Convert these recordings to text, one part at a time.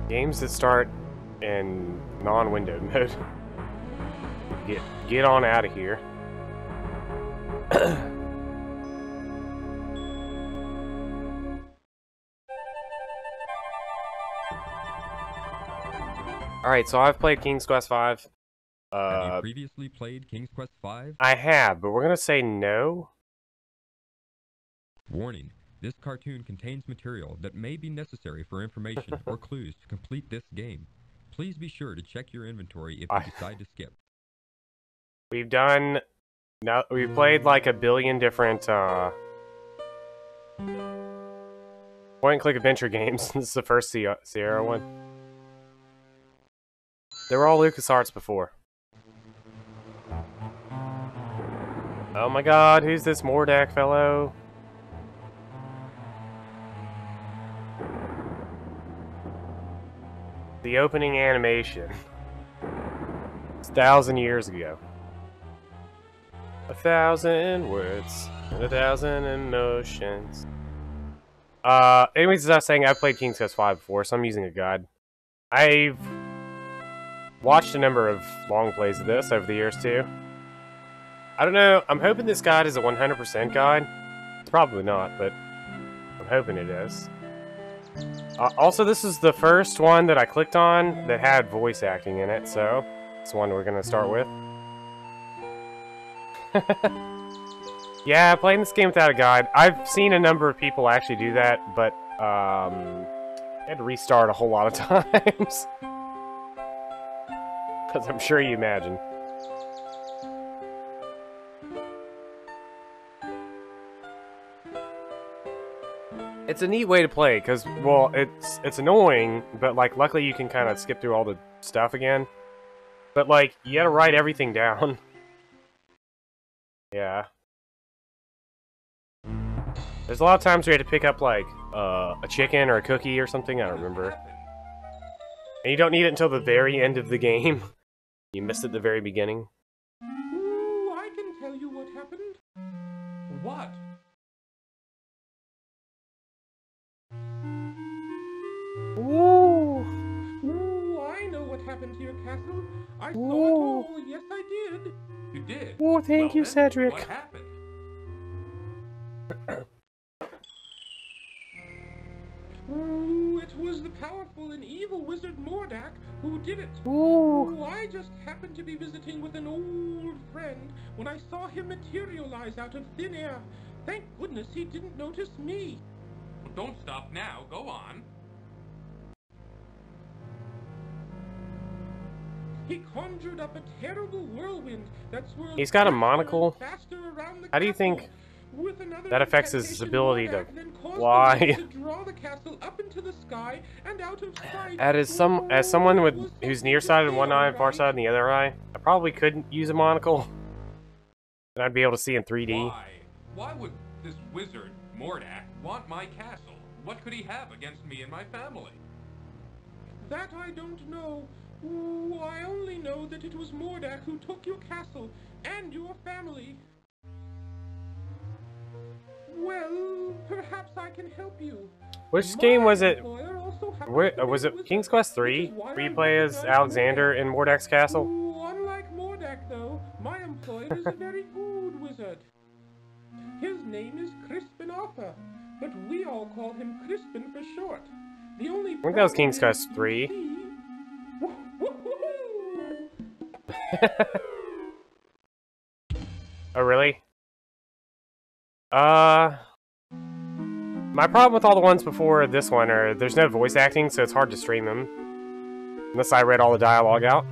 Games that start in non-window mode. Get on out of here. Alright, so I've played King's Quest V. Have you previously played King's Quest V? I have, but we're gonna say no. Warning. This cartoon contains material that may be necessary for information or clues to complete this game. Please be sure to check your inventory if you decide to skip. We've done... Now, we've played like a billion different, point-and-click adventure games. This is the first Sierra one. They were all LucasArts before. Oh my god, who's this Mordak fellow? The opening animation. It's 1,000 years ago. 1,000 words and 1,000 emotions. Anyways, as I was saying, I've played King's Quest V before, so I'm using a guide. I've watched a number of long plays of this over the years, too. I don't know, I'm hoping this guide is a 100% guide. It's probably not, but I'm hoping it is. Also, this is the first one that I clicked on that had voice acting in it, so it's one we're going to start with. Yeah, playing this game without a guide. I've seen a number of people actually do that, but I had to restart a whole lot of times. Because I'm sure you imagine. It's a neat way to play, because, well, it's annoying, but, like, luckily you can kind of skip through all the stuff again. But, like, you gotta write everything down. Yeah. There's a lot of times where you had to pick up, like, a chicken or a cookie or something, I don't remember. And you don't need it until the very end of the game. You missed it at the very beginning. Ooh, I can tell you what happened. What? Ooh. Ooh, I know what happened to your castle. I saw it all. Yes, I did. You did? Oh, thank you, then, Cedric. What happened? Ooh, it was the powerful and evil wizard Mordak who did it. Ooh. I just happened to be visiting with an old friend when I saw him materialize out of thin air. Thank goodness he didn't notice me. Well, don't stop now. Go on. He conjured up a terrible whirlwind that swirled He's got a faster monocle. and faster around the How do you castle. think With another that affects his incantation, ability to Mordak then caused the fly? wind to draw the castle up into the sky and out of sight. As someone with who's nearsighted in one eye and farsighted in the other eye, I probably couldn't use a monocle. And I'd be able to see in 3D. Why? Why would this wizard, Mordak, want my castle? What could he have against me and my family? That I don't know. Ooh, I only know that it was Mordak who took your castle and your family. Well, perhaps I can help you. Which game was it? Employer also happens Where, to be was a it wizard, King's Quest which 3? is why Where you I'm play here as to Alexander Mordak. in Mordak's castle? Ooh, unlike Mordak, though, my employer is a very good wizard. His name is Crispin Arthur, but we all call him Crispin for short. The only I think that was problem King's is, Quest you 3. see- Oh, really? My problem with all the ones before this one are there's no voice acting, so it's hard to stream them. Unless I read all the dialogue out.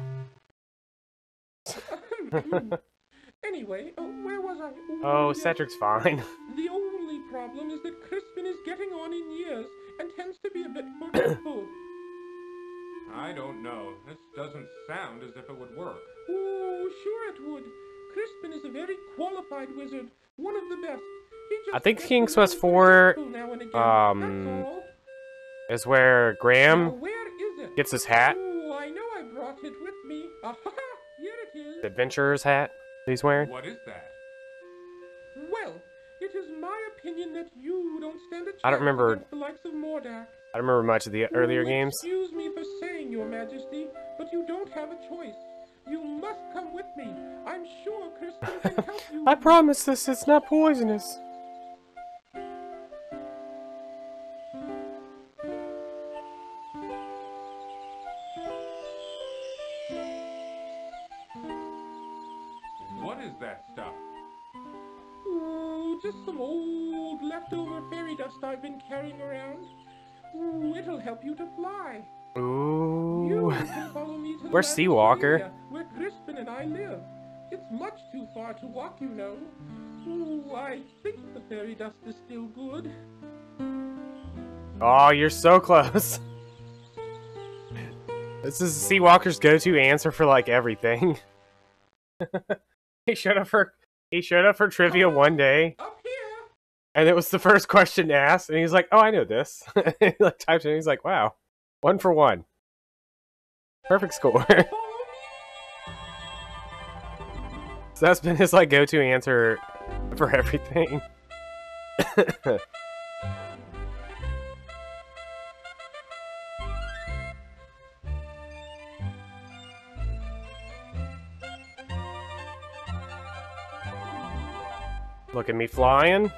Anyway, where was I? Oh, yes. Cedric's fine. The only problem is that Crispin is getting on in years and tends to be a bit forgetful. I don't know. This doesn't sound as if it would work. Oh, sure it would. Crispin is a very qualified wizard, one of the best. He just I think gets King's a little Quest 4, forgetful now and again, that's all. is where Now, Graham where is it? gets his hat. Oh, I know I brought it with me. Aha! Here it is. The adventurer's hat that he's wearing. What is that? Well, it is my opinion that you don't stand a chance I don't remember- against the likes of Mordak. I don't remember much of the earlier Oh, games. Excuse me for warning, Your Majesty, but you don't have a choice. You must come with me. I'm sure Crispin can help you. I promise this, it's not poisonous. What is that stuff? Ooh, just some old leftover fairy dust I've been carrying around. Ooh, it'll help you to fly. You Ooh. can follow me to the Where's land of Seawalker? Syria, where Crispin and I live. It's much too far to walk, you know. Ooh, I think the fairy dust is still good. Oh, you're so close. This is Seawalker's go-to answer for like everything. He showed up for trivia one day, Up here! and it was the first question asked, and he's like, "Oh, I know this." He like typed it, and he's like, "Wow, 1 for 1, perfect score." Follow me! So that's been his like go-to answer for everything. Look at me flying.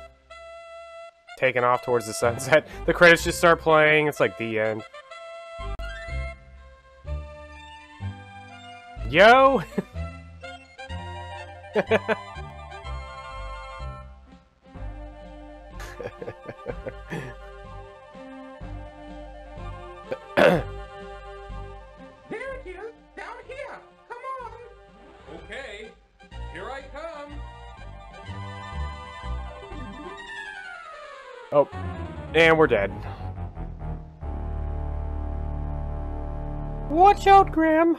Taking off towards the sunset. The credits just start playing. It's like the end. Yo! There it is! Down here! Come on! Okay, here I come. Oh. And we're dead. Watch out, Graham!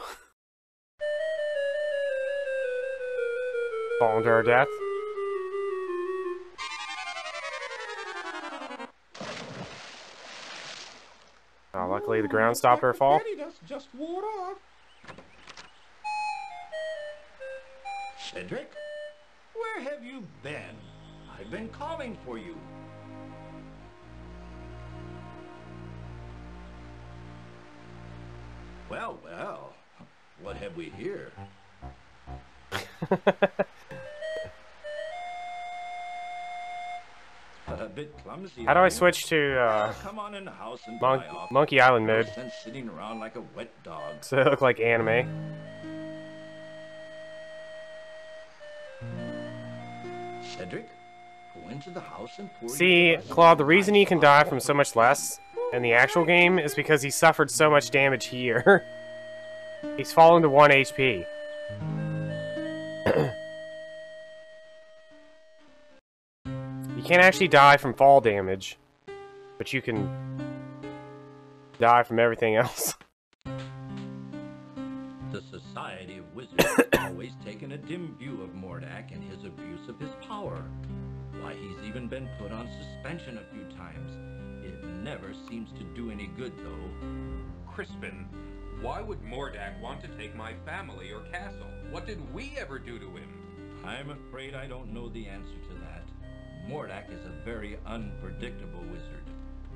Falling to our death. Oh, luckily the ground stopped our fall. Fairy dust just wore off. Cedric? Where have you been? I've been calling for you. Well, well, what have we here? A bit clumsy. How do I aren't you? switch to Well, come on in the house and dry off. Monkey Island No mode? sense sitting around like a wet dog. So it look like anime. Cedric, go into the house and pour See, yourself Claude, the some reason ice he can hot die water. from so much less in the actual game is because he suffered so much damage here. He's fallen to 1 HP. You can't actually die from fall damage, but you can die from everything else. The Society of Wizards has always taken a dim view of Mordak and his abuse of his power. Why, he's even been put on suspension a few times. It never seems to do any good, though. Crispin, why would Mordak want to take my family or castle? What did we ever do to him? I'm afraid I don't know the answer to that. Mordak is a very unpredictable wizard.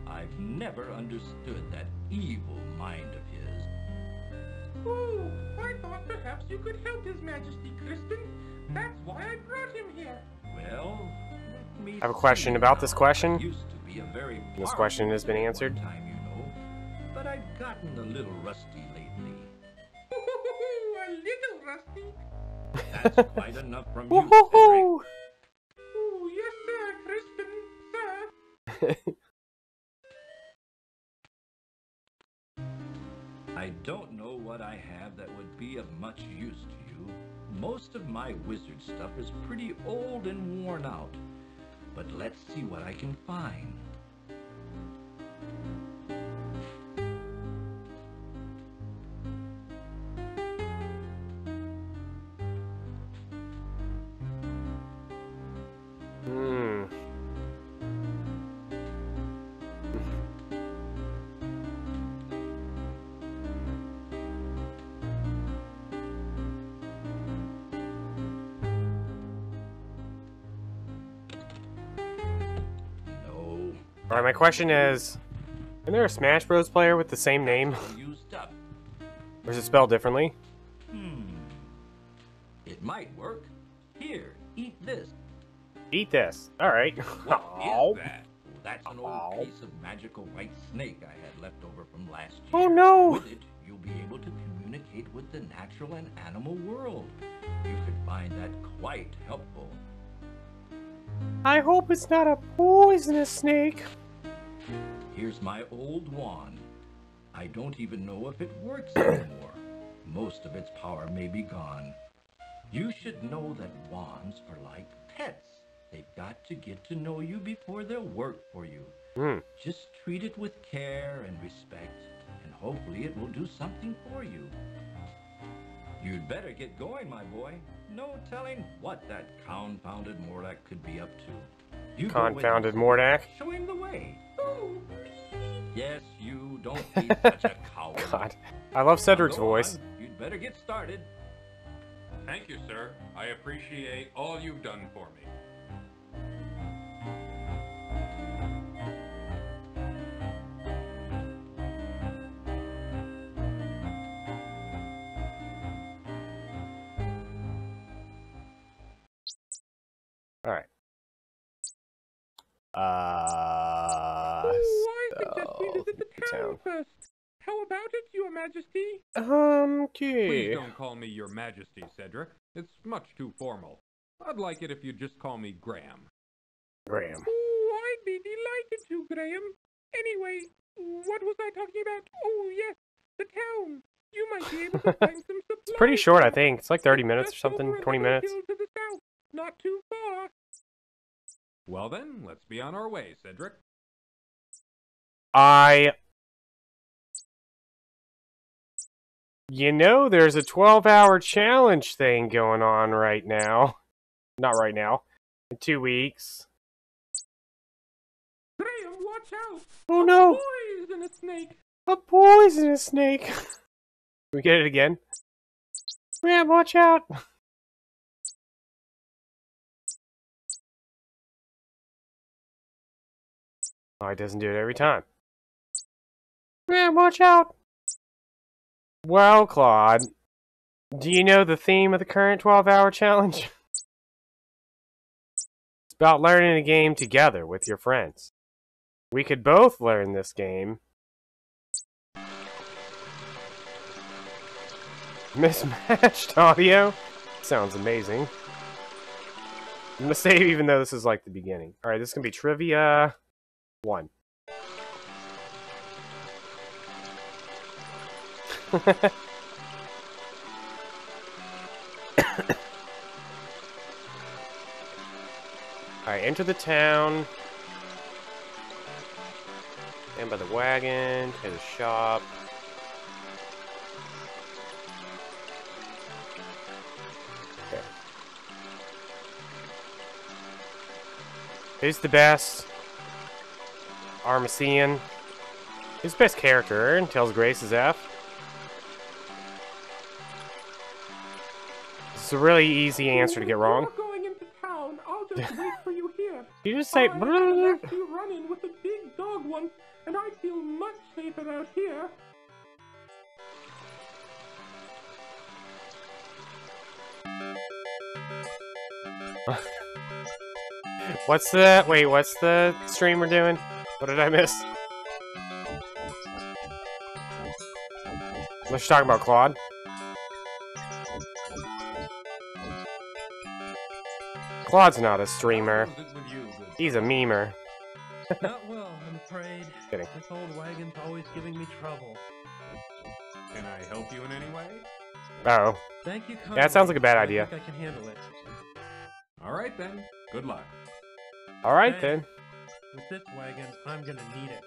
I've never understood that evil mind of his. Ooh, I thought perhaps you could help His Majesty, Crispin. That's why I brought him here. Well, let me I have a question see about now. this question. I used to be a very This powerful question has been wizard answered. one time, you know, but I've gotten a little rusty lately. A little rusty. That's quite enough from you, Cedric. Woohoo! Ooh, yes, sir, Crispin, sir. I don't know what I have that would be of much use to you. Most of my wizard stuff is pretty old and worn out. But let's see what I can find. Hmm. No. Alright, my question is, isn't there a Smash Bros player with the same name? All used up. Or is it spelled differently? It might work. Here, eat this. Eat this. Alright. What Oh. is that? That's an old piece of magical white snake I had left over from last year. Oh, no. With it, you'll be able to communicate with the natural and animal world. You could find that quite helpful. I hope it's not a poisonous snake. Here's my old wand. I don't even know if it works anymore. Most of its power may be gone. You should know that wands are like pets. They've got to get to know you before they'll work for you. Just treat it with care and respect, and hopefully it will do something for you. You'd better get going, my boy. No telling what that confounded Morlock could be up to. You go with Confounded him. Mordak. Show him the way. Yes, you don't be such a coward. God. I love Cedric's Now go voice. on. You'd better get started. Thank you, sir. I appreciate all you've done for me. Alright. I suggest we visit the town town. first. How about it, Your Majesty? Okay. Please don't call me Your Majesty, Cedric. It's much too formal. I'd like it if you'd just call me Graham. Graham. Oh, I'd be delighted to, Graham. Anyway, what was I talking about? Oh, yes, the town. You might be able to find some supplies. It's pretty short, I think. It's like 30 minutes or Just something. over 20 another minutes. hill to the south. Not too far. Well then, let's be on our way, Cedric. You know, there's a 12-hour challenge thing going on right now. Not right now. In 2 weeks. Graham, watch out. Oh no! Poisonous snake. A poisonous snake! Can we get it again? Graham, watch out! Oh, it doesn't do it every time. Graham, watch out! Well, Claude, do you know the theme of the current 12-hour challenge? It's about learning a game together with your friends. We could both learn this game. Mismatched audio? Sounds amazing. I'm gonna save even though this is like the beginning. Alright, this is gonna be Trivia 1. Alright, enter the town. Stand by the wagon, to the shop. Okay. Who's the best? Armasian. Who's the best character? And tells Grace is F. It's a really easy answer to get wrong. If you're going into town, I'll just wait for you here. You just say. I had an actually run-in with a big dog once, and I feel much safer out here. What's the streamer doing? What did I miss? Let's talk about Claude. Claude's not a streamer. How is it with you, good He's a memer. Not well, I'm afraid. Kidding. This old wagon's always giving me trouble. Can I help you in any way? Oh. Thank you kindly. That sounds like a bad I idea. think I can handle it. All right then. Good luck. Alright Thanks. then. With this wagon, I'm gonna need it.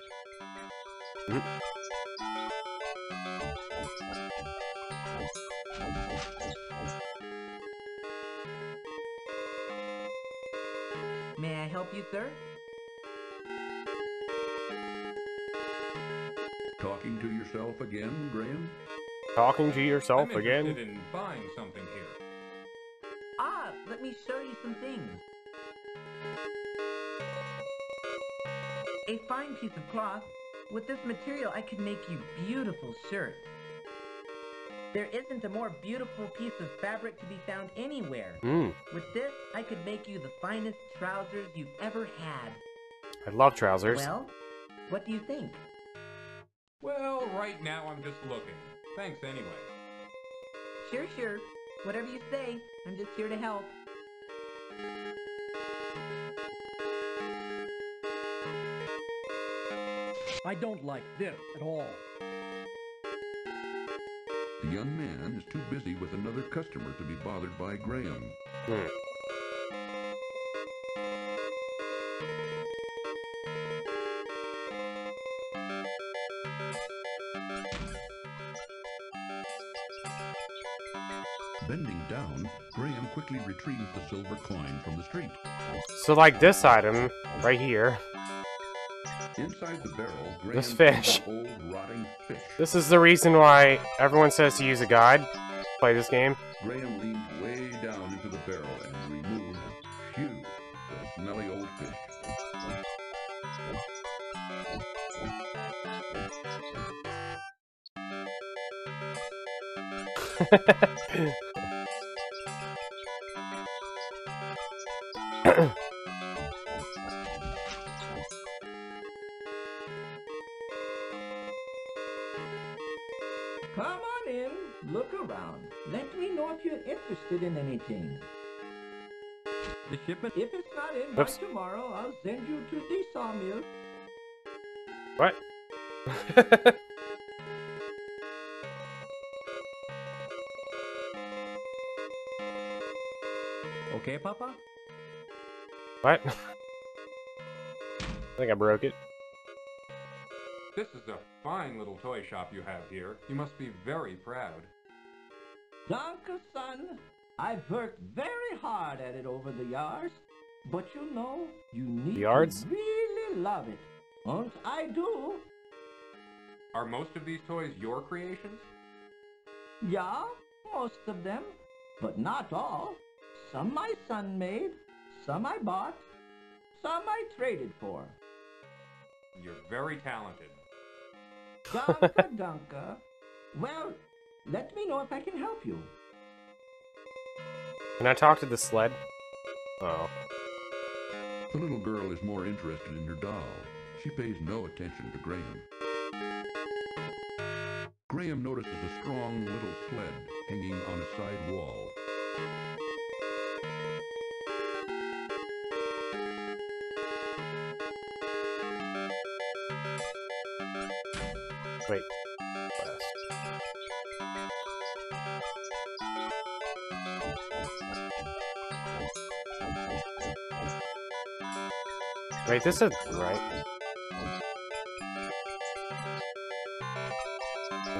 May I help you, sir? Talking to yourself again, Graham? Talking to yourself I'm again? interested in buying something here. Ah, let me show you some things. A fine piece of cloth. With this material, I could make you beautiful shirts. There isn't a more beautiful piece of fabric to be found anywhere. With this, I could make you the finest trousers you've ever had. I love trousers. Well, what do you think? Well, right now I'm just looking. Thanks anyway. Sure. Whatever you say, I'm just here to help. I don't like this at all. The young man is too busy with another customer to be bothered by Graham. Bending down, Graham quickly retrieves the silver coin from the street. So like this item, right here. Inside the barrel, Graham This fish. finds an old rotting fish. This is the reason why everyone says to use a guide to play this game. Graham leans way down into the barrel and removes, the smelly old fish. Come on in, look around. Let me know if you're interested in anything. The shipment. If it's not in Oops. by tomorrow, I'll send you to the sawmill. What? Okay, Papa? What? I think I broke it. This is a fine little toy shop you have here. You must be very proud. Danke, son. I've worked very hard at it over the years. But you know, you need Yards? to really love it. And I do. Are most of these toys your creations? Yeah, most of them. But not all. Some my son made, some I bought, some I traded for. You're very talented. Danke. Well, let me know if I can help you. Can I talk to the sled? Oh. The little girl is more interested in her doll. She pays no attention to Graham. Graham notices a strong little sled hanging on a side wall. Wait. Wait, this is right.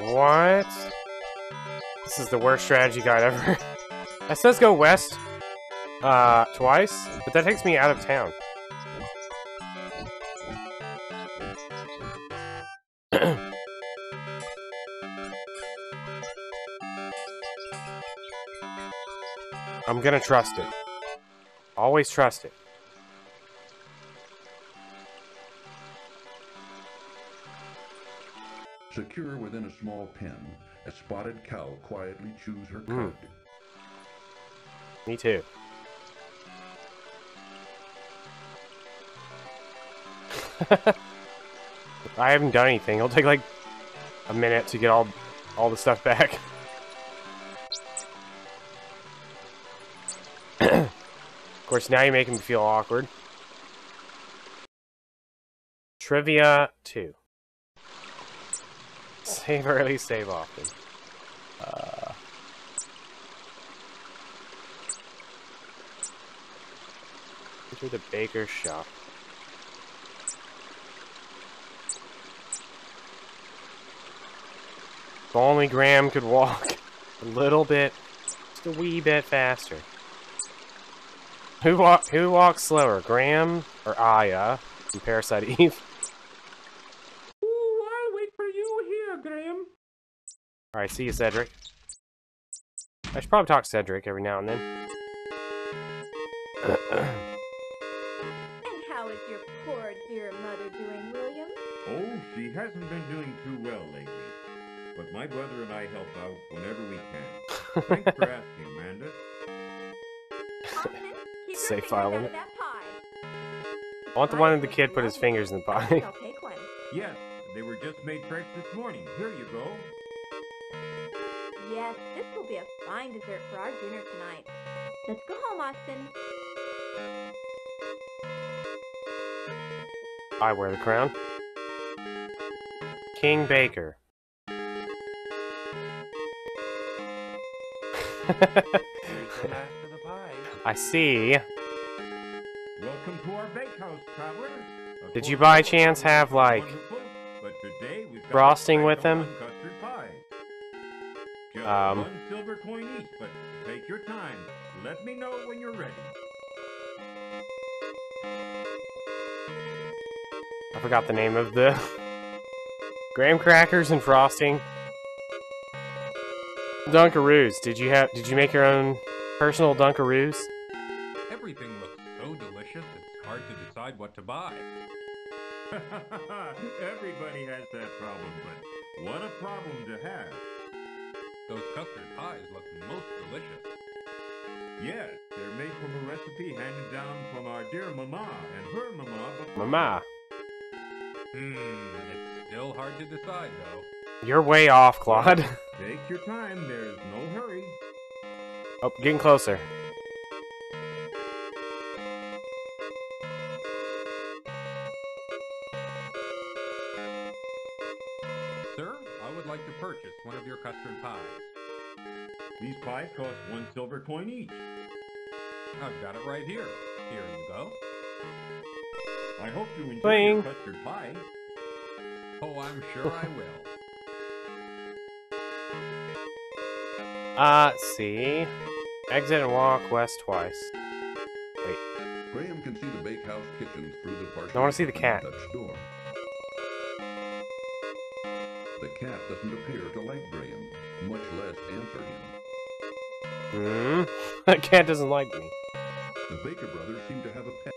What? This is the worst strategy guide ever. It says go west, twice, but that takes me out of town. I'm gonna trust it. Always trust it. Secure within a small pen, a spotted cow quietly chews her cud. Me too. I haven't done anything. It'll take like a minute to get all the stuff back. Of course, now you're making me feel awkward. Trivia 2. Save early, save often. Enter the baker's shop. If only Graham could walk a little bit, just a wee bit faster. Who walks slower, Graham or Aya in Parasite Eve? Ooh, I'll wait for you here, Graham. Alright, see you, Cedric. I should probably talk to Cedric every now and then. And how is your poor dear mother doing, William? Oh, she hasn't been doing too well lately. but my brother and I help out whenever we can. Thanks for asking, Amanda. Austin, keep Safe your fingers file out in of it. that pie. I want the one that the kid put his fingers in the pie. I'll take one. Yes, they were just made fresh this morning. Here you go. Yes, this will be a fine dessert for our dinner tonight. Let's go home, Austin. I wear the crown. King Baker. Here's the last of the pie. I see. Welcome to our bakehouse, traveler. Did you by chance have, like, Wonderful, but today we've got frosting a with special them? custard pie. Just one silver coin each, but take your time. Let me know when you're ready. I forgot the name of the graham crackers and frosting. Dunkaroos. Did you make your own personal Dunkaroos? Everything looks so delicious, it's hard to decide what to buy. Everybody has that problem, but what a problem to have. Those custard pies look most delicious. Yes, they're made from a recipe handed down from our dear Mama and her Mama. Mama. It's still hard to decide, though. You're way off, Claude. Take your time, there's no hurry. Oh, getting closer. Sir, I would like to purchase one of your custard pies. These pies cost one silver coin each. I've got it right here. Here you go. I hope you enjoy Bling. your custard pie. Oh, I'm sure I will. See. Exit and walk west twice. Wait. Graham can see the bakehouse kitchen through the partially I wanna see the cat. untouched door. The cat doesn't appear to like Graham, much less answer him. That cat doesn't like me. The Baker brothers seem to have a pet.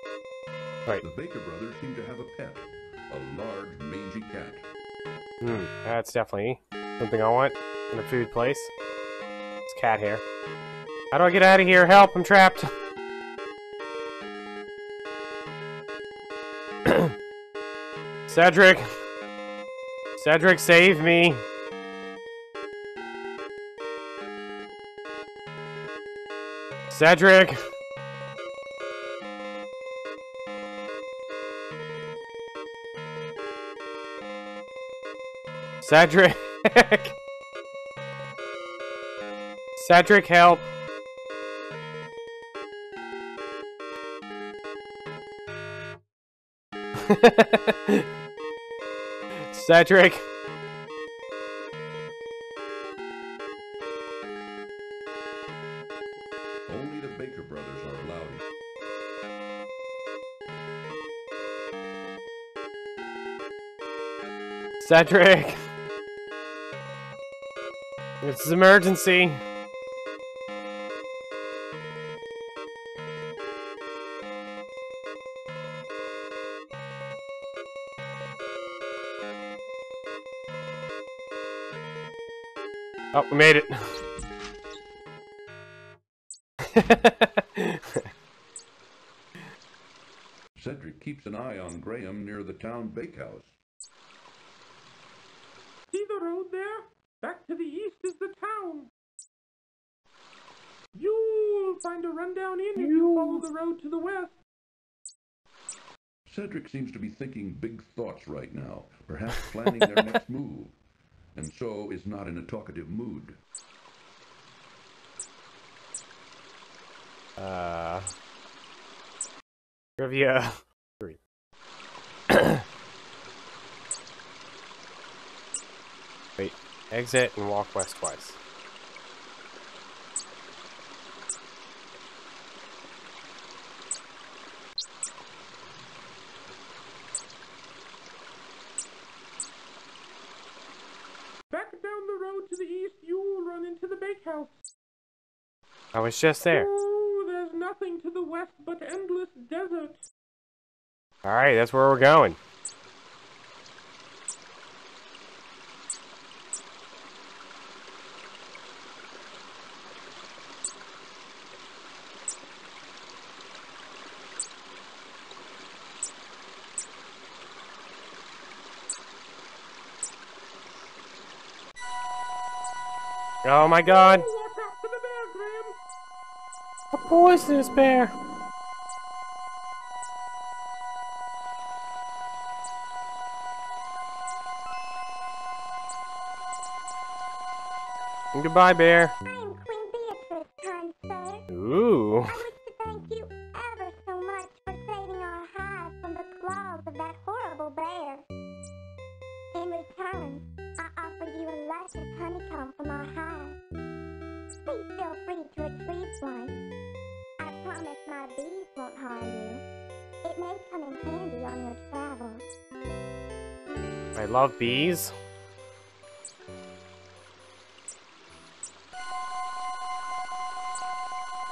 Right. The Baker brothers seem to have a pet, a large, mangy cat. That's definitely something I want in a food place. It's cat hair. How do I get out of here? Help! I'm trapped! Cedric! Cedric, save me! Cedric! Cedric! Cedric, help! Cedric! Only the Baker brothers are allowed. Cedric! It's an emergency! Oh, we made it! Cedric keeps an eye on Graham near the town bakehouse. See the road there? Back to the east is the town. You'll find a rundown inn if you follow the road to the west. Cedric seems to be thinking big thoughts right now, perhaps planning their next move, and so is not in a talkative mood. Trivia 3. Wait, exit and walk west twice. Back down the road to the east, you'll run into the bakehouse. I was just there. Oh, there's nothing to the west but endless desert. Alright, that's where we're going. Oh my god! Watch out for the bear, Graham! A poisonous bear! Goodbye, bear. I am Queen Beatrice, kind sir. Ooh. I wish to thank you ever so much for saving our hive from the claws of that horrible bear. In return, I offer you a luscious honeycomb from our hive. Please feel free to retrieve one. I promise my bees won't harm you. It may come in handy on your travels. I love bees.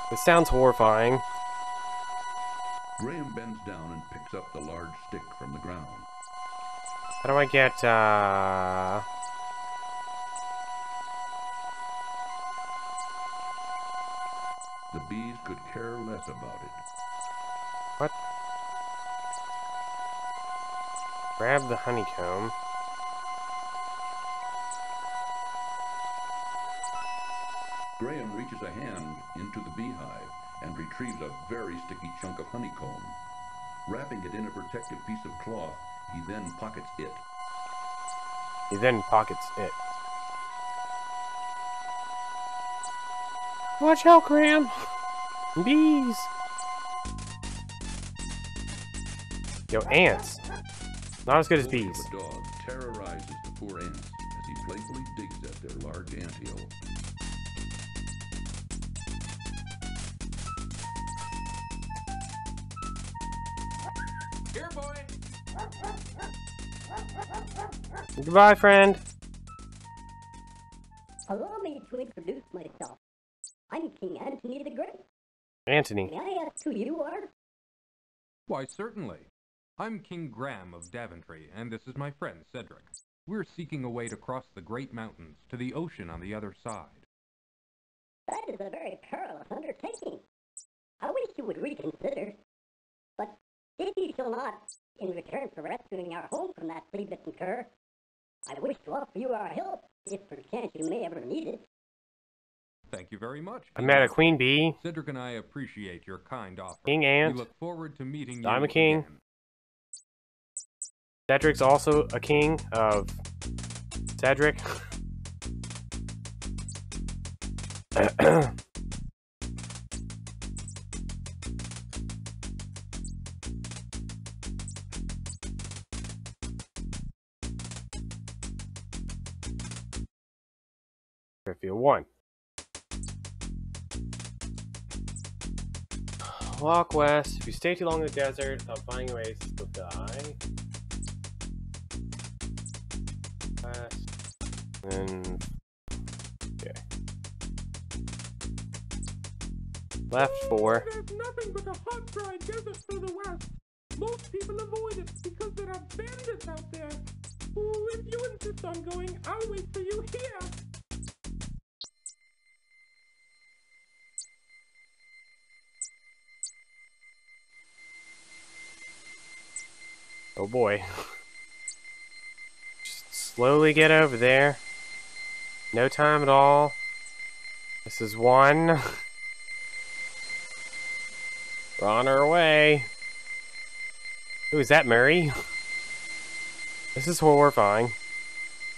This sounds horrifying. Graham bends down and picks up the large stick from the ground. How do I get, The bees could care less about it. What? Grab the honeycomb. Graham reaches a hand into the beehive and retrieves a very sticky chunk of honeycomb. Wrapping it in a protective piece of cloth, he then pockets it. He then pockets it. Watch out, Graham! Bees! Yo, ants. Not as good as bees. The dog terrorizes the poor ants as he playfully digs at their large anthill. Here, boy! Goodbye, friend. Allow me to introduce myself. I'm King Antony the Great. Antony. May I ask who you are? Why, certainly. I'm King Graham of Daventry, and this is my friend Cedric. We're seeking a way to cross the Great Mountains to the ocean on the other side. That is a very perilous undertaking. I wish you would reconsider. But if you shall not, in return for rescuing our home from that flea-bitten cur, I wish to offer you our help, if perchance you may ever need it. Thank you very much. I met a queen bee. Cedric and I appreciate your kind offer. King ant. We look forward to meeting you I'm a king. again. Cedric's also a king of Cedric. Field 1. Walk west. If you stay too long in the desert, without finding ways, you'll die. West. Then. Okay. Left 4. There's nothing but a hot, dry desert further west. Most people avoid it because there are bandits out there. Ooh, if you insist on going, I'll wait for you here. Oh boy. Just slowly get over there. No time at all. This is 1. We're on our way. Who is that, Murray? This is horrifying.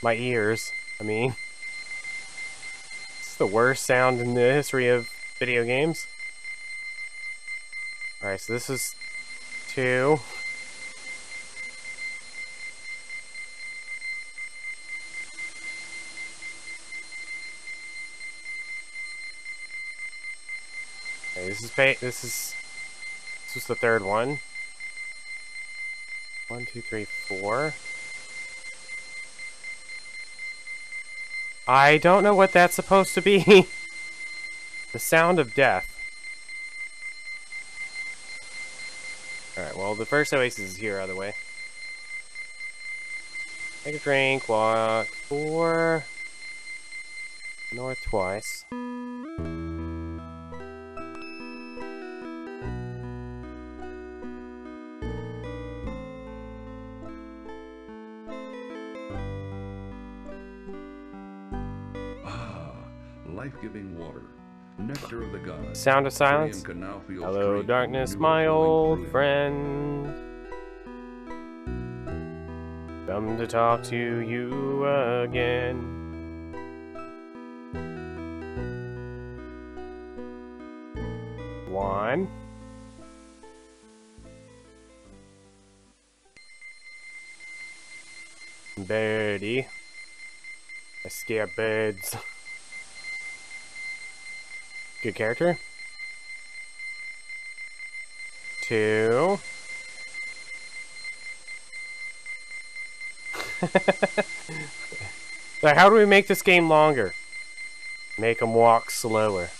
My ears, I mean. This is the worst sound in the history of video games. Alright, so this is 2. Okay, this was the 3rd one. 1, 2, 3, 4. I don't know what that's supposed to be. The sound of death. Alright, well, the first oasis is here, out of the way. Take a drink, walk 4. North twice. life-giving water, nectar of the gods. Sound of silence. Graham can now feel Hello, strength darkness, and my renewal old flowing through him. friend. Come to talk to you again. One. Birdie. I scare birds. Good character. 2. So how do we make this game longer? Make them walk slower.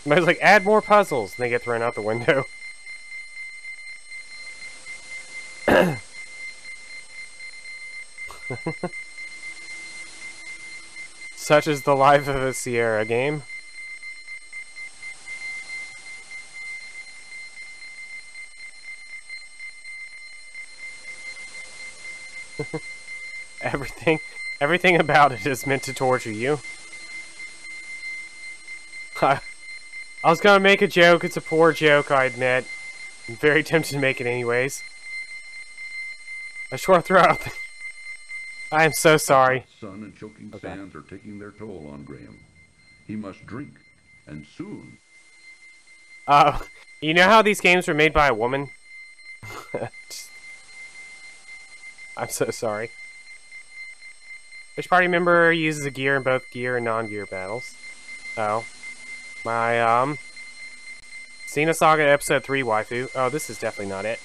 I was like, add more puzzles, and they get thrown out the window. Such is the life of a Sierra game. Everything about it is meant to torture you. I was gonna make a joke. It's a poor joke, I admit. I'm very tempted to make it anyways. I just want to throw out the... I am so sorry. Sun and choking sands are taking their toll on Graham. He must drink, and soon. You know how these games were made by a woman? I'm so sorry. Which party member uses a gear in both gear and non-gear battles? Oh. My, Xenosaga Episode 3 waifu. Oh, this is definitely not it.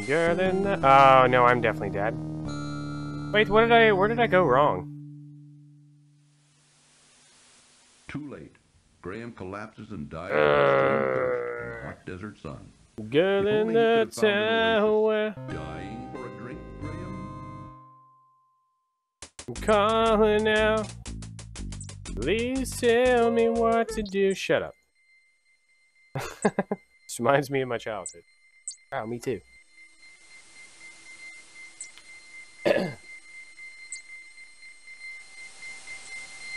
Girl in the... Oh, no, I'm definitely dead. Wait, where did I go wrong? Too late. Graham collapses and dies of extreme thirst in the hot desert sun. Girl If in only he the could have found an tower. oasis. Dying for a drink, Graham? I'm calling out. Please tell me what to do. Shut up. This reminds me of my childhood. Oh, me too.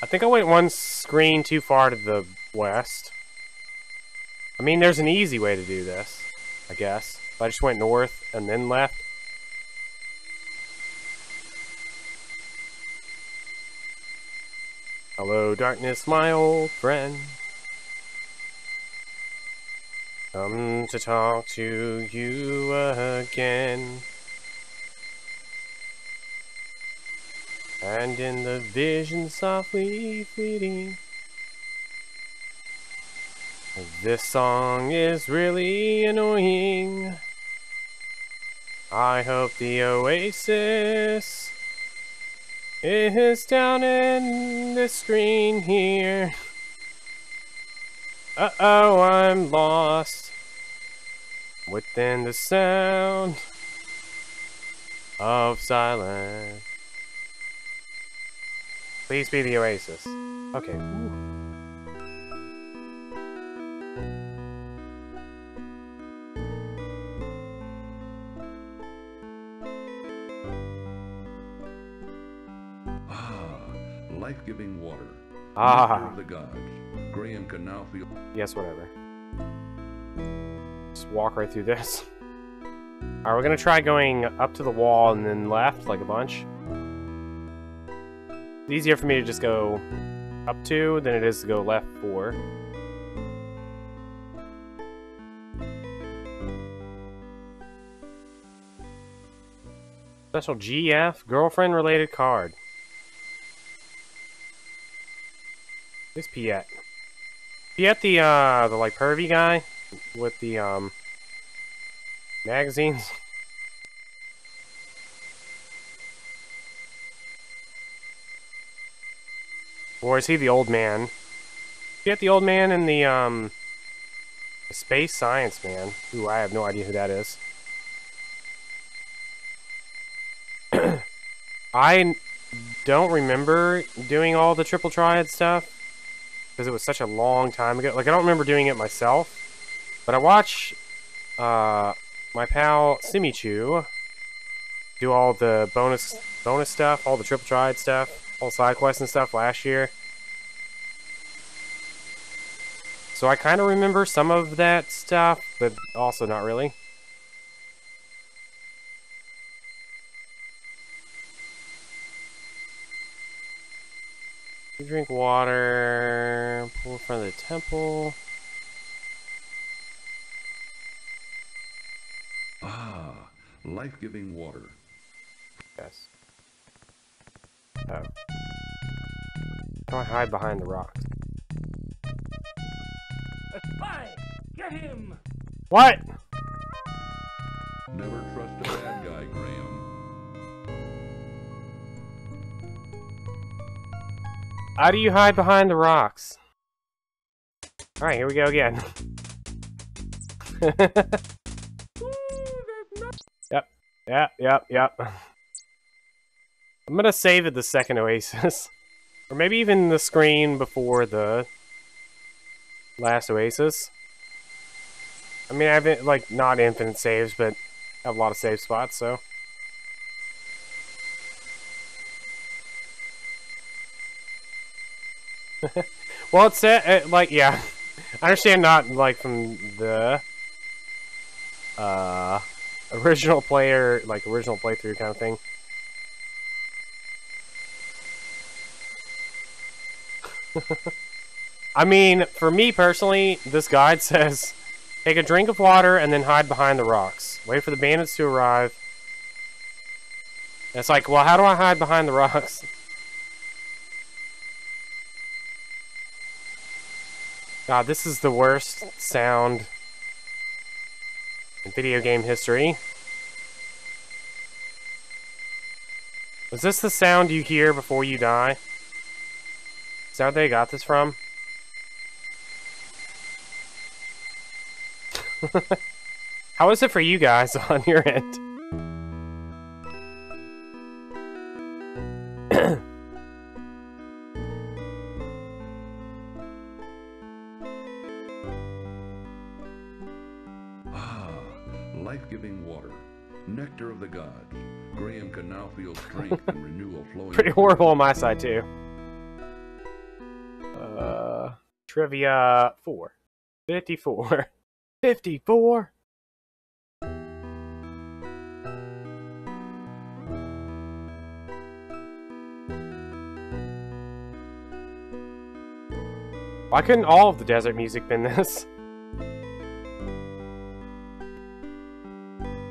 I think I went one screen too far to the west. I mean, there's an easy way to do this, I guess. If I just went north and then left. Hello, darkness, my old friend. Come to talk to you again. And in the vision softly fleeting, this song is really annoying. I hope the oasis is down in the screen here. Uh-oh, I'm lost within the sound of silence. Please be the oasis. Okay. Ooh. Life-giving water. Ah. Nectar of the gods. Graham can now feel... Yes, whatever. Just walk right through this. Alright, we're gonna try going up to the wall and then left, like a bunch. It's easier for me to just go up 2 than it is to go left 4. Special GF, girlfriend-related card. Who's Piet? Piet the like pervy guy with the magazines. Or is he the old man? Piet the old man and the space science man. Ooh, I have no idea who that is. I don't remember doing all the triple triad stuff because it was such a long time ago. Like, I don't remember doing it myself, but I watch my pal Simichu do all the bonus stuff, all the triple tried stuff, all side quests and stuff last year. So I kind of remember some of that stuff, but also not really. You drink water, pull in front of the temple. Ah, life-giving water. Yes. Oh. How do I hide behind the rocks? A spy! Get him! What? Never trust a bad guy, Graham. How do you hide behind the rocks? Alright, here we go again. Yep. I'm gonna save it the second oasis. Or maybe even the screen before the last oasis. I mean, I have, like, not infinite saves, but I have a lot of save spots, so... Well, it's like, yeah. I understand not, like, from the original player, like, original playthrough kind of thing. I mean, for me personally, this guide says, take a drink of water and then hide behind the rocks. Wait for the bandits to arrive. And it's like, well, how do I hide behind the rocks? God, this is the worst sound in video game history. Is this the sound you hear before you die? Is that where they got this from? How is it for you guys on your end? Life-giving water, nectar of the gods. Graham can now feel strength and renewal flowing. Pretty horrible on my side too. Trivia 4. 54. 54. Why couldn't all of the desert music been this?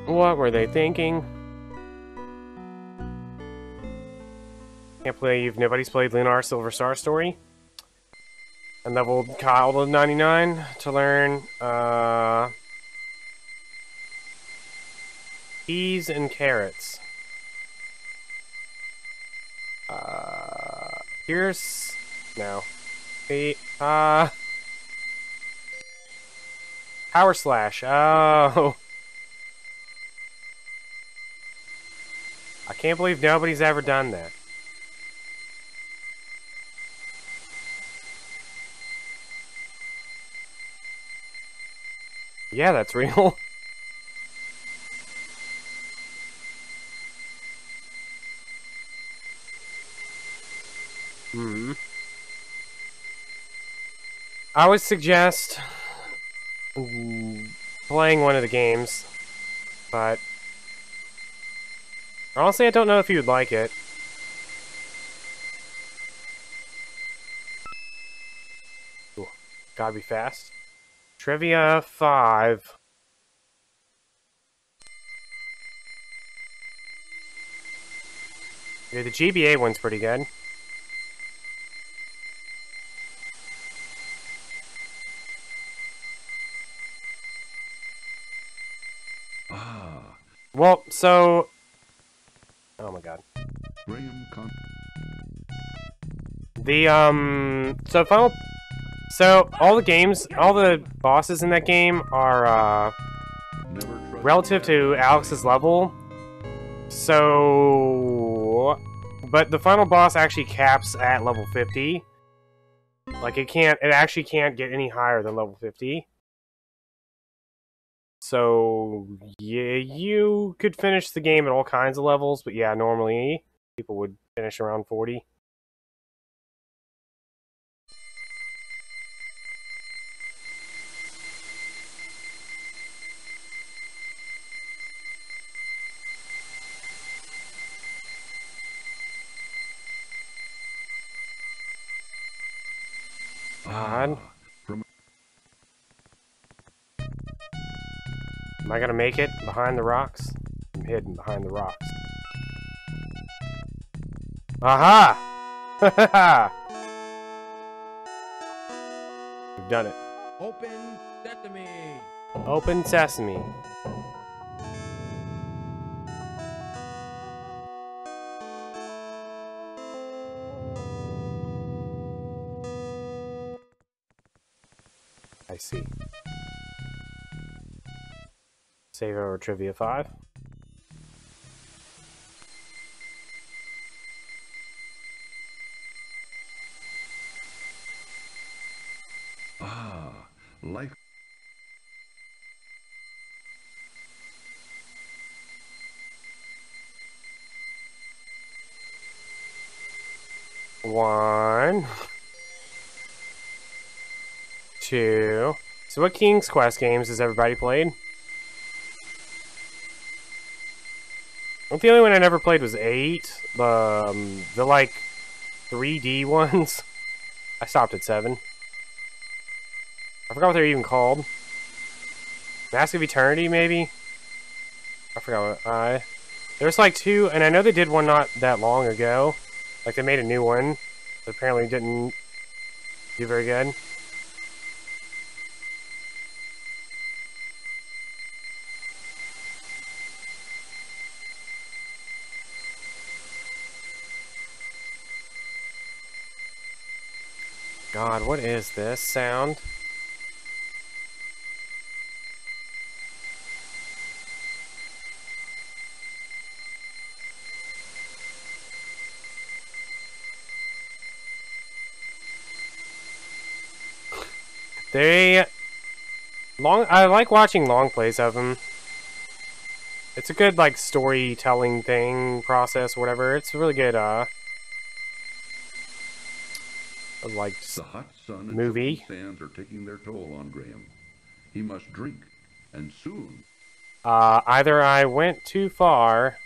What were they thinking? Can't believe nobody's played Lunar Silver Star Story. I leveled Kyle to 99 to learn peas and carrots. Here's no. The Power Slash. Oh. I can't believe nobody's ever done that. Yeah, that's real. I would suggest playing one of the games, but honestly, I don't know if you would like it. Ooh, gotta be fast. Trivia 5. Yeah, the GBA one's pretty good. Well, so... Oh my god. So, all the games, all the bosses in that game are, relative to Alex's level. So... But the final boss actually caps at level 50. Like, it actually can't get any higher than level 50. So, yeah, you could finish the game at all kinds of levels, but yeah, normally people would finish around 40. God. Am I gonna make it behind the rocks? I'm hidden behind the rocks. Aha! We've done it. Open sesame! Open sesame. I see. Save over Trivia 5. Ah, like... One. Two. So what King's Quest games has everybody played? I think the only one I never played was 8. The like 3D ones. I stopped at 7. I forgot what they're even called. Mask of Eternity, maybe? I forgot what there's like 2, and I know they did one not that long ago. Like they made a new one, but apparently didn't do very good. God, what is this sound? I like watching long plays of them. It's a good, like, storytelling thing, process, whatever. It's a really good, like, The hot sun and movie. choking sands are taking their toll on Graham. He must drink, and soon. Either I went too far.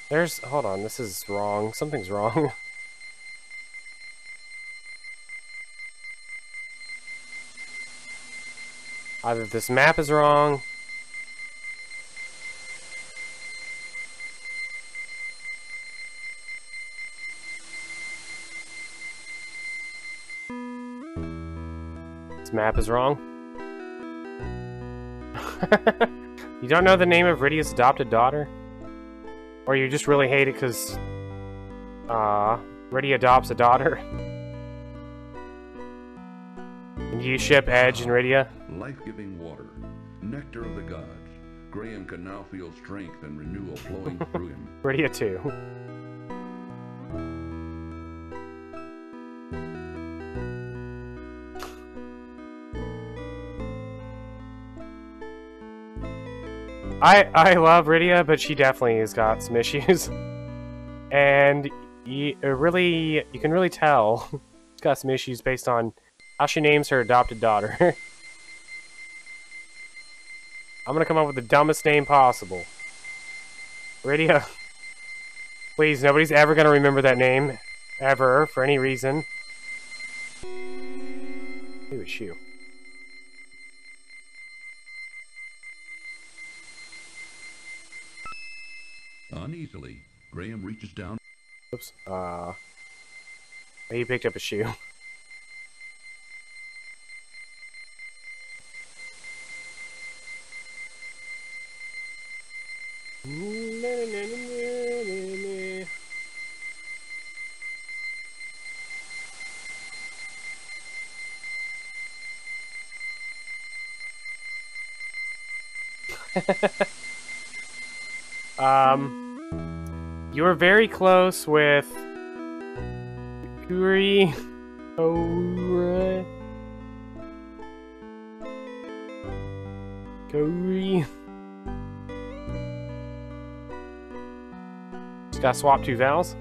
Hold on, this is wrong. Something's wrong. Either this map is wrong. This map is wrong. You don't know the name of Rydia's adopted daughter? Or you just really hate it because Rydia adopts a daughter? And you ship Edge and Rydia? Life-giving water, nectar of the gods. Graham can now feel strength and renewal flowing through him. Rydia too. I love Rydia, but she definitely has got some issues. And you can really tell she's got some issues based on how she names her adopted daughter. I'm gonna come up with the dumbest name possible. Rydia. Please, nobody's ever gonna remember that name. Ever, for any reason. Ooh, a shoe. Uneasily, Graham reaches down. Oops. He picked up a shoe. You were very close with Kuri. Curry. Just gotta swap 2 vowels.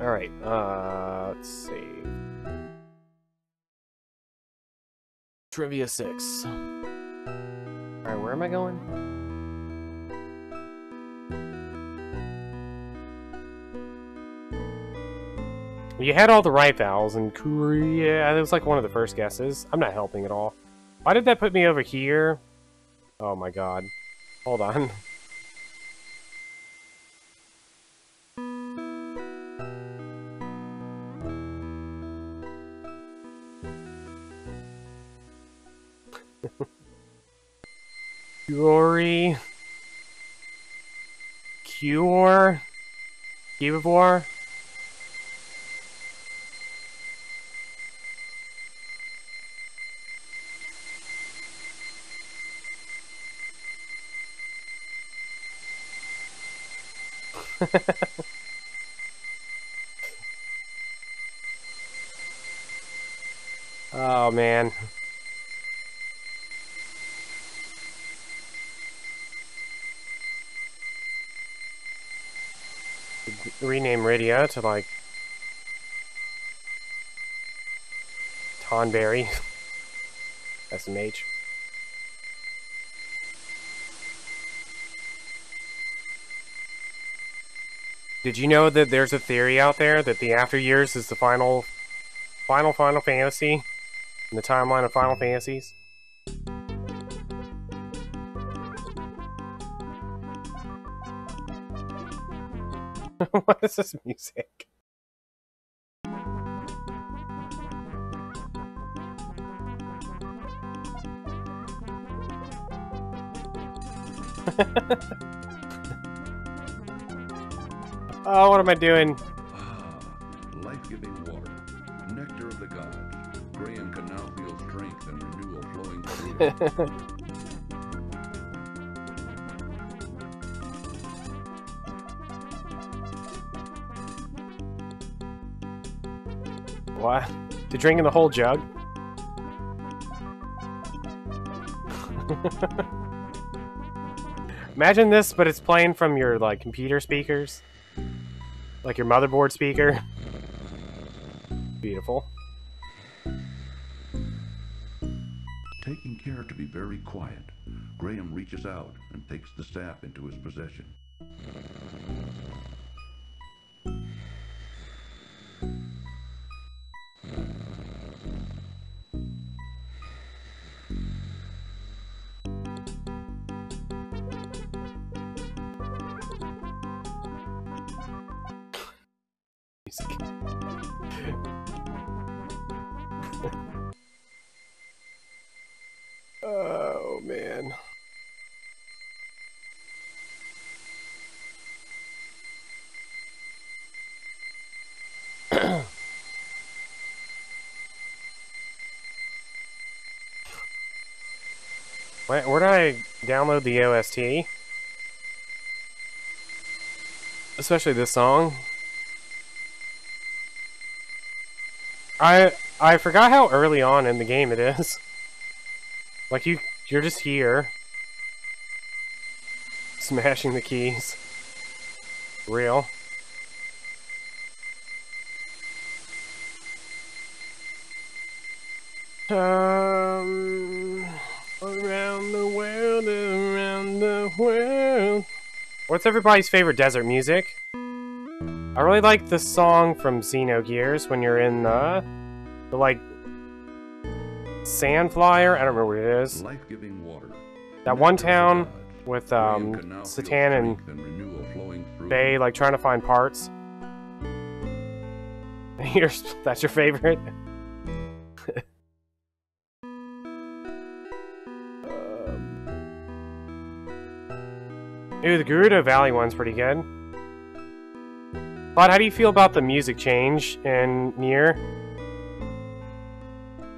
Alright, let's see. Trivia 6. Alright, where am I going? You had all the right vowels, and Korea, that was like one of the first guesses. I'm not helping at all. Why did that put me over here? Oh my god. Hold on. Curie. Cure. Cubivore. Oh man. Rename Rydia to like Tonberry. SMH. Did you know that there's a theory out there that the After Years is the final Fantasy in the timeline of Final Fantasies? What is this music? Oh, what am I doing? Ah, life-giving water, nectar of the gods. Graham can now feel strength and renewal flowing through him. What? To drinking the whole jug? Imagine this, but it's playing from your like computer speakers, like your motherboard speaker. Beautiful. Taking care to be very quiet, Graham reaches out and takes the staff into his possession. Oh man. Where did I download the OST? Especially this song. I forgot how early on in the game it is. Like you're just here. Smashing the keys. Real. Around the world, around the world. What's everybody's favorite desert music? I really like the song from Xenogears when you're in the like Sand Flyer. I don't remember what it is. Life-giving water. That one town with Satan and Bay like trying to find parts. That's your favorite? Ooh, the Gerudo Valley one's pretty good. But how do you feel about the music change in Nier?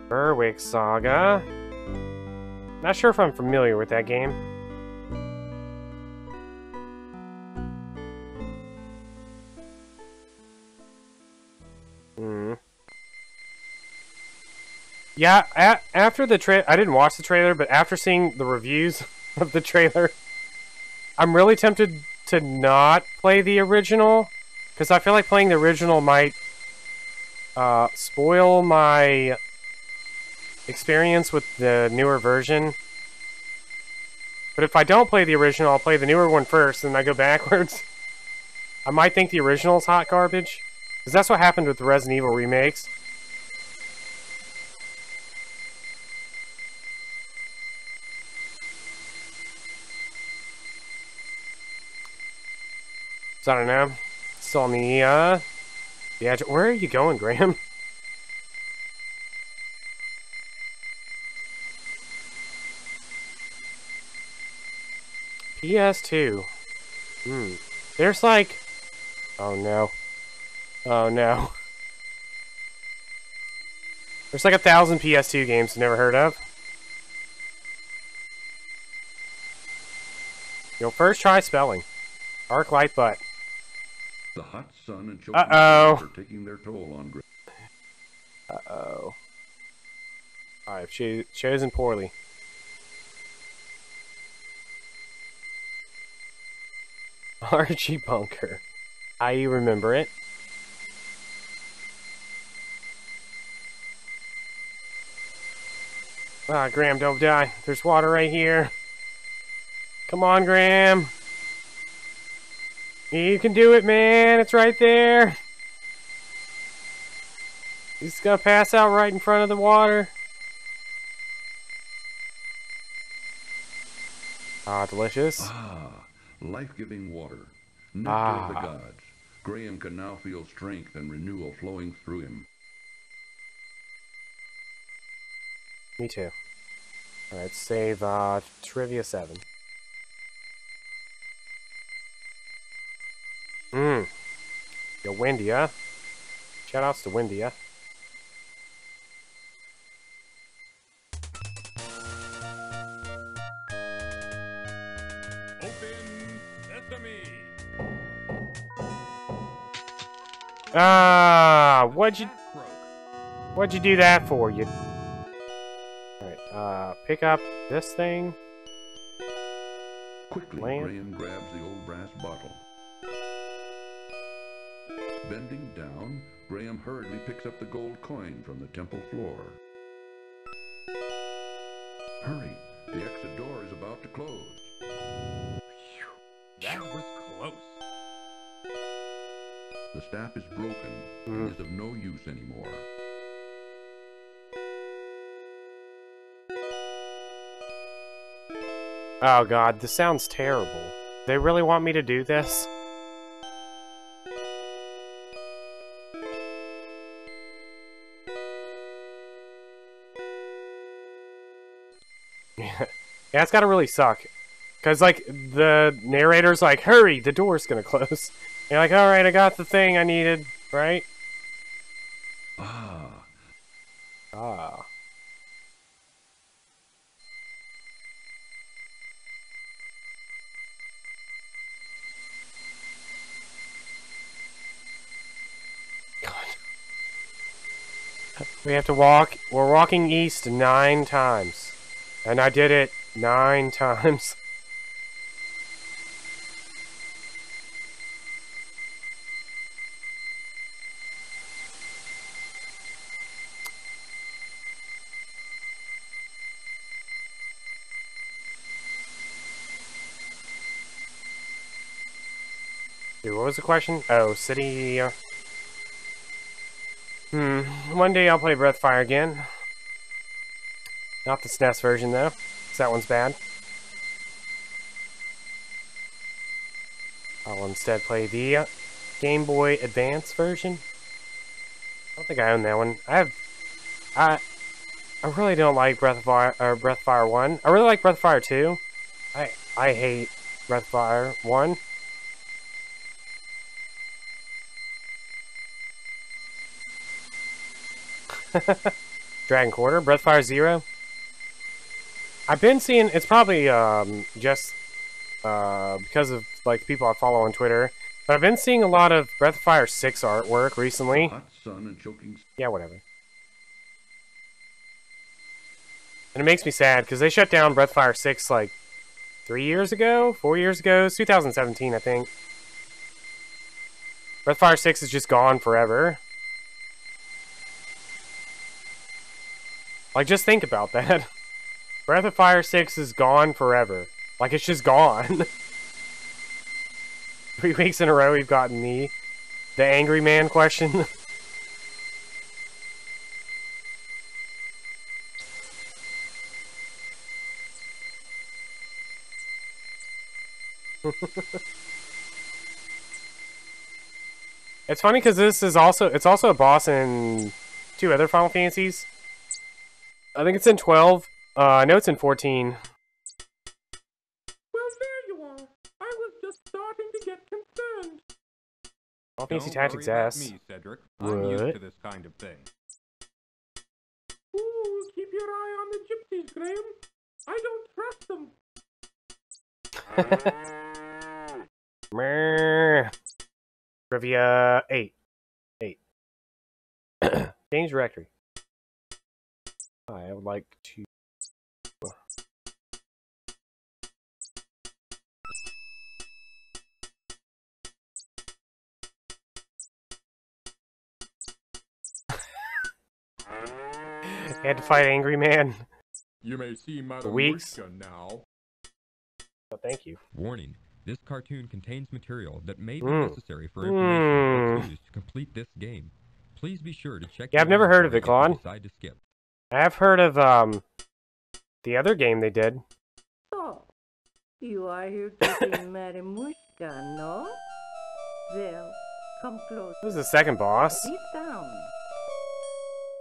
Berwick Saga. Not sure if I'm familiar with that game. Yeah, after the trailer, I didn't watch the trailer, but after seeing the reviews of the trailer, I'm really tempted to not play the original, because I feel like playing the original might spoil my experience with the newer version. But if I don't play the original, I'll play the newer one first, and then I go backwards. I might think the original's hot garbage, because that's what happened with the Resident Evil remakes. So I don't know. Still on the edge. Where are you going, Graham? PS2. There's like... Oh no. Oh no. There's like 1,000 PS2 games I've never heard of. You'll first try spelling. Arc light butt. The hot sun and choking are taking their toll on Graham. Uh-oh. I've chosen poorly. Archie Bunker. I remember it. Ah, Graham, don't die. There's water right here. Come on, Graham. You can do it, man. It's right there. He's gonna pass out right in front of the water. Ah, delicious. Ah, life-giving water. Nectar of the gods. Graham can now feel strength and renewal flowing through him. Me too. Alright, save Trivia 7. Yo, Wendy, huh? Shoutouts to Wendy, huh? Open sesame. Ah, what'd you do that for? You. Alright, pick up this thing. Quickly, Graham grabs the old brass bottle. Bending down, Graham hurriedly picks up the gold coin from the temple floor. Hurry, the exit door is about to close. That was close. The staff is broken and is of no use anymore. Oh god, this sounds terrible. They really want me to do this? Yeah, it's gotta really suck. Cause, like, the narrator's like, hurry, the door's gonna close. And you're like, alright, I got the thing I needed, right? Ah. Ah. God. We have to walk. We're walking east 9 times. And I did it 9 times. Dude, what was the question? Oh, city... One day I'll play Breathfire again. Not the SNES version, though, 'cause that one's bad. I'll instead play the Game Boy Advance version. I don't think I own that one. I really don't like Breathfire 1. I really like Breathfire 2. I hate Breathfire 1. Dragon Quarter, Breathfire 0. I've been seeing, it's probably just because of like people I follow on Twitter, but I've been seeing a lot of Breathfire 6 artwork recently. Hot sun and choking... Yeah, whatever. And it makes me sad, because they shut down Breathfire 6, like, 3 years ago? 4 years ago? It's 2017, I think. Breathfire 6 is just gone forever. Like, just think about that. Breath of Fire 6 is gone forever. Like, it's just gone. 3 weeks in a row we've gotten the angry man question. It's funny because it's also a boss in 2 other Final Fantasies. I think it's in 12. I know it's in 14. Well, there you are. I was just starting to get concerned. Final Fantasy Don't Tactics worry about S. me, Cedric. I'm used What? to this kind of thing. Ooh, keep your eye on the gypsies, Graham. I don't trust them. Meh. Trivia 8. 8. Change directory. I would like to... Had to fight Angry Man. You may see Madam Weeks. Mushka now. Well, thank you. Warning. This cartoon contains material that may be necessary for information or clues to complete this game. Please be sure to check. Yeah, I've never heard of it, if you Claude. decide to skip. I have heard of the other game they did. Oh, you are here to see Madam Mushka, no? Well, come close. This is the second boss. Sit down.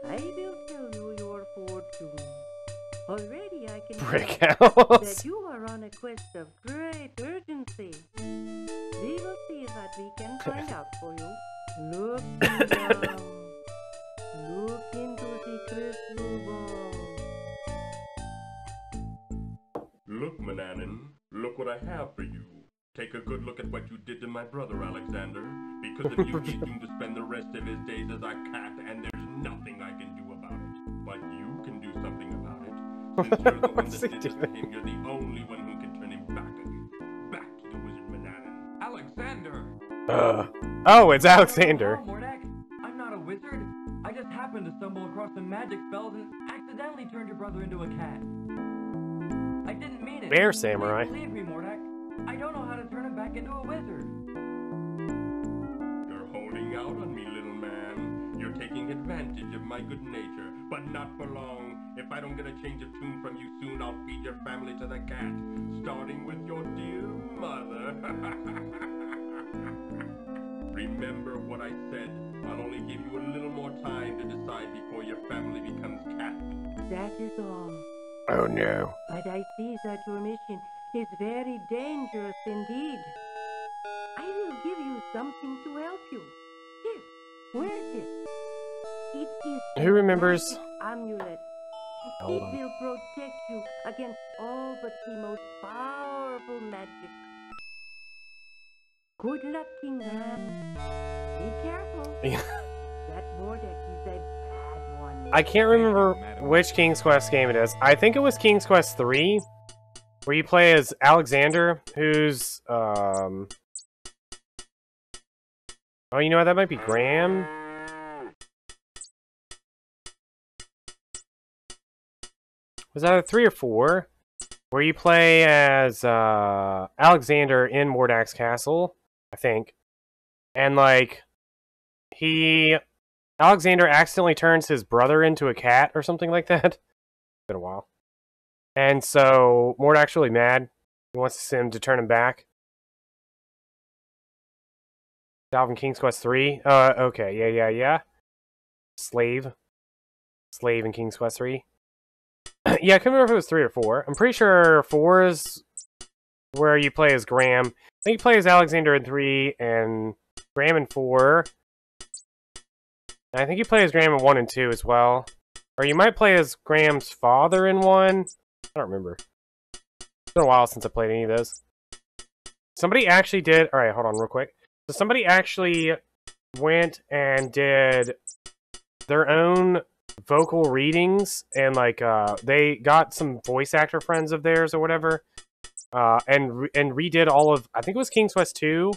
I will tell you your fortune. Already I can Brick tell house. that you are on a quest of great urgency. We will see what we can find out for you. Look down. Look into the crystal ball. Look, Mananan, look what I have for you. Take a good look at what you did to my brother, Alexander. Because of you, he's doomed to spend the rest of his days as a cat, and there's nothing I can do about it. But you can do something about it. Since you're the one that did this to him, you're the only one who can turn him back again. Back to the wizard Mananan. Alexander! Oh, it's Alexander. Oh, Mordak, I'm not a wizard. I just happened to stumble across some magic spells and accidentally turned your brother into a cat. I didn't mean it. Bear Samurai. Please believe me, Mordak. I don't know how to turn him back into a wizard. You're holding out on me, little man. You're taking advantage of my good nature, but not for long. If I don't get a change of tune from you soon, I'll feed your family to the cat, starting with your dear mother. Remember what I said. I'll only give you a little more time to decide before your family becomes cat. That is all. Oh no. But I see that your mission is very dangerous indeed. I will give you something to help you. Here, wear this. It is Who remembers? a magic amulet. Hold It on. will protect you against all but the most powerful magic. Good luck, King Ram. Be careful. That Mordek is a bad one. I can't remember which King's Quest game it is. I think it was King's Quest 3, where you play as Alexander, who's, Oh, you know what? That might be Graham. Was that a 3 or 4? Where you play as, Alexander in Mordak's castle, I think. And, like, Alexander accidentally turns his brother into a cat or something like that. It's been a while. And so Mordak's really mad. He wants him to turn him back. Dalvin King's Quest 3. Okay, yeah. Slave in King's Quest 3. Yeah, I couldn't remember if it was 3 or 4. I'm pretty sure 4 is where you play as Graham. I think you play as Alexander in 3 and Graham in 4. And I think you play as Graham in 1 and 2 as well. Or you might play as Graham's father in 1. I don't remember. It's been a while since I played any of those. Somebody actually did... Alright, hold on real quick. So somebody actually went and did their own vocal readings, and like they got some voice actor friends of theirs or whatever, and redid all of, I think it was King's Quest 2.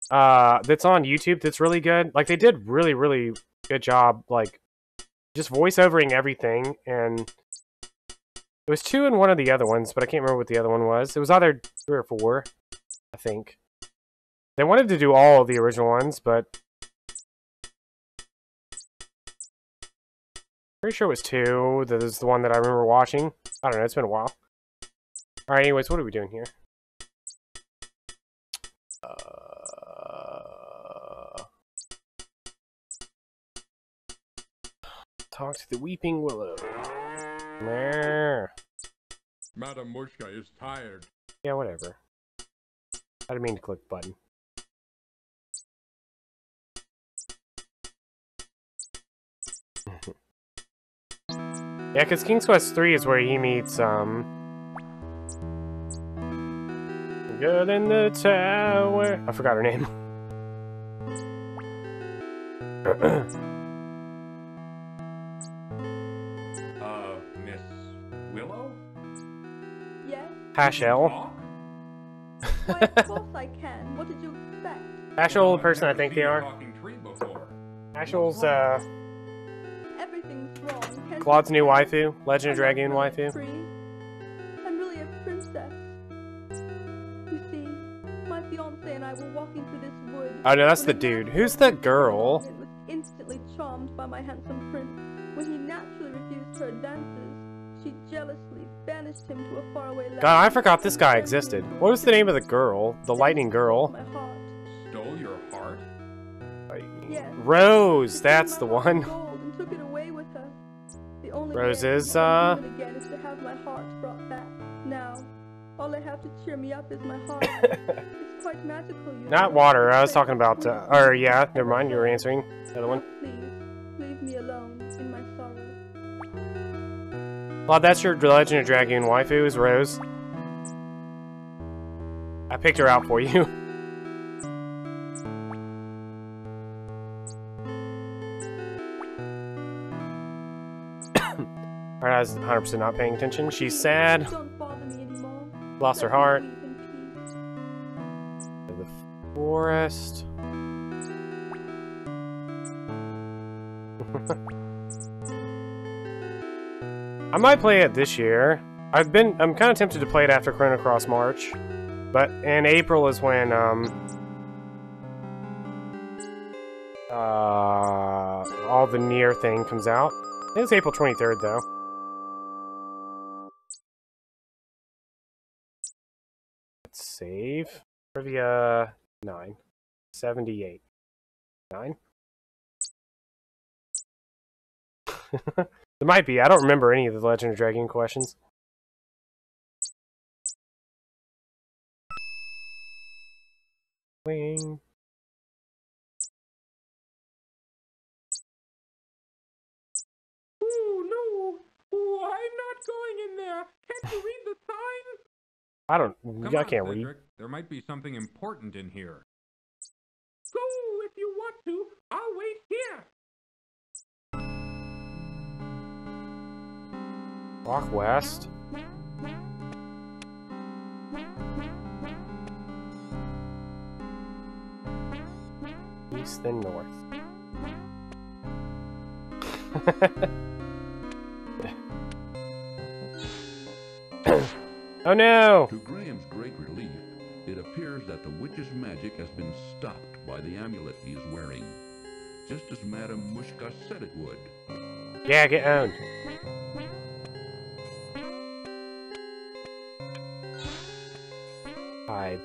That's on YouTube. That's really good. Like they did really good job, like just voiceovering everything. And it was 2 and one of the other ones, but I can't remember what the other one was. It was either 3 or 4, I think. They wanted to do all of the original ones, but pretty sure it was 2. That is the one that I remember watching. I don't know. It's been a while. All right. Anyways, what are we doing here? Talk to the Weeping Willow. Meh. Madam Mushka is tired. Yeah, whatever. I didn't mean to click the button. Yeah, because King's Quest 3 is where he meets, Good in the tower. I forgot her name. Miss Willow? Yes? Hashel. Why, of course I can. What did you expect? Hashel's the person I think they are. Hashel's, Everything's wrong. Can't Claude's you new see? waifu. Legend of Dragoon waifu. I'm really a princess. You see, my fiance and I were walking through this wood. Oh no, that's the when a dude. man Who's the girl? and was instantly charmed by my handsome prince. When he naturally refused her advances, she jealously banished him to a faraway land. God, I forgot this guy existed. What was the name of the girl? The lightning girl? My heart. Stole your heart? Yes. Rose, that's the one. Gold and took it away with her. The only Rose way is, I can do it again is to have my heart brought back. Now, all I have to cheer me up is my heart. It's quite magical, you Not know. water, I was talking about, or yeah, never mind, you were answering the other one. Please, leave me alone in my sorrow. Well, that's your Legend of Dragoon waifu, is Rose. I picked her out for you. Alright, I was 100% not paying attention. She's sad. Don't bother me anymore. Lost her heart. The forest. I might play it this year. I'm kind of tempted to play it after Chrono Cross March, but in April is when all the Nier thing comes out. I think it's April 23rd though. Let's save. Trivia 9. 78. 9? There might be. I don't remember any of the Legend of Dragoon questions. Wing. Oh no! Oh, I'm not going in there. Can't you read the sign? I don't. Come I on, can't read. Cedric. There might be something important in here. Go if you want to. I'll wait here. Walk west. East then north. Oh no! To Graham's great relief, it appears that the witch's magic has been stopped by the amulet he is wearing, just as Madame Mushka said it would. Yeah, get owned. Hide.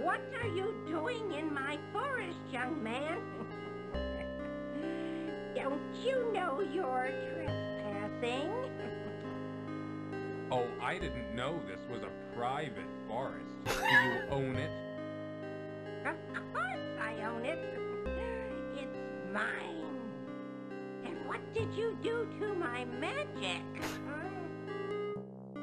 What are you doing in my forest, young man? Don't you know you're trespassing? Oh, I didn't know this was a private forest. Do you own it? Of course I own mine. And what did you do to my magic?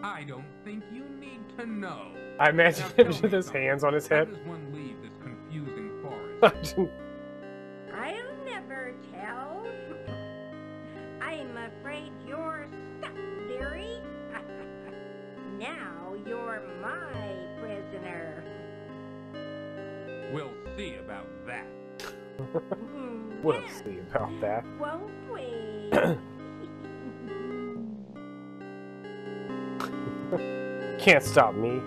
I don't think you need to know. I imagine him with his hands on his head. How does one leave this confusing forest? I'll never tell. I'm afraid you're stuck, dearie. Now you're my prisoner. We'll see about that. We'll see about that. Won't we? Can't stop me.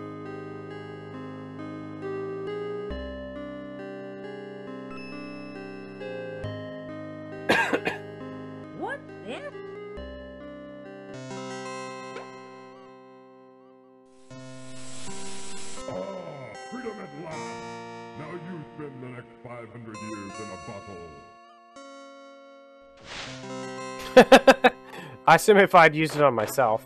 What's this? Freedom at last! Now you spend the next 500 years in a bottle. I assume if I'd used it on myself.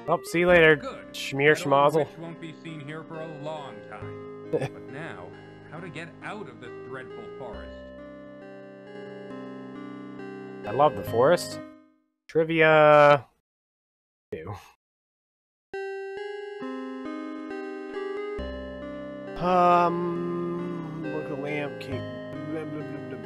Oh, see you later, schmear schmozzle. Witch won't be seen here for a long time. But now, how to get out of this dreadful forest? I love the forest. Trivia 2. Look at the lamp cake. Blah, blah, blah, blah.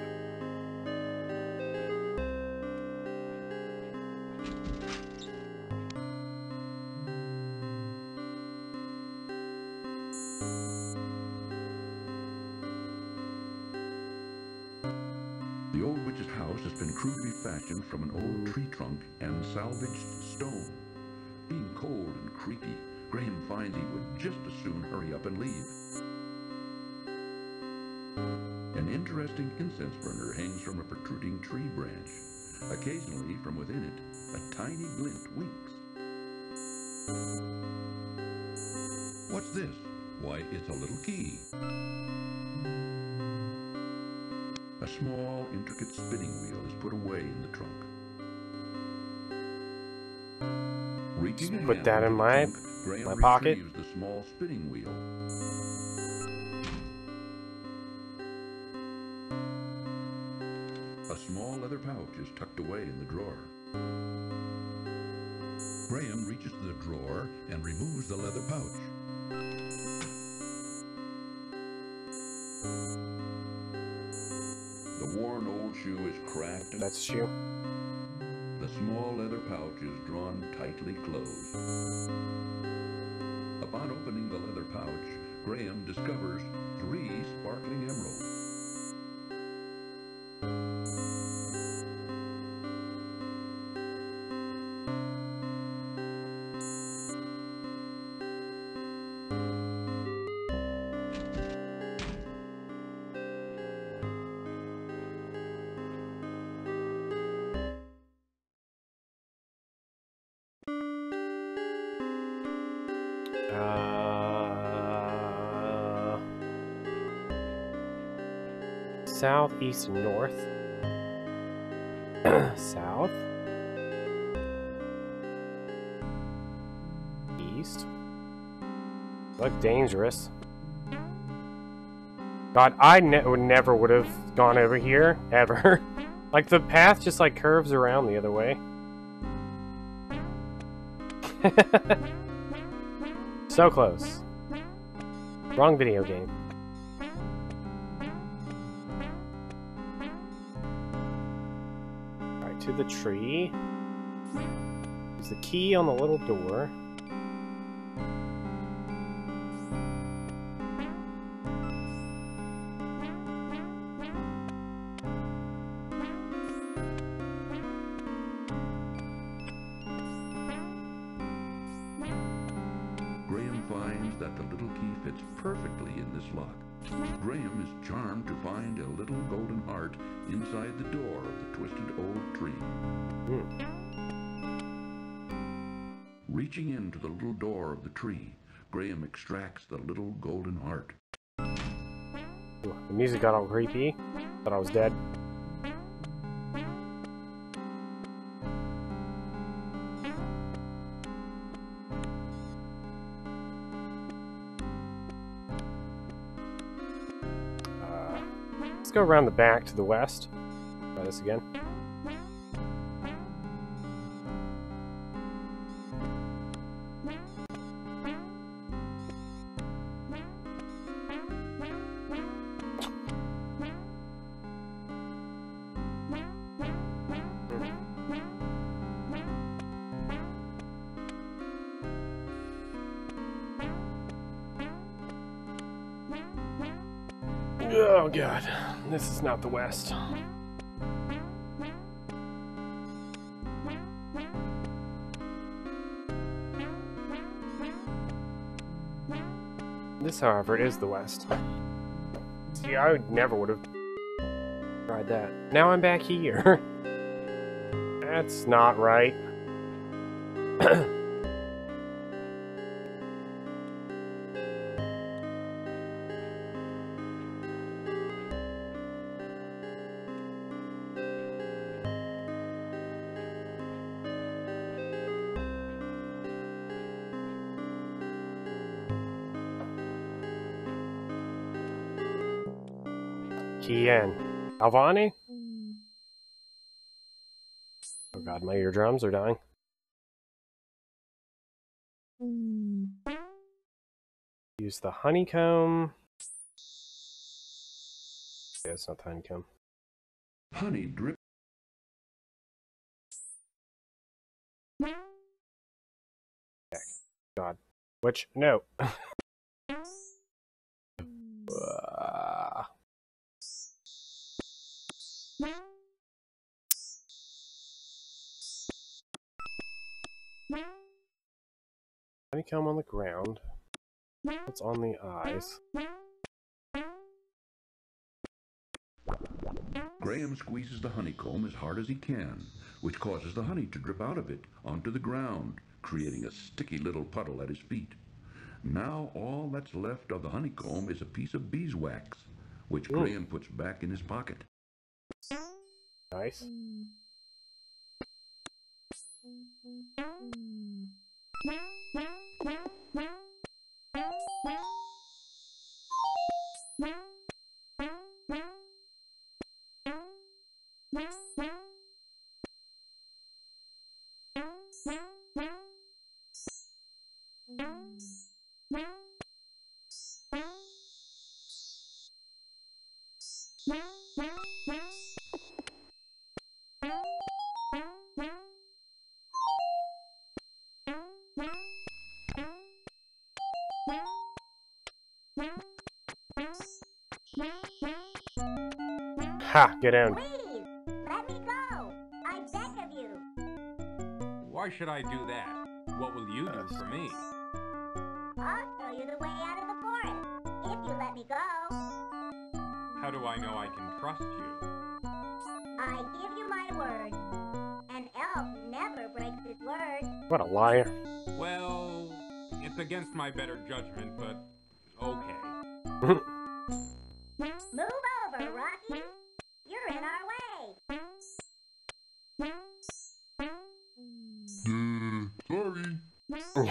The old witch's house has been crudely fashioned from an old tree trunk and salvaged stone. Being cold and creepy, Graham finds he would just as soon hurry up and leave. An interesting incense burner hangs from a protruding tree branch. Occasionally, from within it, a tiny glint winks. What's this? Why, it's a little key. A small, intricate spinning wheel is put away in the trunk. Reaching a Put hand that in into the my trunk, Graham pocket. retrieves the small spinning wheel. A small leather pouch is tucked away in the drawer. Graham reaches the drawer and removes the leather pouch. The worn old shoe is cracked. That's a shoe. The small leather pouch is drawn tightly closed. Upon opening the leather pouch, Graham discovers 3 sparkling emeralds. South, east, and north. South. East. Look dangerous. God, I never would have gone over here, ever. Like, the path just, like, curves around the other way. So close. Wrong video game. Alright, to the tree. There's the key on the little door. Graham finds that the little key fits perfectly in this lock. Graham is charmed to find a little golden heart inside the door of the twisted old tree. Reaching into the little door of the tree, Graham extracts the little golden heart. Ooh, the music got all creepy. Thought I was dead. Let's go around the back to the west. Try this again. Oh god, this is not the west. This, however, is the west. See, I never would have tried that. Now I'm back here. That's not right. Kian. Alvani? Oh god, my eardrums are dying. Use the honeycomb. Yeah, it's not the honeycomb. Honey drip. God. Which? No. Honeycomb on the ground. What's on the eyes? Graham squeezes the honeycomb as hard as he can, which causes the honey to drip out of it onto the ground, creating a sticky little puddle at his feet. Now all that's left of the honeycomb is a piece of beeswax, which Graham puts back in his pocket. Nice. Ha! Get in. Please, let me go. I beg of you. Why should I do that? What will you do for me? I'll show you the way out of the forest, if you let me go. How do I know I can trust you? I give you my word. An elf never breaks his word. What a liar. Well, it's against my better judgment, but okay. Move over, Rocky. You're in our way. Sorry.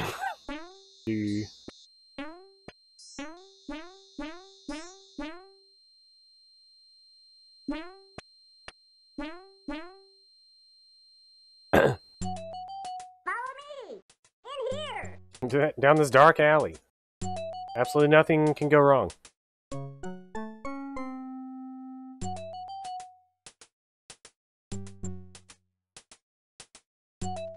Follow me. In here. Down this dark alley. Absolutely nothing can go wrong.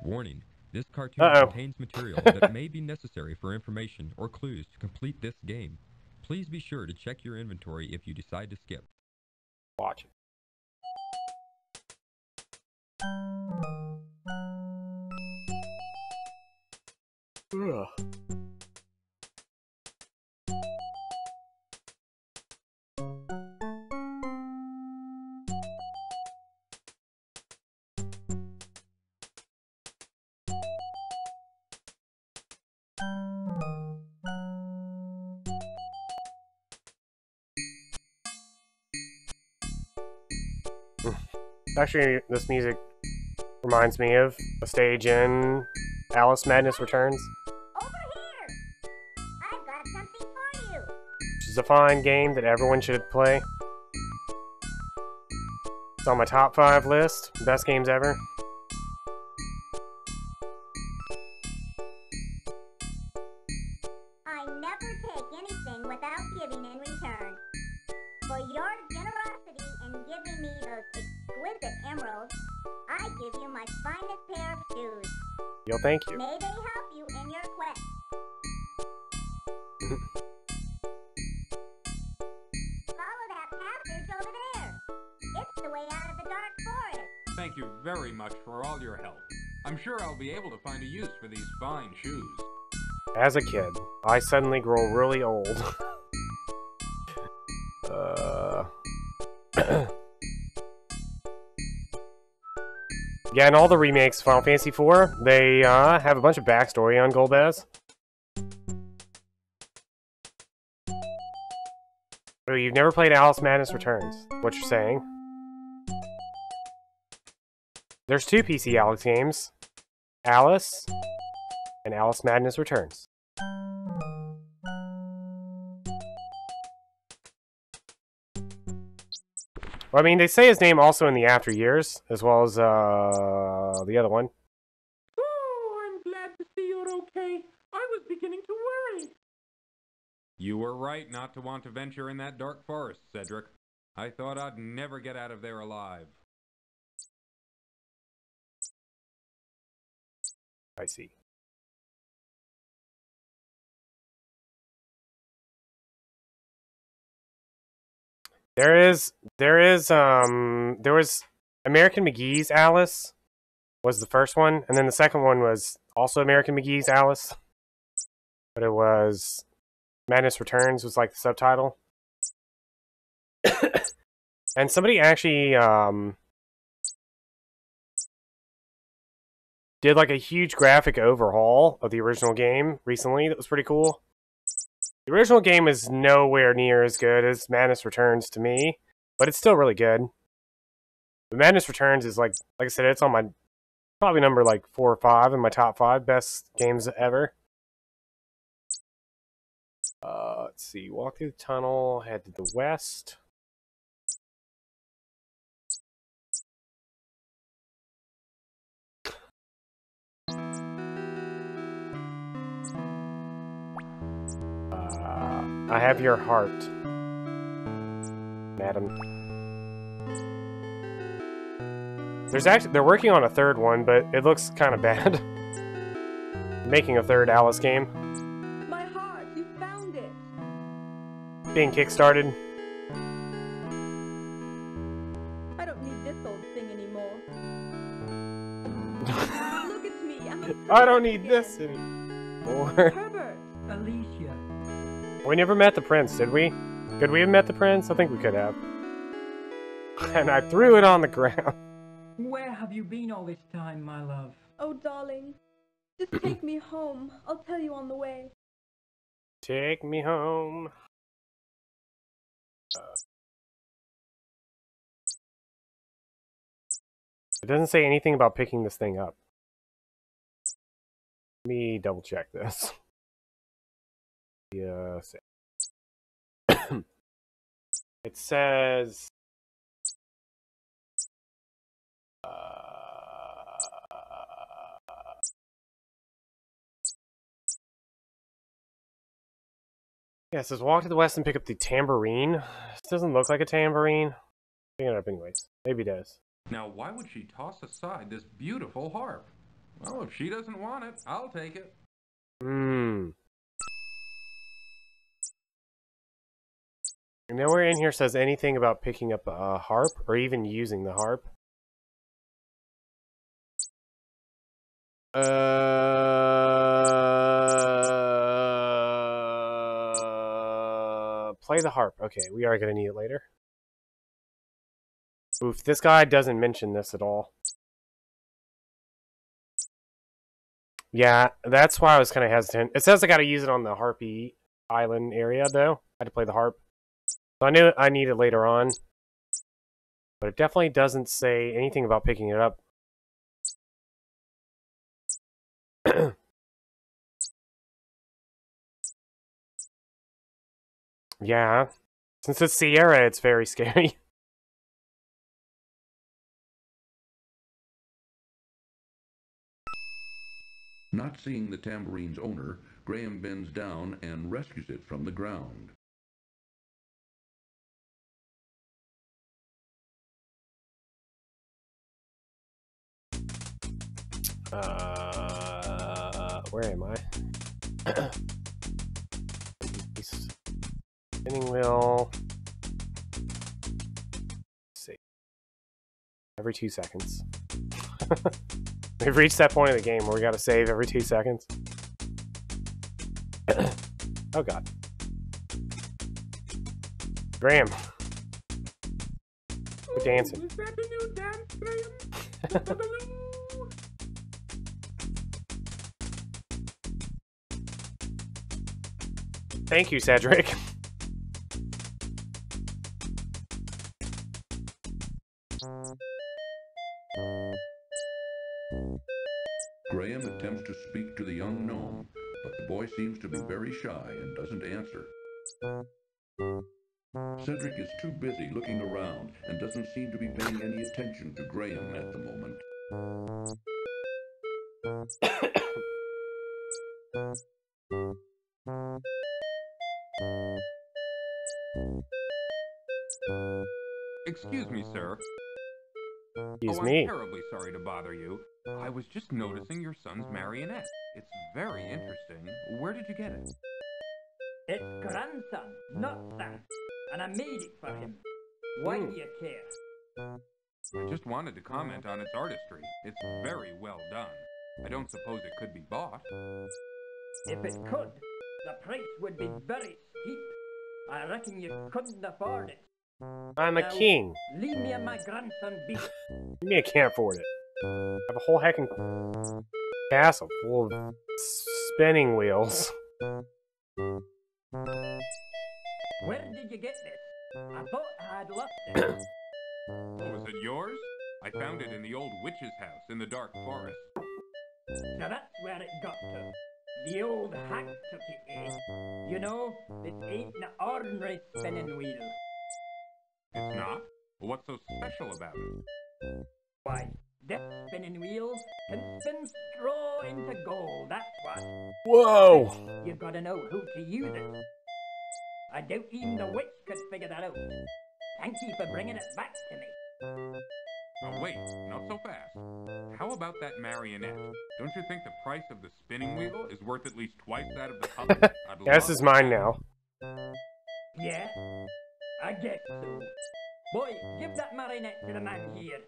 Warning. This cartoon contains material that may be necessary for information or clues to complete this game. Please be sure to check your inventory if you decide to skip. Watch. Ugh. Actually, this music reminds me of a stage in Alice Madness Returns. Over here. I've got something for you. Which is a fine game that everyone should play. It's on my top 5 list. Best games ever. I never take anything without giving in return. For your generosity in giving me those exquisite emeralds, I give you my finest pair of shoes. Yo, thank you. May they help you in your quest. Follow that passage over there. It's the way out of the dark forest. Thank you very much for all your help. I'm sure I'll be able to find a use for these fine shoes. As a kid, I suddenly grow really old. Yeah, and all the remakes of Final Fantasy IV, they have a bunch of backstory on Golbez. Oh, you've never played Alice Madness Returns, what you're saying. There's 2 PC Alex games. Alice and Alice Madness Returns. Well, I mean, they say his name also in the after years, as well as the other one. Oh, I'm glad to see you're okay. I was beginning to worry. You were right not to want to venture in that dark forest, Cedric. I thought I'd never get out of there alive. I see. There was American McGee's Alice was the first one, and then the second one was also American McGee's Alice. But it was Madness Returns was like the subtitle. And somebody actually did like a huge graphic overhaul of the original game recently that was pretty cool. The original game is nowhere near as good as Madness Returns to me, but it's still really good. But Madness Returns is like I said, it's on my probably number like 4 or 5 in my top 5 best games ever. Let's see, walk through the tunnel, head to the west. I have your heart, madam. They're working on a third one, but it looks kind of bad. Making a third Alice game. My heart, you found it. Being kickstarted. I don't need this old thing anymore. Look at me, I don't need this anymore. Herbert. Alicia. We never met the prince, did we? Could we have met the prince? I think we could have. And I threw it on the ground. Where have you been all this time, my love? Oh, darling. Just take me home. I'll tell you on the way. Take me home. It doesn't say anything about picking this thing up. Let me double check this. Yes. It says yeah, it says walk to the west and pick up the tambourine. This doesn't look like a tambourine. Pick it up anyways. Maybe it does. Now, why would she toss aside this beautiful harp? Well, if she doesn't want it, I'll take it. Nowhere in here says anything about picking up a harp or even using the harp. Play the harp. Okay, we are going to need it later. Oof, this guy doesn't mention this at all. Yeah, that's why I was kind of hesitant. It says I got to use it on the Harpy Island area, though. I had to play the harp. So I knew I need it later on. But it definitely doesn't say anything about picking it up. Yeah. Since it's Sierra, it's very scary. Not seeing the tamborine's owner, Graham bends down and rescues it from the ground. Where am I? Spinning wheel. Let's see. Every 2 seconds. We've reached that point of the game where we gotta save every 2 seconds. Oh god. Graham. We're dancing. Is that the new dance, Graham? Thank you, Cedric. Graham attempts to speak to the young gnome, but the boy seems to be very shy and doesn't answer. Cedric is too busy looking around and doesn't seem to be paying any attention to Graham at the moment. Excuse me, sir. Excuse me. I'm terribly sorry to bother you. I was just noticing your son's marionette. It's very interesting. Where did you get it? It's grandson, not son. And I made it for him. Why do you care? I just wanted to comment on its artistry. It's very well done. I don't suppose it could be bought. If it could, the price would be very steep. I reckon you couldn't afford it. I'm a king. Leave me and my grandson be. Me, I can't afford it. I have a whole heckin' castle full of spinning wheels. Where did you get this? I thought I had lost it. Oh, is it yours? I found it in the old witch's house in the dark forest. Now that's where it got to. The old hack took it, eh? You know, this ain't an ordinary spinning wheel. It's not? What's so special about it? Why, this spinning wheel can spin straw into gold, that's what. Whoa! You've got to know who to use it. I doubt even the witch could figure that out. Thank you for bringing it back to me. Oh, wait, not so fast. How about that marionette? Don't you think the price of the spinning wheel is worth at least twice that of the puppet? Yeah, this is mine now. Yeah, I guess so. Boy, give that marionette to the man here.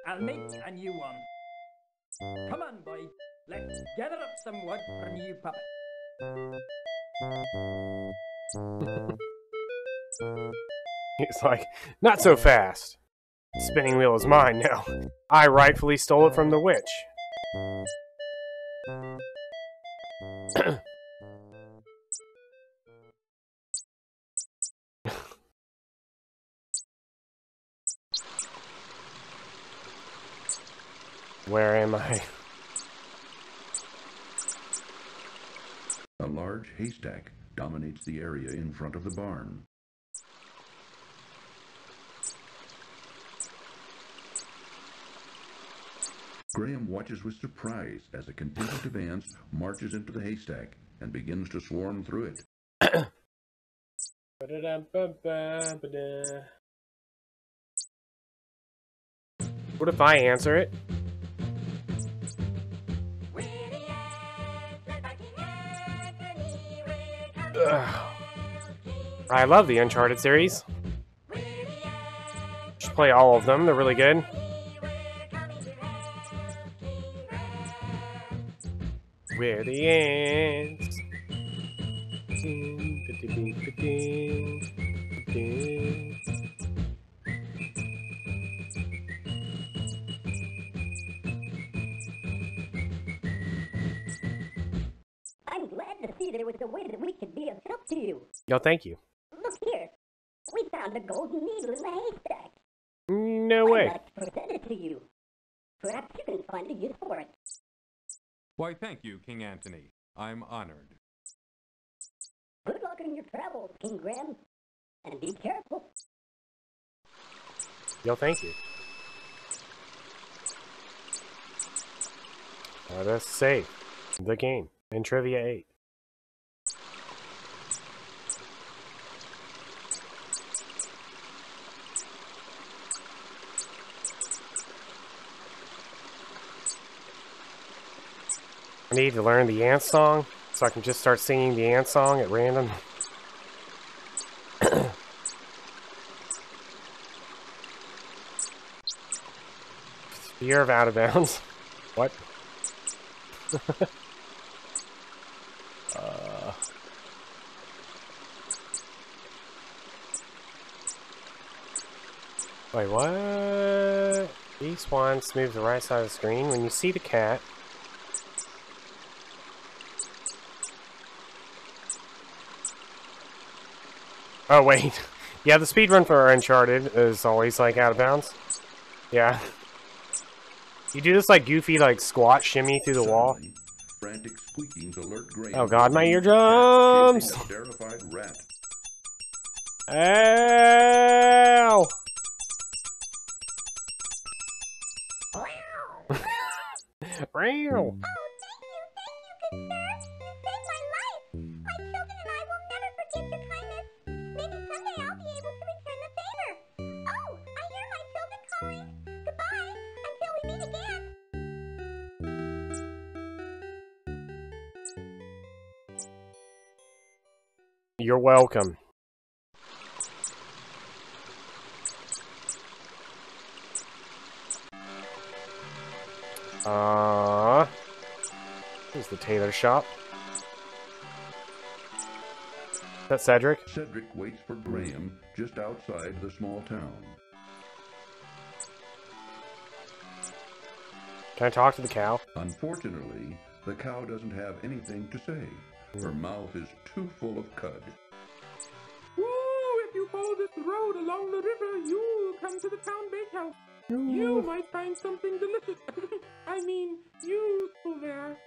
I'll make a new one. Come on, boy. Let's gather up some wood for a new puppet. He's like, not so fast. The spinning wheel is mine now. I rightfully stole it from the witch. Where am I? A large haystack dominates the area in front of the barn. Graham watches with surprise as a contingent of ants marches into the haystack and begins to swarm through it. What if I answer it? Ugh. I love the Uncharted series. Should play all of them, they're really good. We're the ants. I'm glad to see there was a way that we could be of help to you. Yo, thank you. Look here. We found a golden needle in the haystack. No way. I'd like to present it to you. Perhaps you can find a use for it. Why, thank you, King Antony. I'm honored. Good luck in your travels, King Graham. And be careful. Yo, thank you. Let us save. the game in Trivia 8. I need to learn the ant song so I can just start singing the ant song at random. Fear of out of bounds. What? Wait, what? East wants to move to the right side of the screen. When you see the cat, oh, wait. Yeah, the speedrun for Uncharted is always, like, out of bounds. Yeah. You do this, like, goofy, like, squat shimmy through the wall. Frantic squeakings alert Graham. Oh god, my eardrums! Chasing a terrified rat. Ow! Real. You're welcome. Here's the tailor shop. Is that Cedric? Cedric waits for Graham just outside the small town. Can I talk to the cow? Unfortunately, the cow doesn't have anything to say. Her mouth is too full of cud. Woo! If you follow this road along the river, you'll come to the town bakehouse. You might find something delicious. I mean, useful there.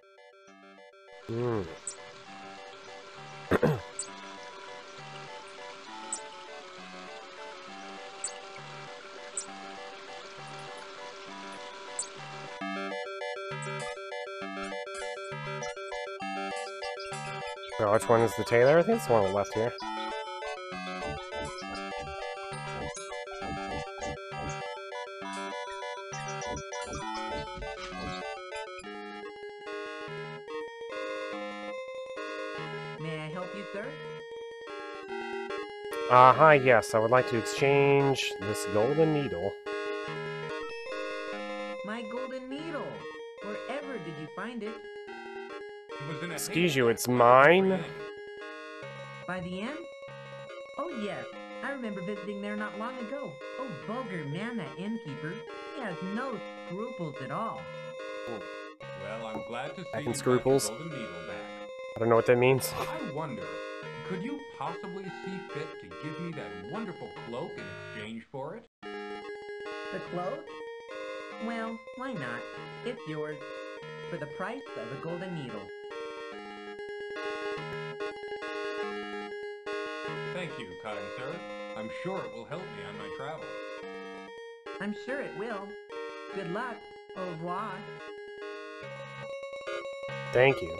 Oh, which one is the tailor? I think it's the one on the left here. May I help you, sir? Hi, yes, I would like to exchange this golden needle. My golden needle! Wherever did you find it? Excuse you, it's mine? By the inn? Oh yes, I remember visiting there not long ago. Oh, vulgar man, that innkeeper. He has no scruples at all. Well, I'm glad to see Back you in scruples. got your golden needle back. I don't know what that means. I wonder, could you possibly see fit to give me that wonderful cloak in exchange for it? The cloak? Well, why not? It's yours. For the price of a golden needle. Thank you, kind sir. I'm sure it will help me on my travels. I'm sure it will. Good luck. Au revoir. Thank you.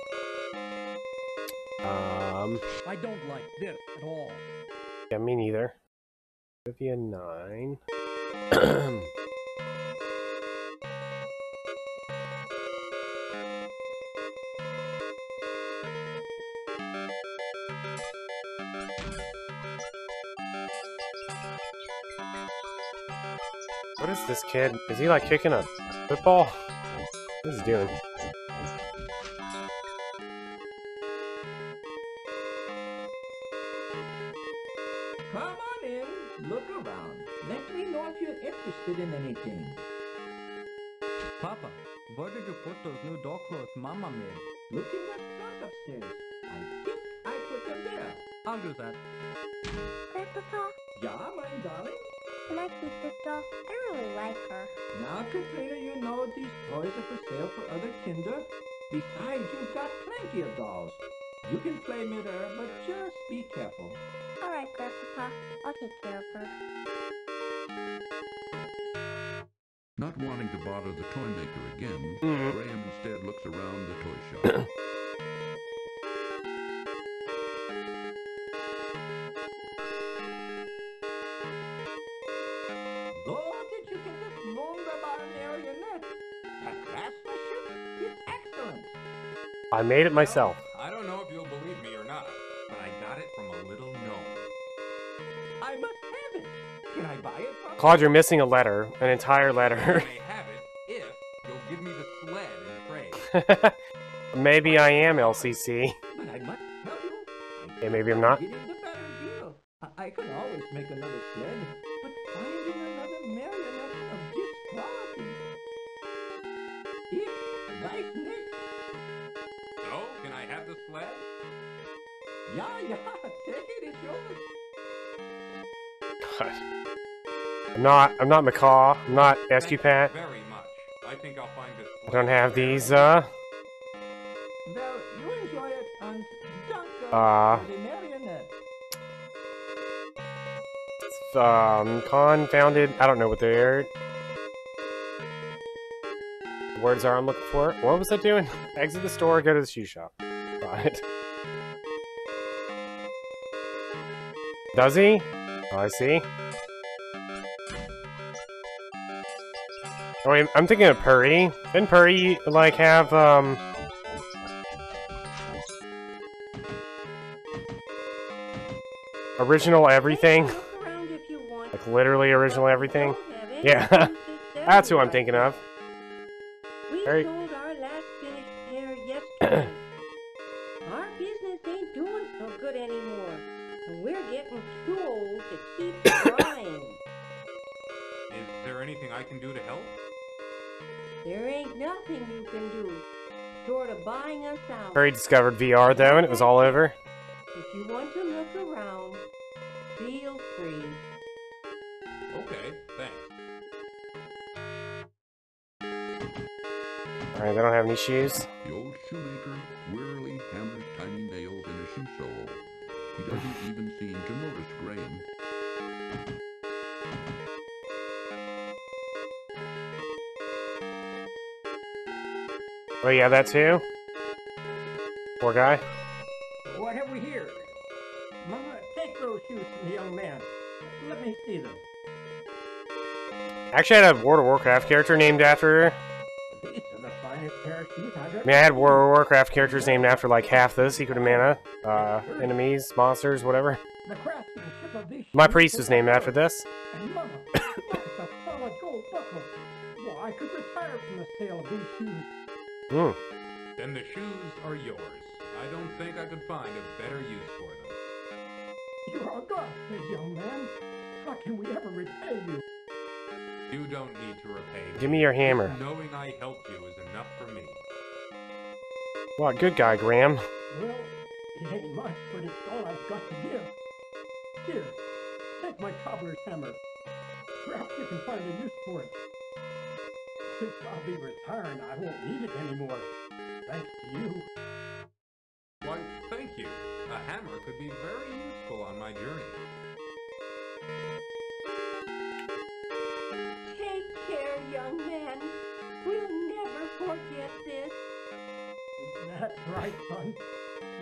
I don't like this at all. Yeah, me neither. Trivia 9. What is this kid? Is he like kicking a football? What is he doing? Come on in, look around. Let me know if you're interested in anything. Papa, where did you put those new dog clothes Mama made? Look in that trunk upstairs. I think I put them there. I'll do that. Grandpapa, Yeah, my darling? can I keep this doll? I really like her. Now, Katrina, you know these toys are for sale for other kinder. Besides, you've got plenty of dolls. You can play with her, but just be careful. All right, Grandpapa, I'll take care of her. Not wanting to bother the toy maker again, Graham instead looks around the toy shop. Oh, did you get this wunderbar marionette? That craftsmanship is excellent. I made it myself. I don't know if you'll believe me or not, but I got it from a little gnome. I must have it. Can I buy it from Claude, you're missing a letter. An entire letter. You may have it if you'll give me the sled in trade. Maybe I am LCC. But I must tell you, Okay, maybe I'm not. getting the better deal. I can always make another sled, but finding another marionette of this quality. It's nice, Nick. So, can I have the sled? Yeah, take it, it's yours. God. I'm not Macaw. I'm not Escupat. Very much. I think I'll find this. I don't have these, Well, you enjoy it, and don't go for the marionette. Confounded. I don't know what they're. Words are I'm looking for. What was that doing? Exit the store, go to the shoe shop. Got it. Does he? Oh, I see. Oh, wait, I'm thinking of Purry. Didn't Purry, like, have, original everything? Like, literally original everything? Yeah. That's who I'm thinking of. We sold our last finished pair yesterday. Our business ain't doing so good anymore, and we're getting too old to keep trying. Is there anything I can do to help? There ain't nothing you can do, short of buying us out. Purry discovered VR, though, and it was all over. If you want to look around, feel free. Okay, thanks. Alright, they don't have any shoes. The old shoemaker wearily hammers tiny nails in a shoe sole. He doesn't even seem to notice Graham. Oh yeah, that too? Poor guy. What have we here? Mama, take those shoes from the young man. Let me see them. Actually, I had a World of Warcraft character named after her. These are the finest pair of shoes I've ever I mean, I had World of Warcraft characters named after, like, half the Secret of Mana. Enemies, monsters, whatever. The craftsmanship of these My shoes priest was named after this. And Mama, look at the solid gold buckle. Well, I could retire from the sale of these shoes. Then the shoes are yours. I don't think I could find a better use for them. You're a god, young man. How can we ever repay you? You don't need to repay me. Give me your hammer. Just knowing I helped you is enough for me. What, good guy, Graham. Well, it ain't much, but it's all I've got to give. Here, take my cobbler's hammer. Perhaps you can find a use for it. Since I'll be retiring, I won't need it anymore. Thanks to you. Why, thank you. A hammer could be very useful on my journey. Take care, young man. We'll never forget this. That's right, son.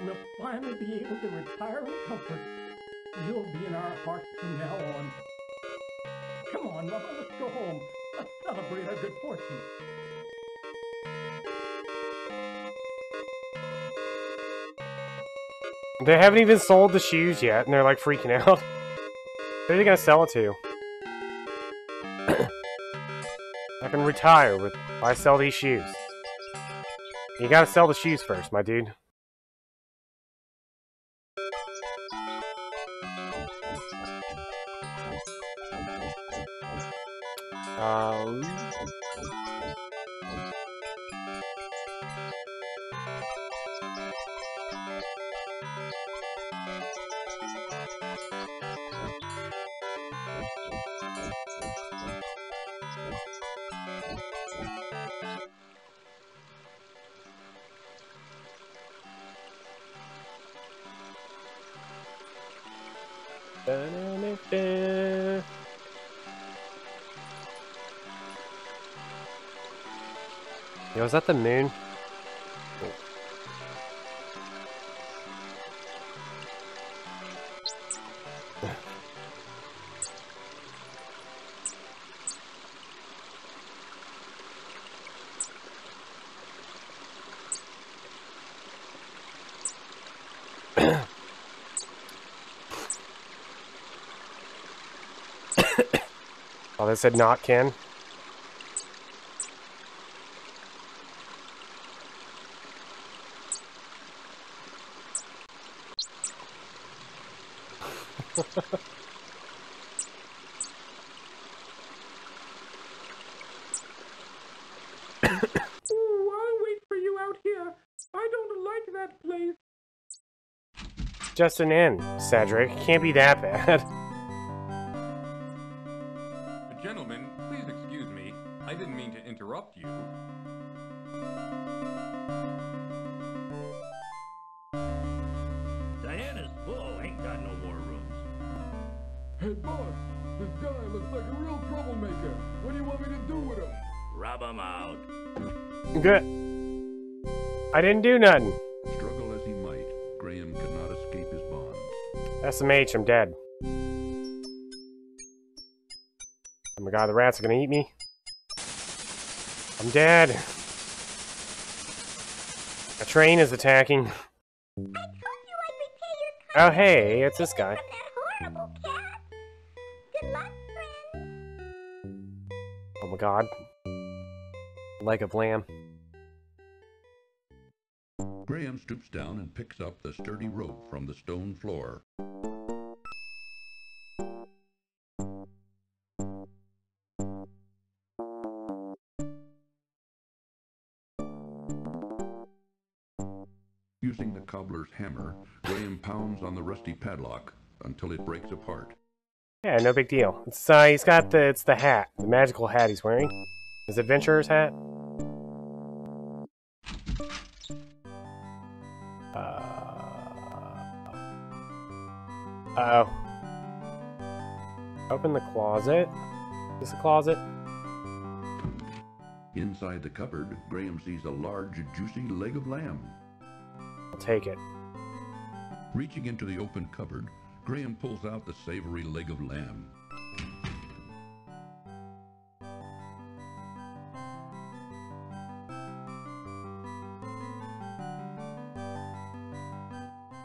We'll finally be able to retire in comfort. You'll be in our hearts from now on. Come on, Mama, let's go home. Let's celebrate our good fortune. They haven't even sold the shoes yet, and they're like freaking out. Who are they gonna sell it to? I can retire if I sell these shoes. You gotta sell the shoes first, my dude. Yo, is that the moon? Oh, they said not Ken. Ooh, I'll wait for you out here. I don't like that place. Just an inn, Cedric. Can't be that bad. Gentlemen, please excuse me. I didn't mean to interrupt you. Diana's full, ain't got no more rooms. Hey, boss, this guy looks like a real troublemaker. What do you want me to do with him? Rub him out. Good. I didn't do nothing. Struggle as he might, Graham could not escape his bonds. SMH, I'm dead. Oh my god, the rats are gonna eat me. I'm dead. A train is attacking. Oh hey, it's this guy. Oh my god. Leg of lamb. Graham stoops down and picks up the sturdy rope from the stone floor. Using the cobbler's hammer, Graham pounds on the rusty padlock until it breaks apart. Yeah, no big deal. It's it's the hat, the magical hat he's wearing. His adventurer's hat. Uh-oh. Open the closet. Is this a closet? Inside the cupboard, Graham sees a large, juicy leg of lamb. I'll take it. Reaching into the open cupboard, Graham pulls out the savory leg of lamb.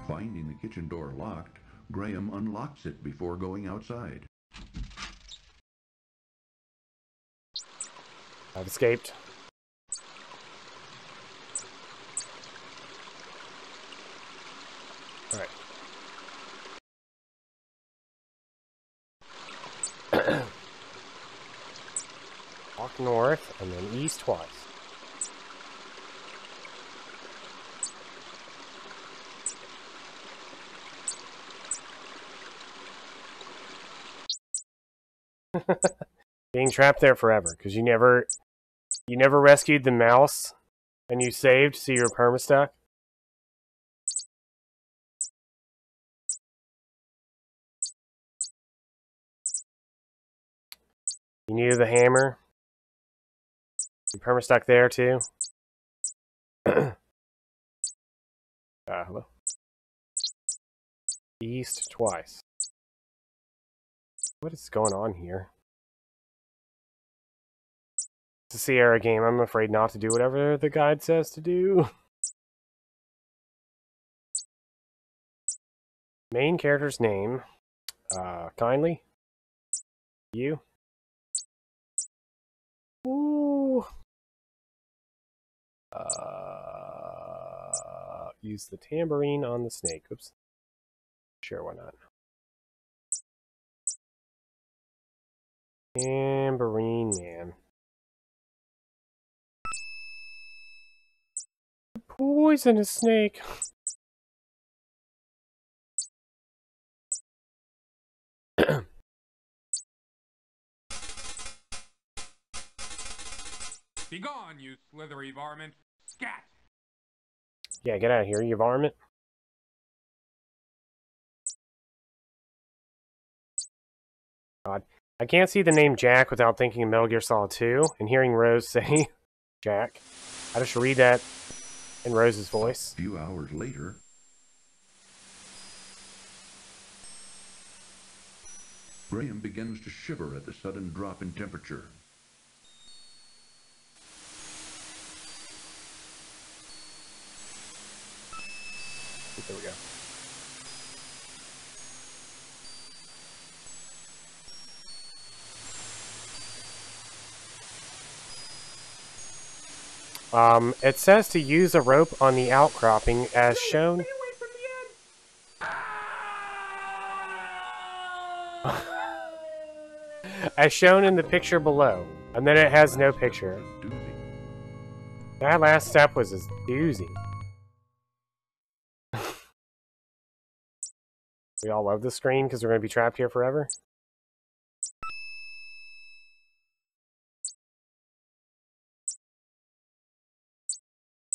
Finding the kitchen door locked, Graham unlocks it before going outside. I've escaped. Alright. Walk north and then east twice. Being trapped there forever because you never rescued the mouse and you saved, so you're perma-stuck. You needed the hammer. You perma-stuck there too. Hello. East twice. What is going on here? It's a Sierra game. I'm afraid not to do whatever the guide says to do. Main character's name. Kindly. You. Ooh. Use the tambourine on the snake. Oops. Sure, why not? Tambourine man. Poisonous snake. Begone, you slithery varmint! Scat! Yeah, get out of here, you varmint. God. I can't see the name Jack without thinking of Metal Gear Solid 2 and hearing Rose say Jack. I just read that in Rose's voice. A few hours later, Graham begins to shiver at the sudden drop in temperature. There we go. It says to use a rope on the outcropping as shown. As shown in the picture below. And then it has no picture. That last step was a doozy. We all love this screen because we're going to be trapped here forever.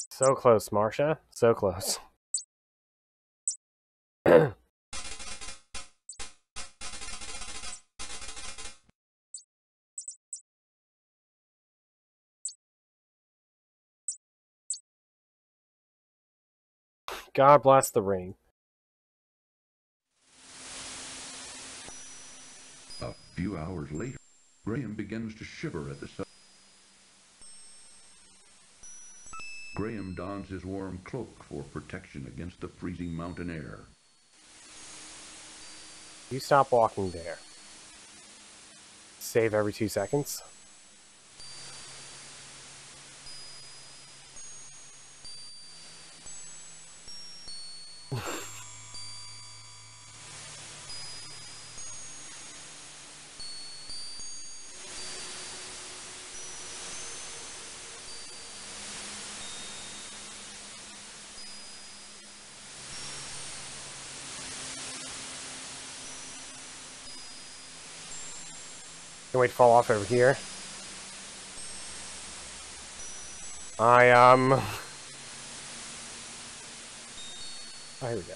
So close, Marcia. So close. God bless the ring. A few hours later, Graham begins to shiver at the sun. Graham dons his warm cloak for protection against the freezing mountain air. You stop walking there. Save every 2 seconds. Can't wait to fall off over here. Oh, here we go.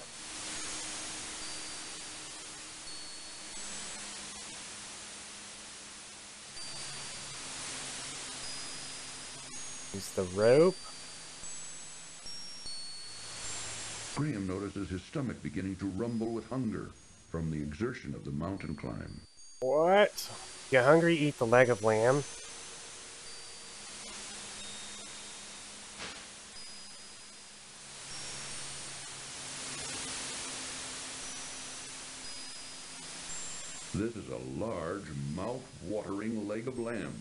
Use the rope. Graham notices his stomach beginning to rumble with hunger from the exertion of the mountain climb. What? You hungry? Eat the leg of lamb. This is a large, mouth-watering leg of lamb.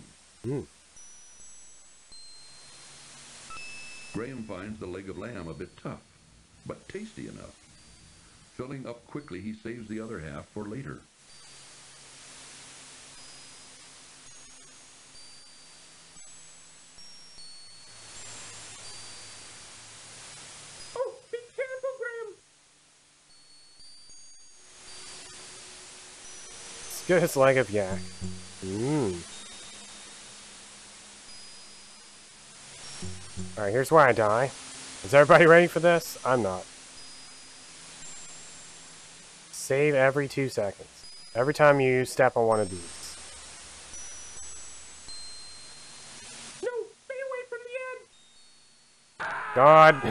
Graham finds the leg of lamb a bit tough, but tasty enough. Filling up quickly, he saves the other half for later. Oh, be careful, Graham! It's good as leg of yak. Alright, here's where I die. Is everybody ready for this? I'm not. Save every 2 seconds. Every time you step on one of these. No, stay away from the edge! God.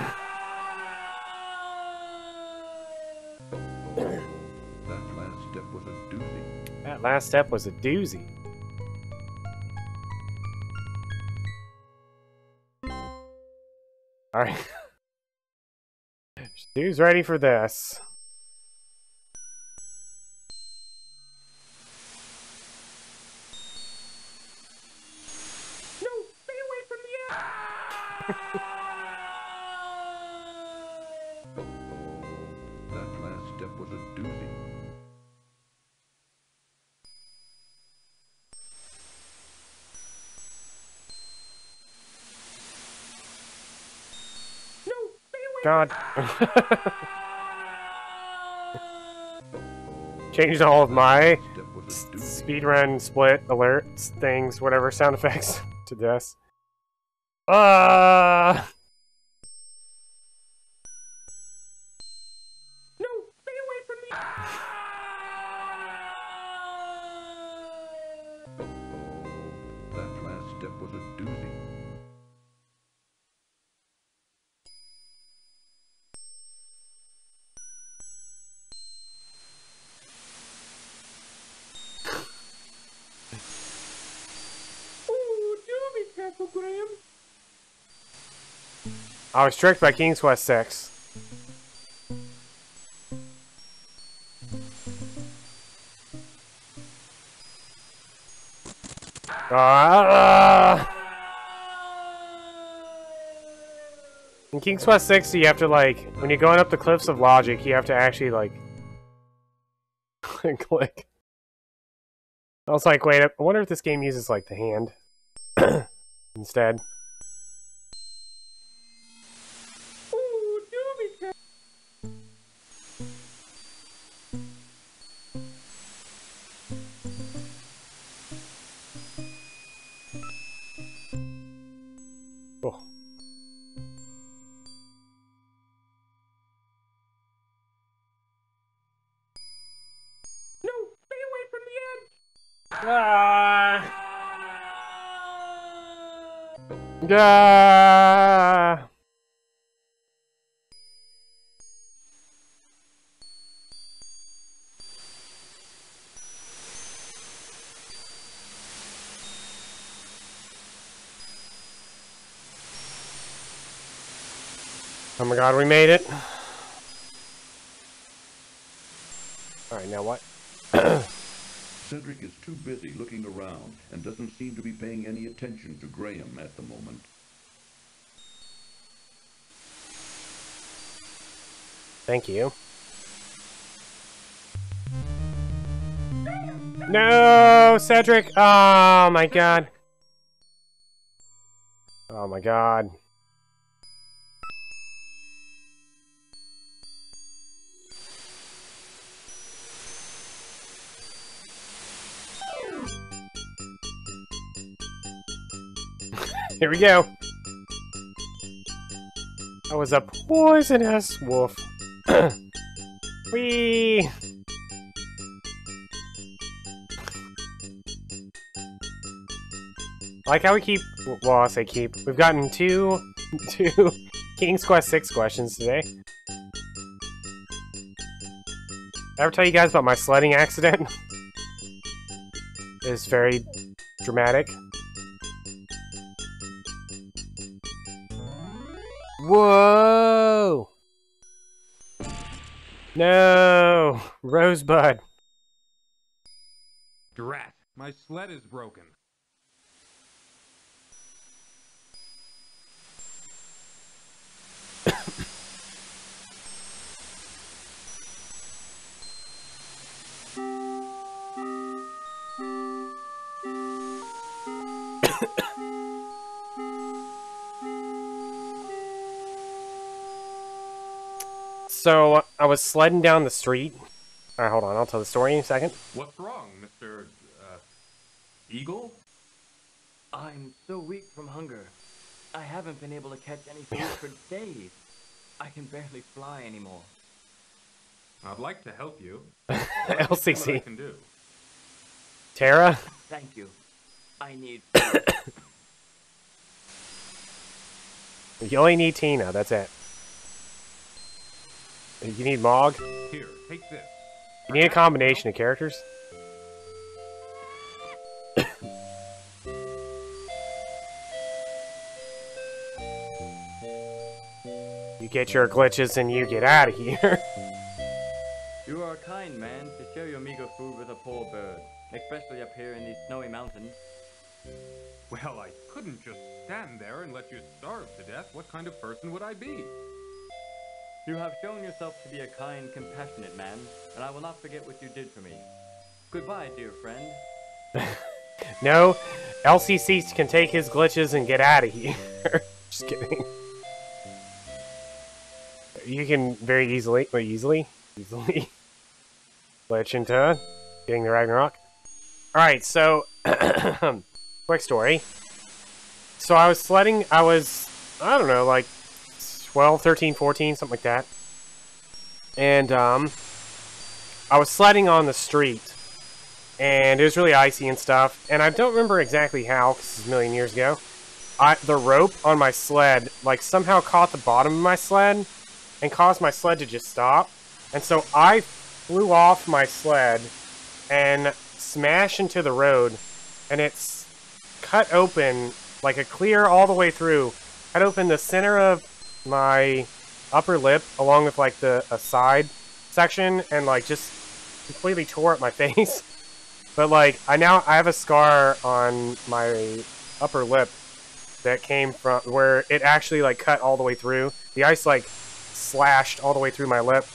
That last step was a doozy. That last step was a doozy. Alright. Stu's ready for this. No, stay away from the edge! That last step was a doozy. God. Changed all of my speedrun split alerts, things, whatever sound effects to this. No, stay away from the That last step was a doozy. I was tricked by King's Quest 6. In King's Quest 6, you have to, like, when you're going up the cliffs of logic, you have to actually, like, click. I was like, wait, I wonder if this game uses, like, the hand instead. Oh. No, stay away from the edge. Oh my god, we made it. Alright, now what? Cedric is too busy looking around and doesn't seem to be paying any attention to Graham at the moment. Thank you. No, Cedric! Oh my god. Oh my god. Here we go. That was a poisonous wolf. Whee! I like how we keep, well, I say keep. We've gotten two King's Quest 6 questions today. Ever tell you guys about my sledding accident? It's very dramatic. Whoa! No! Rosebud. Drat, my sled is broken. So, I was sledding down the street. Alright, hold on, I'll tell the story in a second. What's wrong, Mr. Eagle? I'm so weak from hunger. I haven't been able to catch any food for days. I can barely fly anymore. I'd like to help you. LCC. I can do. Tara? Thank you. I need You only need Tina, that's it. You need Mog? Here, take this. You need a combination of characters? You get your glitches and you get out of here. You are a kind man to share your meager food with a poor bird, especially up here in these snowy mountains. Well, I couldn't just stand there and let you starve to death. What kind of person would I be? You have shown yourself to be a kind, compassionate man, and I will not forget what you did for me. Goodbye, dear friend. No, LCC can take his glitches and get out of here. Just kidding. You can very easily glitch into getting the Ragnarok. Alright, so, quick story. So I was sledding, I don't know, like 12, 13, 14, something like that. And, I was sledding on the street. And it was really icy and stuff. And I don't remember exactly how, because this is a million years ago. The rope on my sled, like, somehow caught the bottom of my sled and caused my sled to just stop. And so I flew off my sled and smashed into the road. And it's cut open, like a clear all the way through. Cut open the center of my upper lip along with like a side section and like just completely tore up my face. But like I have a scar on my upper lip that came from where it actually like cut all the way through. The ice like slashed all the way through my lip,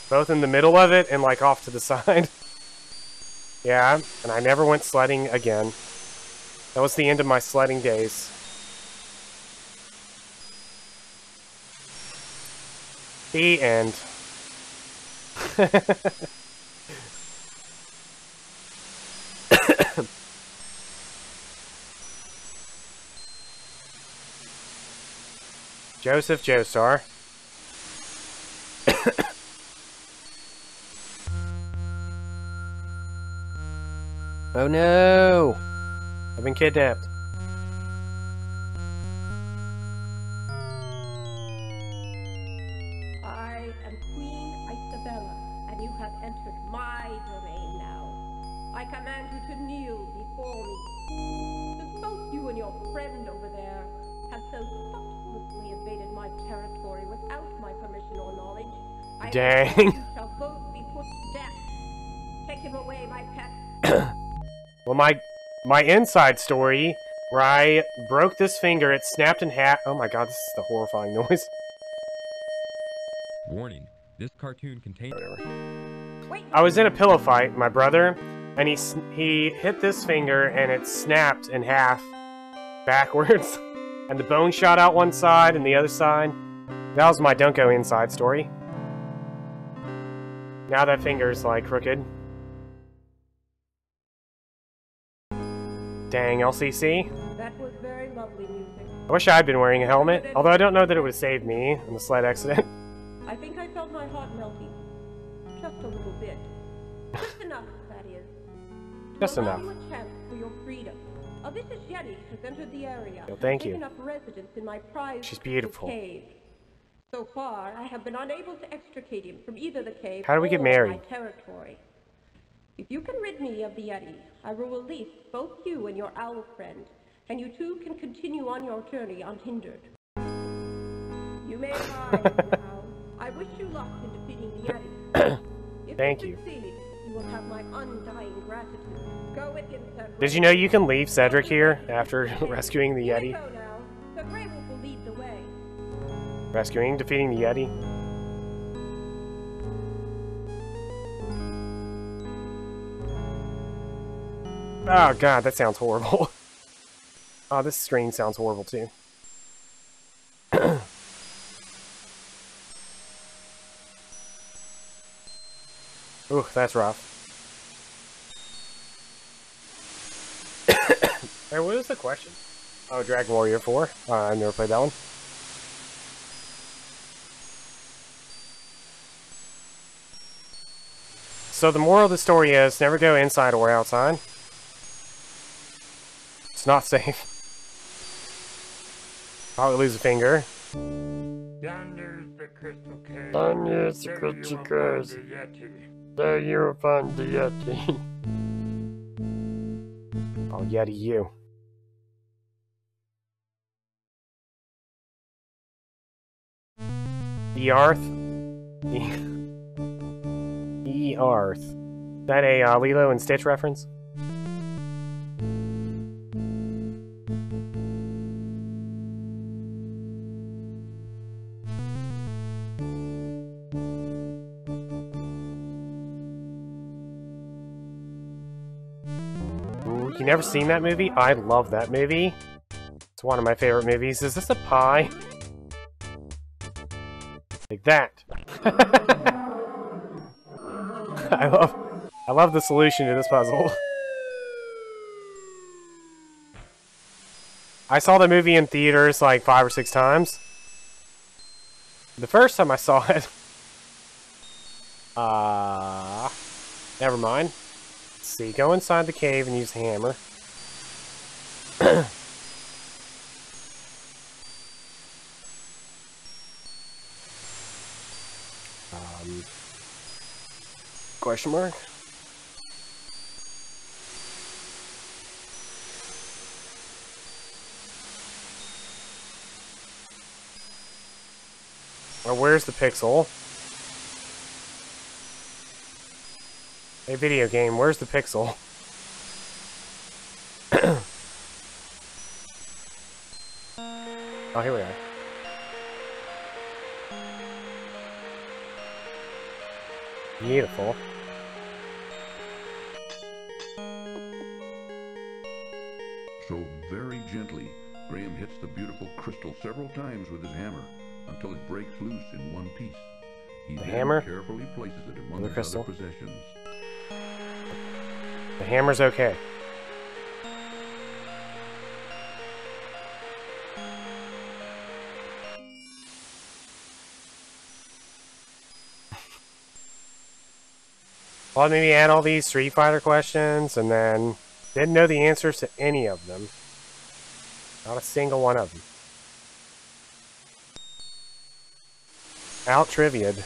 both in the middle of it and like off to the side. Yeah, and I never went sledding again. That was the end of my sledding days. The end. Joseph Joestar. Oh no! I've been kidnapped. I am Queen Isabella, and you have entered my domain now. I command you to kneel before me. Since both you and your friend over there have so thoughtlessly invaded my territory without my permission or knowledge, I Dang. you shall both be put to death. Take him away, my pet. Well, my inside story, where I broke this finger, it snapped in half. Oh my god, this is the horrifying noise. Warning, this cartoon contains... I was in a pillow fight with my brother, and he hit this finger, and it snapped in half backwards. And the bone shot out one side and the other side. That was my Dunko inside story. Now that finger's like crooked. Dang, LCC. That was very lovely music. I wish I had been wearing a helmet, although I don't know that it would have saved me in the sled accident. I think I felt my heart melting. Just a little bit. Just enough, that is. Just enough. Allow you a chance for your freedom. A vicious yeti has entered the area. Well, thank you. Taken up residence in my prized She's beautiful. cave. So far, I have been unable to extricate him from either the cave How do we get or married? my territory. If you can rid me of the yeti, I will release both you and your owl friend, and you two can continue on your journey unhindered. You may hide now. I wish you luck in defeating the yeti. If Thank you you. succeed, you will have my undying gratitude. Go with him, Cedric. Did you know you can leave Cedric here after rescuing the Yeti? Go now. The Grey Wolf will lead the way. Defeating the Yeti? Oh god, that sounds horrible. Oh, this screen sounds horrible too. Ooh, that's rough. Hey, what was the question? Oh, Dragon Warrior 4? I've never played that one. So the moral of the story is, never go inside or outside. It's not safe. Probably lose a finger. Yonder's the crystal cave. Yonder's the There crystal you will find cave. the Yeti. There you will find the Yeti. Oh, Yeti, you. The Arth. The Arth. Is that a Lilo and Stitch reference? Ooh, you never seen that movie? I love that movie. It's one of my favorite movies. Is this a pie? Like that. I love the solution to this puzzle. I saw the movie in theaters like 5 or 6 times. The first time I saw it, never mind. Let's see, go inside the cave and use the hammer. Question mark? Or where's the pixel? Hey, video game, where's the pixel? Oh, here we are. Beautiful. So very gently, Graham hits the beautiful crystal several times with his hammer until it breaks loose in one piece. He then hammer? carefully places it among The his crystal? other possessions. The hammer's okay. Well, maybe add all these Street Fighter questions, and then didn't know the answers to any of them. Not a single one of them. Out trivia'd.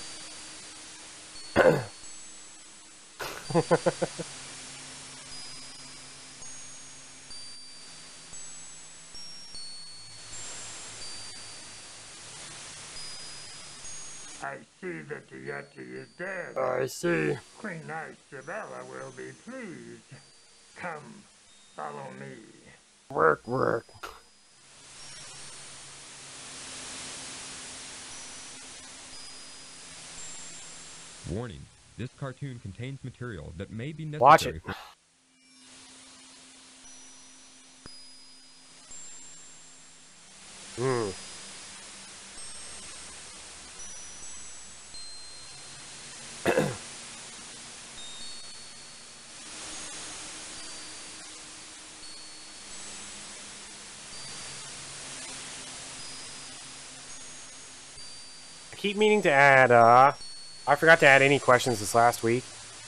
I see that the Yeti is dead. I see. Queen Isabella will be pleased. Come, follow me. Work, work. Warning. This cartoon contains material that may be necessary. Watch it. I keep meaning to add, I forgot to add any questions this last week.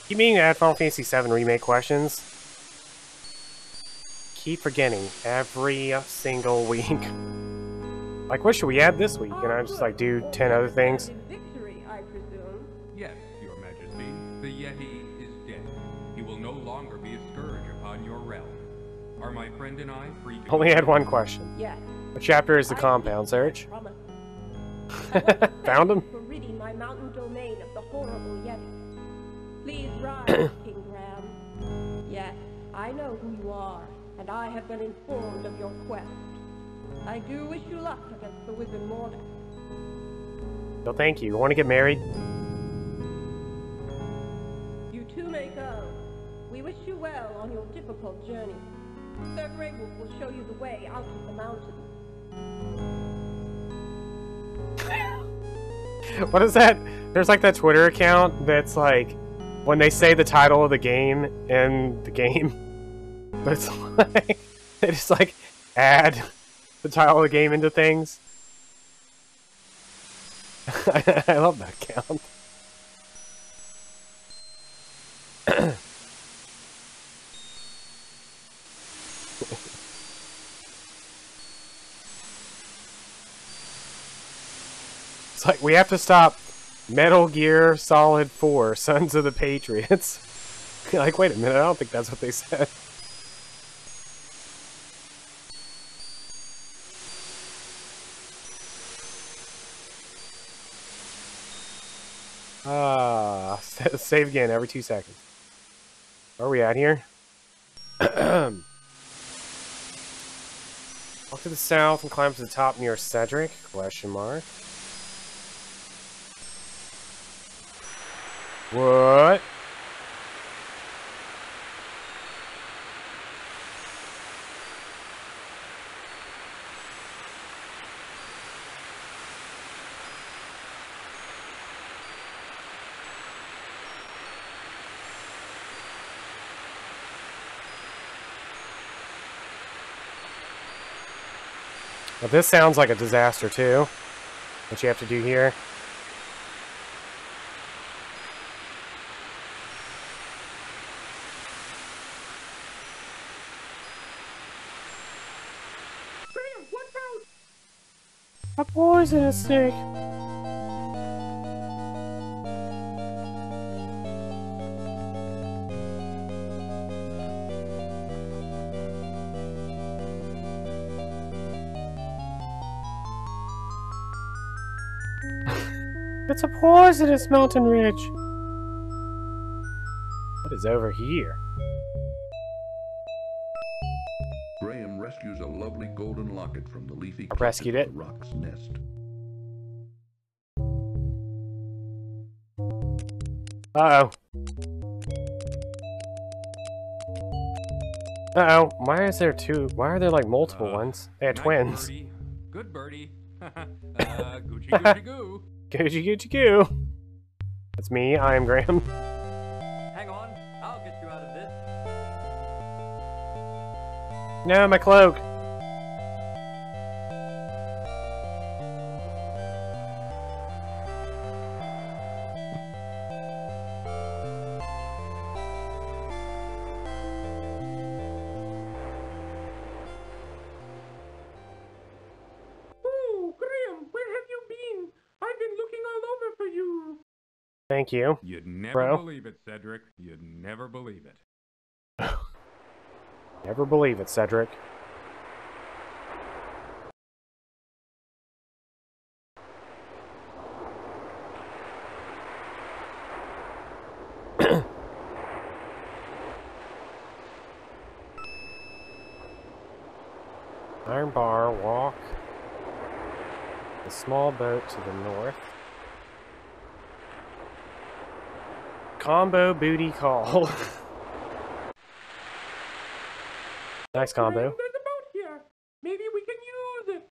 Keep meaning to add Final Fantasy VII Remake questions. Keep forgetting every single week. Like, what should we add this week? And I just like do 10 other things. Victory, I presume. Yes, Your Majesty. The Yeti is dead. He will no longer be a scourge upon your realm. Are my friend and I free to... Only had one question. Yes. What chapter is the compound search? Promise. Found him? For ridding my mountain domain of the horrible Yeti. Please rise, King Graham. Yes, I know who you are, and I have been informed of your quest. I do wish you luck against the wizard Mordak. No, thank you. Want to get married? You two may go. We wish you well on your difficult journey. Sir Greywolf will show you the way out of the mountain. What is that? There's like that Twitter account that's like when they say the title of the game in the game, but it's like they just like add the title of the game into things. I love that account. It's like, we have to stop Metal Gear Solid 4, Sons of the Patriots. Like, wait a minute, I don't think that's what they said. Save again every 2 seconds. Where are we at here? Walk to the south and climb to the top near Cedric? Question mark. What? Well, this sounds like a disaster too. What you have to do here. A poisonous snake. It's a poisonous mountain ridge. What is over here? Graham rescues a lovely golden locket from the leafy I rescued clutches it. of the rock's nest. Uh-oh. Uh-oh. Why is there two? Why are there like multiple ones? They had twins. Birdie. Good birdie. Gucci Gucci Goo. Gucci Gucci Goo. That's me. I am Graham. Hang on, I'll get you out of this. No, my cloak. Oh, Graham, where have you been? I've been looking all over for you. Thank you. You'd never Bro. believe it, Cedric. You'd never believe it. Never believe it, Cedric. Iron bar, walk. A small boat to the north. Combo booty call. Nice combo. Graham, there's a boat here. Maybe we can use it.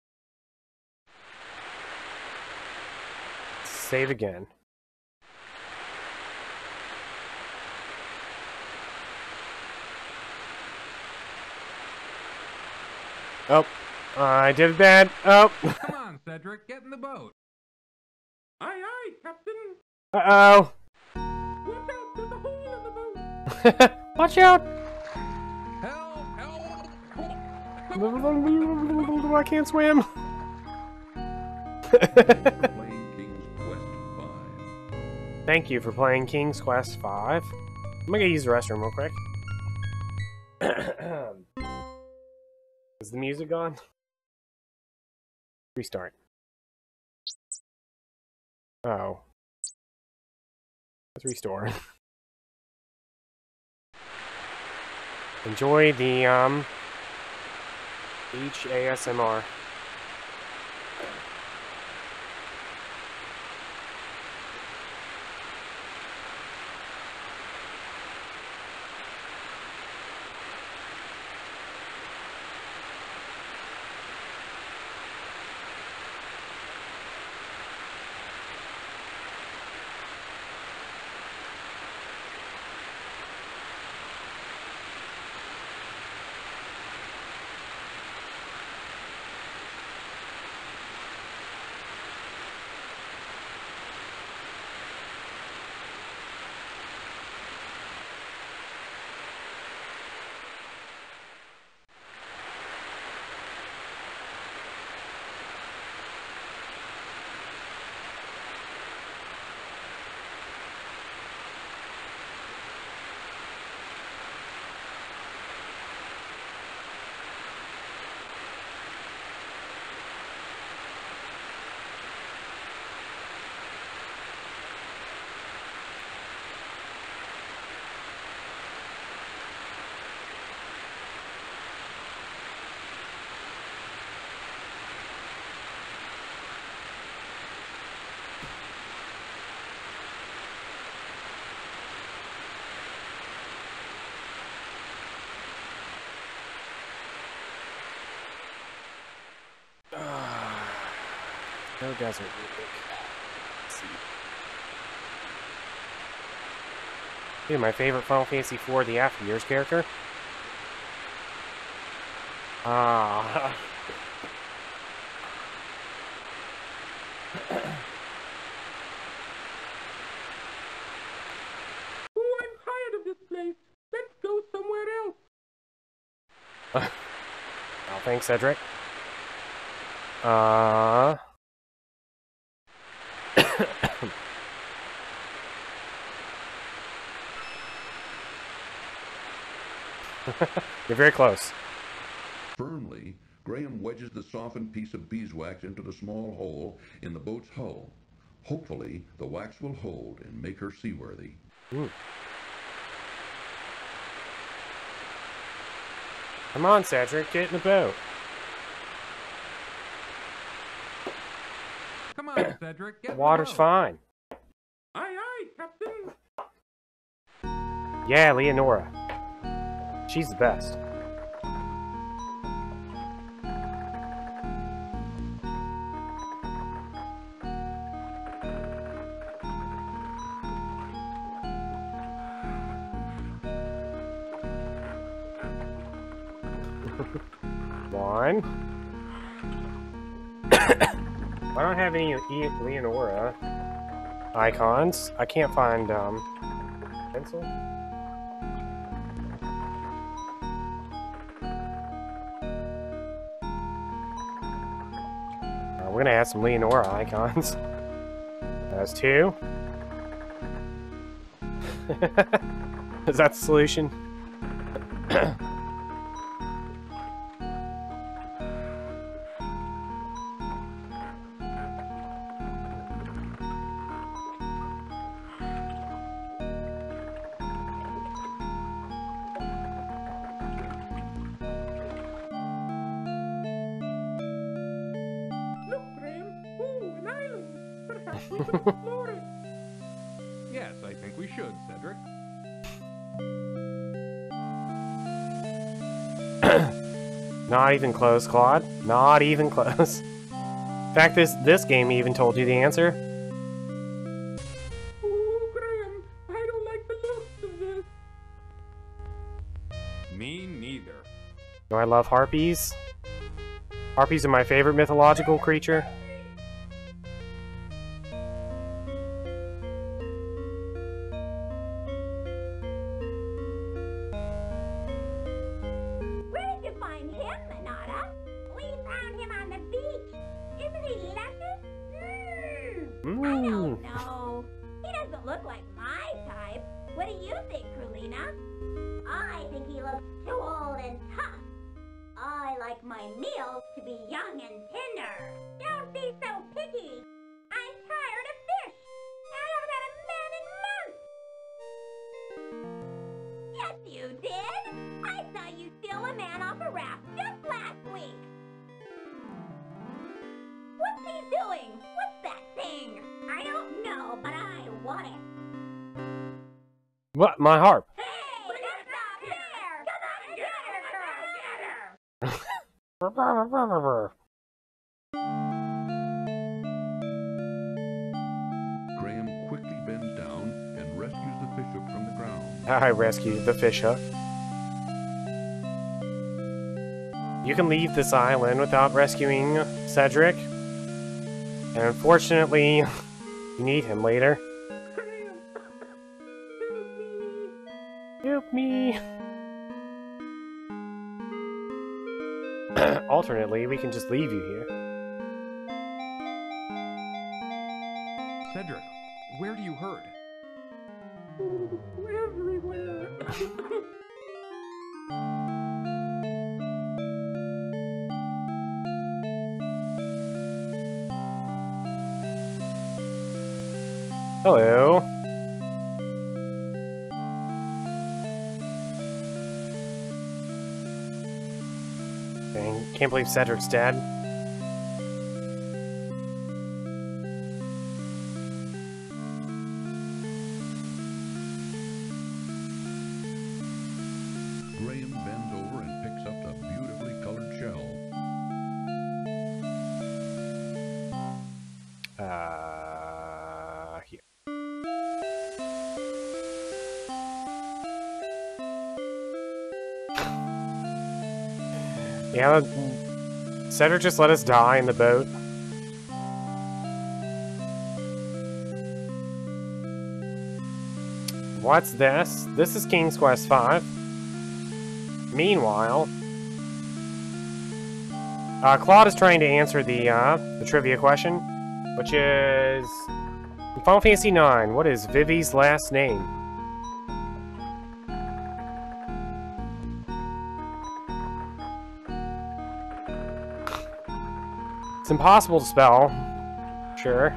Save again. Oh, I did it bad. Oh. Come on, Cedric, get in the boat. Aye, aye, Captain. Uh-oh. Watch out, there's a hole in the boat. Watch out. Help! I can't swim. Thank you for playing King's Quest 5. I'm gonna use the restroom real quick. Is the music gone? Restart. Oh. Let's restore. Enjoy the beach ASMR. No desert music. Let's see. Dude, my favorite Final Fantasy IV, the After Years character. Ah. Oh, I'm tired of this place. Let's go somewhere else. Oh, thanks, Cedric. You're very close. Firmly, Graham wedges the softened piece of beeswax into the small hole in the boat's hull. Hopefully, the wax will hold and make her seaworthy. Come on, Cedric, get in the boat. Come on, Cedric, get The in water's boat. fine. Aye, aye, Captain. Yeah, Leonora. She's the best. One. I don't have any Leonora icons. I can't find pencil. We're gonna add some Leonora icons. That's 2. Is that the solution? Look, Graham. Ooh, an island. Perhaps we could explore it. Yes, I think we should, Cedric. Not even close, Claude. Not even close. In fact, this game even told you the answer. Ooh, Graham, I don't like the looks of this. Me neither. Do I love harpies? Harpies are my favorite mythological creature. Where did you find him, Manada? We found him on the beach. Isn't he luscious? I don't know. He doesn't look like my type. What do you think, Krulina? I think he looks too old and tough. I like my meals to be young and tender. Don't be so picky. I'm tired of fish. I haven't had a man in months. Yes, you did. I saw you steal a man off a raft just last week. What's he doing? What's that thing? I don't know, but I want it. What? My harp. Hey, that's not fair. Come on and get her, girl. Get her. Graham quickly bends down and rescues the fishhook from the ground. I rescued the fishhook. You can leave this island without rescuing Cedric. And unfortunately, you need him later. Help me! Alternately, we can just leave you here. Cedric, where do you hurt? Ooh, everywhere. Hello. Dang, can't believe Cedric's dead. Graham bends over and picks up the beautifully colored shell. Here. Yeah, Cedric just let us die in the boat. What's this? This is King's Quest V. Meanwhile, Claude is trying to answer the trivia question, which is in Final Fantasy IX. What is Vivi's last name? It's impossible to spell. Sure.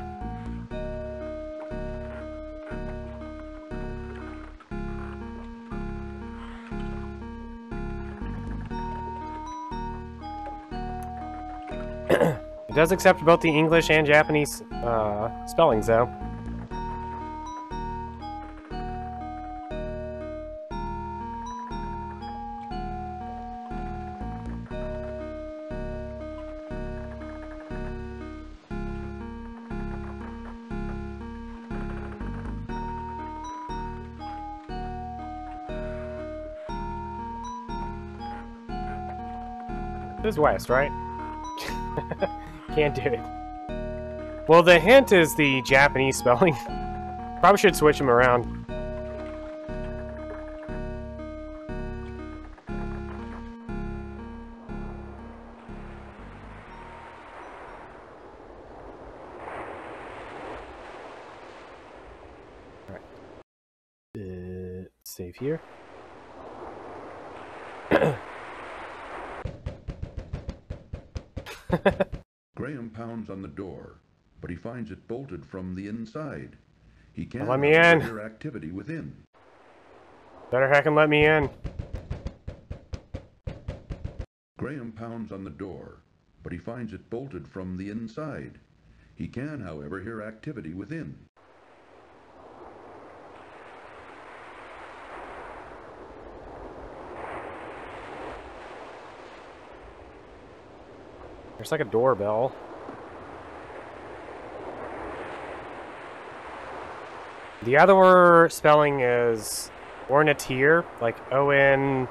It does accept both the English and Japanese spellings, though. This is west, right? Can't do it. Well, the hint is the Japanese spelling. Probably should switch them around. Alright. Save here. Graham pounds on the door, but he finds it bolted from the inside. He can't let me in. hear activity within. Better heckin' let me in. Graham pounds on the door, but he finds it bolted from the inside. He can, however, hear activity within. There's like a doorbell. The other spelling is ornitier, like O-N-O-R-N-I-T-I-E-R.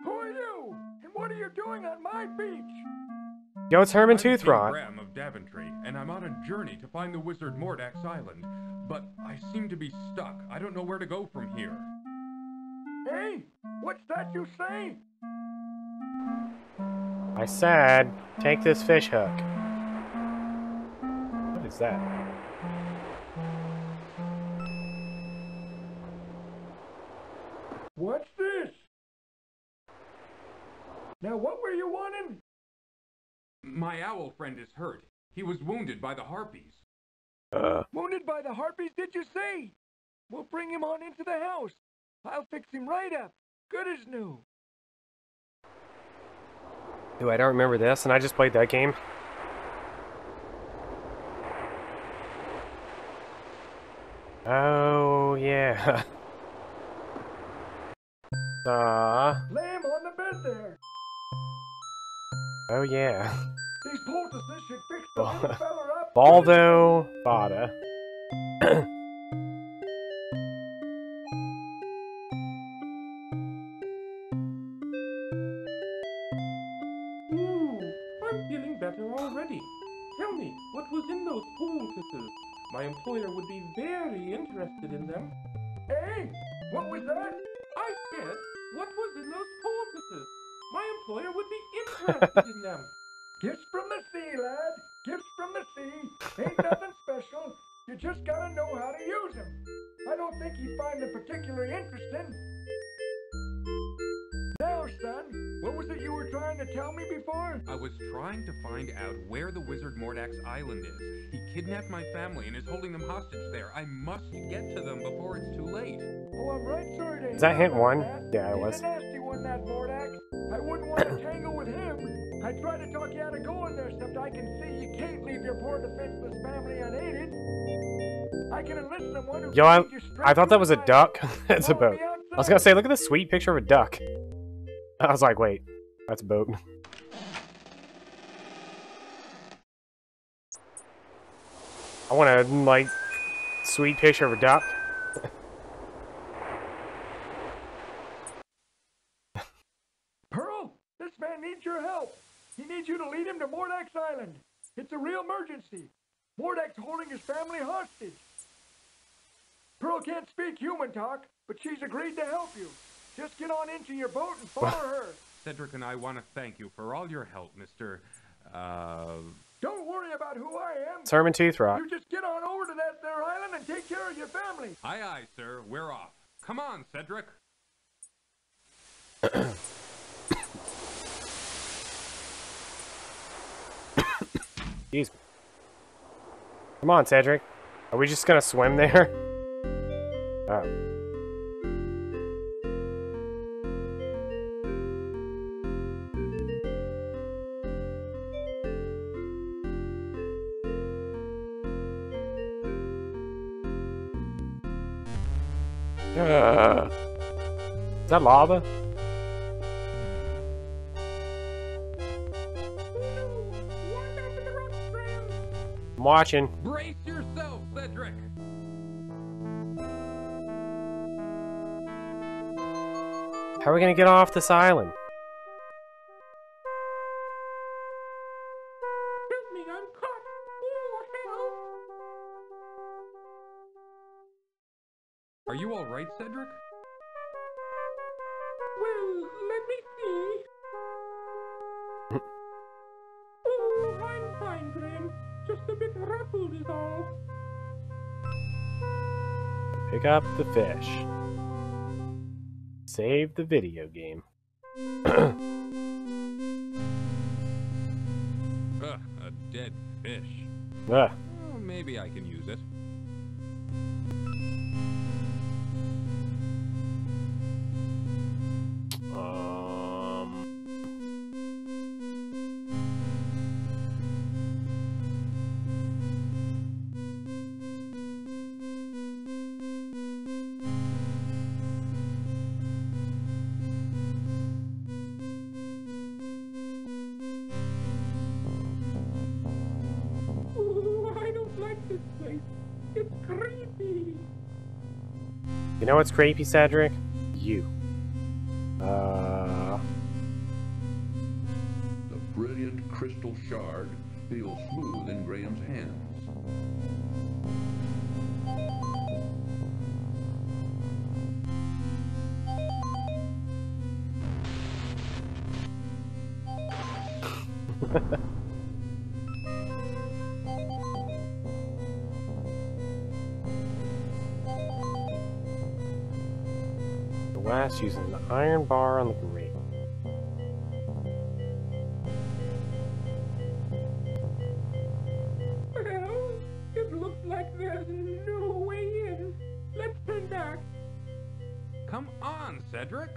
Who are you? And what are you doing on my beach? Yo, it's Herman I'm King Toothrot. Graham of Daventry, and I'm on a journey to find the wizard Mordak's island. But I seem to be stuck. I don't know where to go from here. Hey, what's that you say? I said, take this fish hook. What is that? What's this? Now, what were you wanting? My owl friend is hurt. He was wounded by the harpies. Wounded by the harpies, did you say? We'll bring him on into the house. I'll fix him right up. Good as new. Ooh, I don't remember this, and I just played that game. Oh, yeah. Lay him on the bed there. Oh, yeah. These poultices should fix the little fella up. Baldo Fada. I'm feeling better already. Tell me, what was in those poultices? My employer would be very interested in them. Hey, what was that? I said, what was in those poultices? My employer would be interested in them. Gifts from the sea, lad. Gifts from the sea. Ain't nothing special. You just gotta know how to use them. I don't think you'd find them particularly interesting. Now, son, what was it you were trying to tell me before? I was trying to find out where the wizard Mordak's island is. He kidnapped my family and is holding them hostage there. I must get to them before it's too late. Oh, I'm right sorry to Is that hint one? that. Yeah, it He's was. a nasty one, that Mordak. I wouldn't want to tangle with him. I tried to talk you out of going there, except I can see you can't leave your poor defenseless family unaided. I can enlist someone who Yo, can lead you straight I thought to that the was a light. duck. It's a Follow boat. me I was gonna say, look at this sweet picture of a duck. I was like, wait, that's a boat. I want a, like, sweet picture of a duck. Pearl, this man needs your help. He needs you to lead him to Mordak's island. It's a real emergency. Mordak's holding his family hostage. Pearl can't speak human talk, but she's agreed to help you. Just get on into your boat and follow her. Cedric and I want to thank you for all your help, Mr. Don't worry about who I am. It's Herman Toothrot. You just get on over to that there island and take care of your family. Aye, aye, sir. We're off. Come on, Cedric. Excuse me. Come on, Cedric. Are we just gonna swim there? Oh. Is that lava? I'm watching. Brace yourself, Cedric! How are we gonna get off this island? Help me, I'm caught. Oh, help. Are you alright, Cedric? Well, let me see. Oh, I'm fine, Grim. Just a bit ruffled is all. Pick up the fish. Save the video game. Ugh, a dead fish. Ugh. Oh, maybe I can use it. Oh, I don't like this place. It's creepy. You know what's creepy, Cedric? You. The brilliant crystal shard feels smooth in Graham's hands. The West using the iron bar on the grate. Well, it looks like there's no way in. Let's turn back. Come on, Cedric!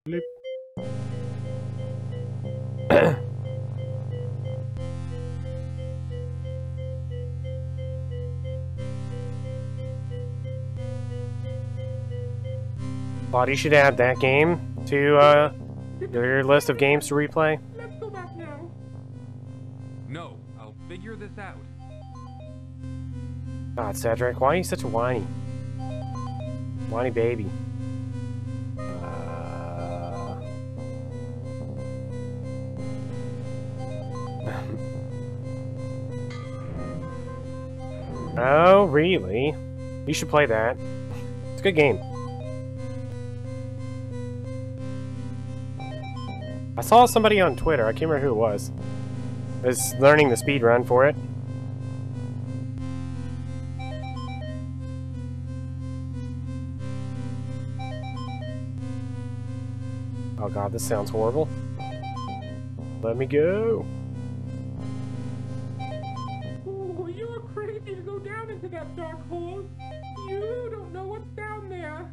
Bloop. Thought you should add that game to your list of games to replay. Let's go back now. No, I'll figure this out. God, Cedric, why are you such a whiny baby? Oh, really? You should play that. It's a good game. I saw somebody on Twitter, I can't remember who it was learning the speed run for it. Oh god, this sounds horrible. Let me go. Oh, you're crazy to go down into that dark hole. You don't know what's down there.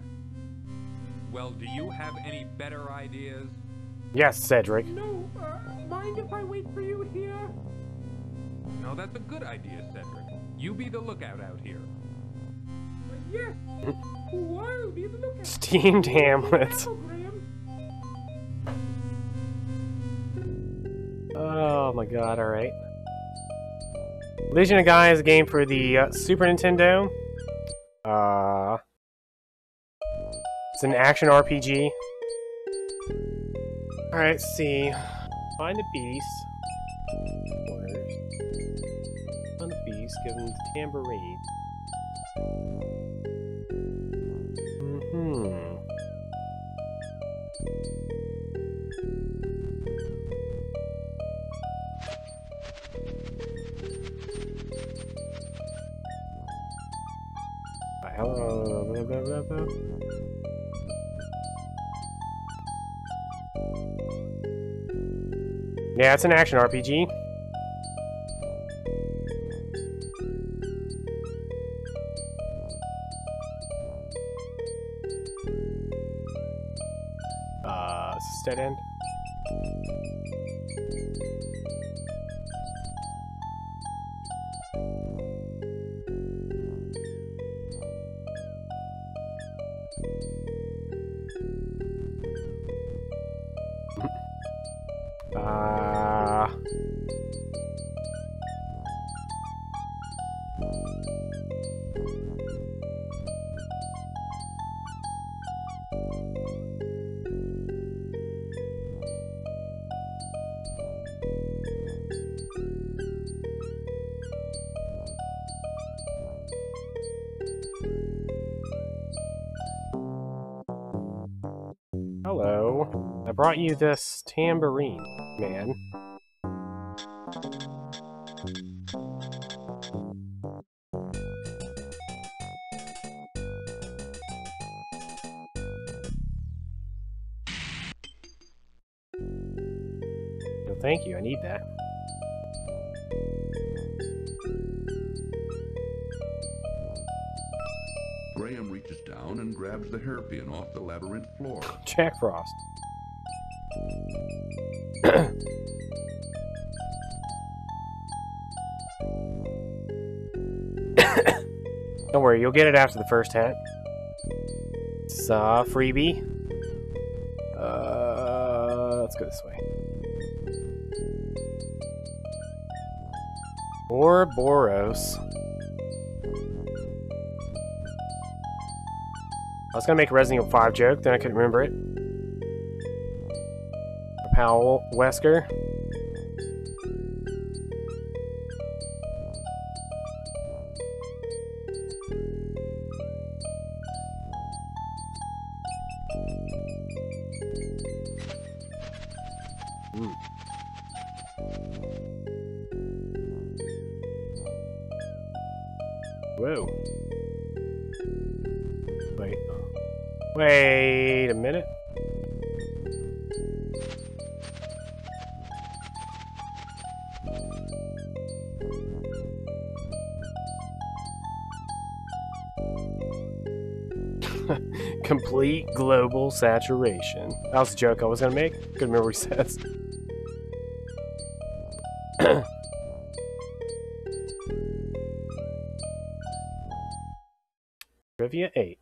Well, do you have any better ideas? Yes, Cedric. No, mind if I wait for you here? No, that's a good idea, Cedric. You be the lookout out here. Yes. I'll be the lookout. Steamed hamlets. Oh my god, alright. Legion of Gaia is a game for the Super Nintendo. It's an action RPG. Alright, let's see. Find a beast. Find a beast, give him the tambourine. Yeah, it's an action RPG. Is this dead end? Hello. I brought you this tambourine, man. Well, thank you, I need that. Graham reaches down and grabs the hairpin off the labyrinth floor. Jack Frost. Don't worry, you'll get it after the first hat. It's a freebie. Let's go this way. Ouroboros. I was gonna make a Resident Evil 5 joke, then I couldn't remember it. Our pal Wesker. Whoa. Wait a minute. Complete global saturation. That was a joke I was gonna make. Couldn't remember what he says. Trivia 8.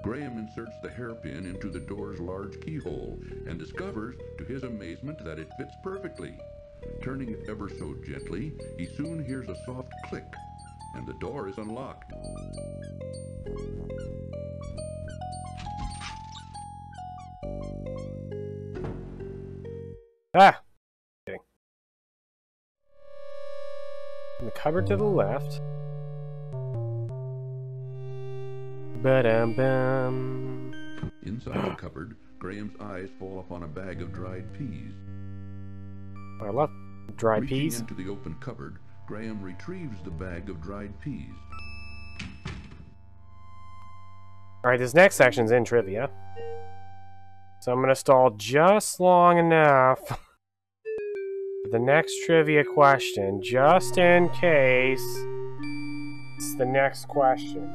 Graham inserts the hairpin into the door's large keyhole and discovers, to his amazement, that it fits perfectly. Turning it ever so gently, he soon hears a soft click, and the door is unlocked. Ah! Okay. In the cupboard to the left. Ba-dum-bum. Inside the cupboard, Graham's eyes fall upon a bag of dried peas. I love dried Reaching peas. into the open cupboard, Graham retrieves the bag of dried peas. Alright, this next section's in trivia. So I'm gonna stall just long enough for the next trivia question, just in case it's the next question.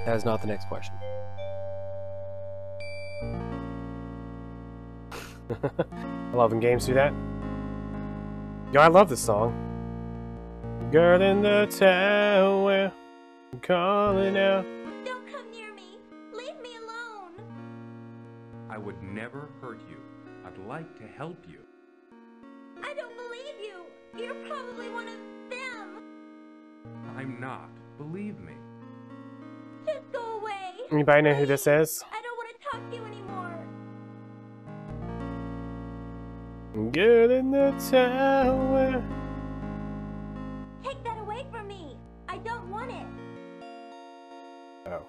That is not the next question. I love when games do that. Yo, I love this song. Girl in the tower, I'm calling out. Don't come near me. Leave me alone. I would never hurt you. I'd like to help you. I don't believe you. You're probably one of them. I'm not. Believe me. Just go away. Anybody know who this is? I don't want to talk to you anymore. Girl in the tower. Take that away from me. I don't want it. Oh.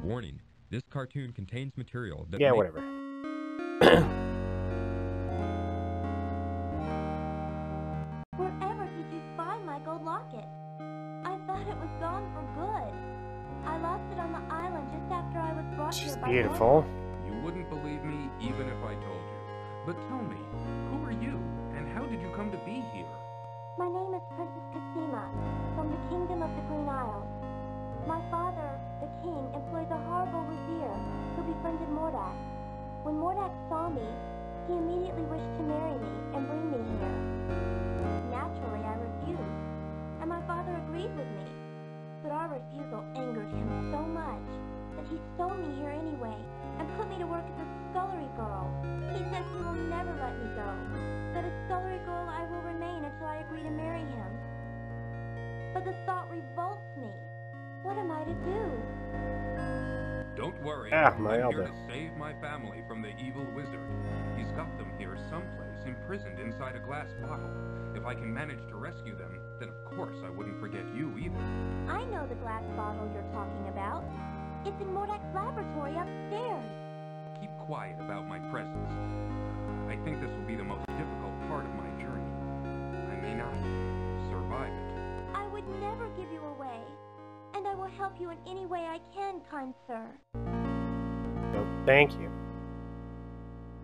Warning. This cartoon contains material that Yeah, whatever. Wherever did you find my gold locket? I thought it was gone for good. I lost it on the island just after I was brought She's here by beautiful. You wouldn't believe me even if I told you. But tell me, who are you, and how did you come to be here? My name is Princess Cassima, from the Kingdom of the Green Isles. My father, the king, employs a horrible vizier who befriended Mordak. When Mordak saw me, he immediately wished to marry me and bring me here. Naturally, I refused, and my father agreed with me. But our refusal angered him so much that he stole me here anyway and put me to work as a scullery girl. He says he will never let me go, that a scullery girl I will remain until I agree to marry him. But the thought revolts me. What am I to do? Don't worry, my I'm elbow. here to save my family from the evil wizard. He's got them here someplace, imprisoned inside a glass bottle. If I can manage to rescue them, then of course I wouldn't forget you either. I know the glass bottle you're talking about. It's in Mordak's laboratory upstairs. Keep quiet about my presence. I think this will be the most difficult part of my journey. I may not survive it. I would never give you away, and I will help you in any way I can, kind sir. No, thank you.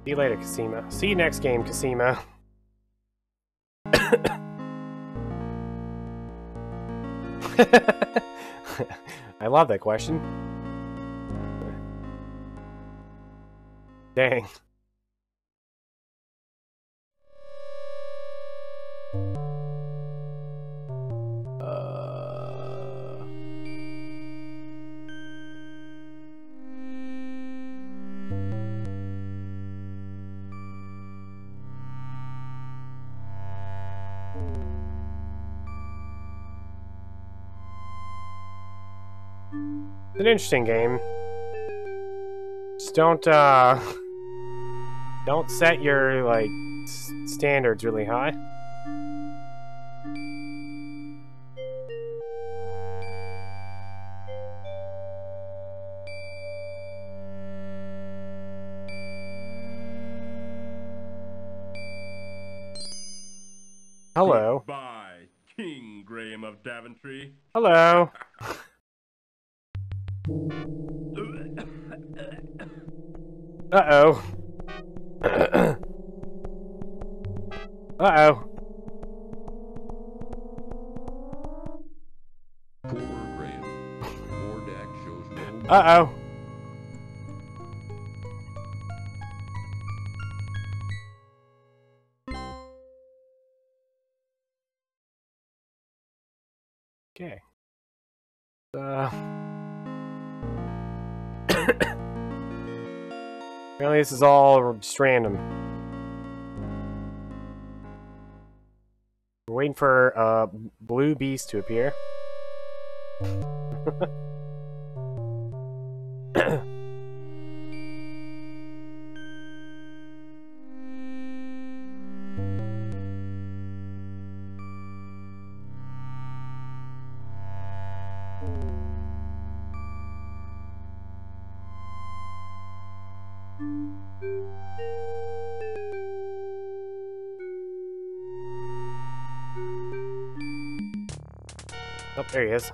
See you later, Cassima. See you next game, Cassima. I love that question. Dang. It's an interesting game. Just don't set your, like, standards really high. Hello. Goodbye, King Graham of Daventry. Hello. Uh-oh. Uh-oh. Poor Graham. Mordak shows no mercy. Uh-oh. Okay. Apparently this is all just random. We're waiting for blue beast to appear. Oh, there he is.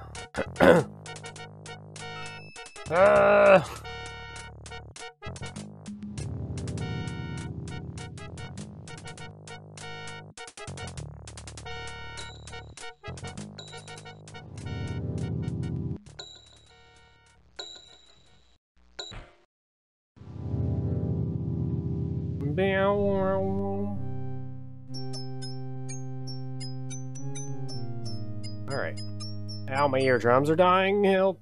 Alright. Ow, my eardrums are dying. Help.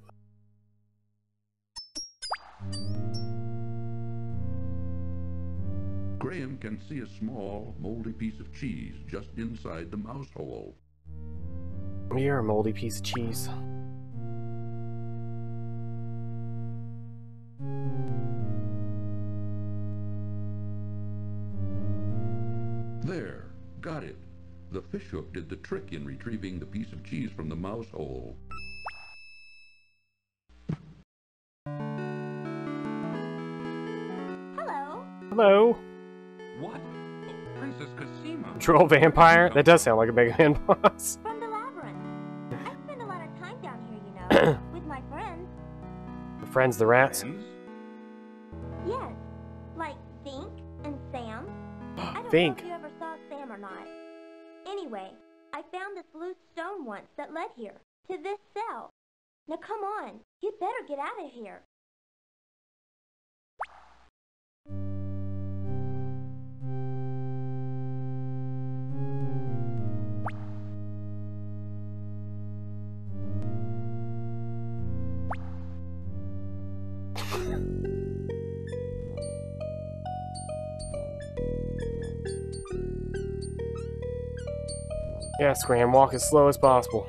Graham can see a small, moldy piece of cheese just inside the mouse hole. You're a moldy piece of cheese. There, got it. The fishhook did the trick in retrieving the piece of cheese from the mouse hole. Hello. What? Oh, Princess Cosima. Troll vampire? That does sound like a Mega Man boss. From the labyrinth. I spend a lot of time down here, you know, with my friends. The friends, the rats. Yes, like Vink and Sam. I don't Vink. know if you ever saw Sam or not. Anyway, I found this loose stone once that led here, to this cell. Now come on, you'd better get out of here. Yes, Graham, walk as slow as possible.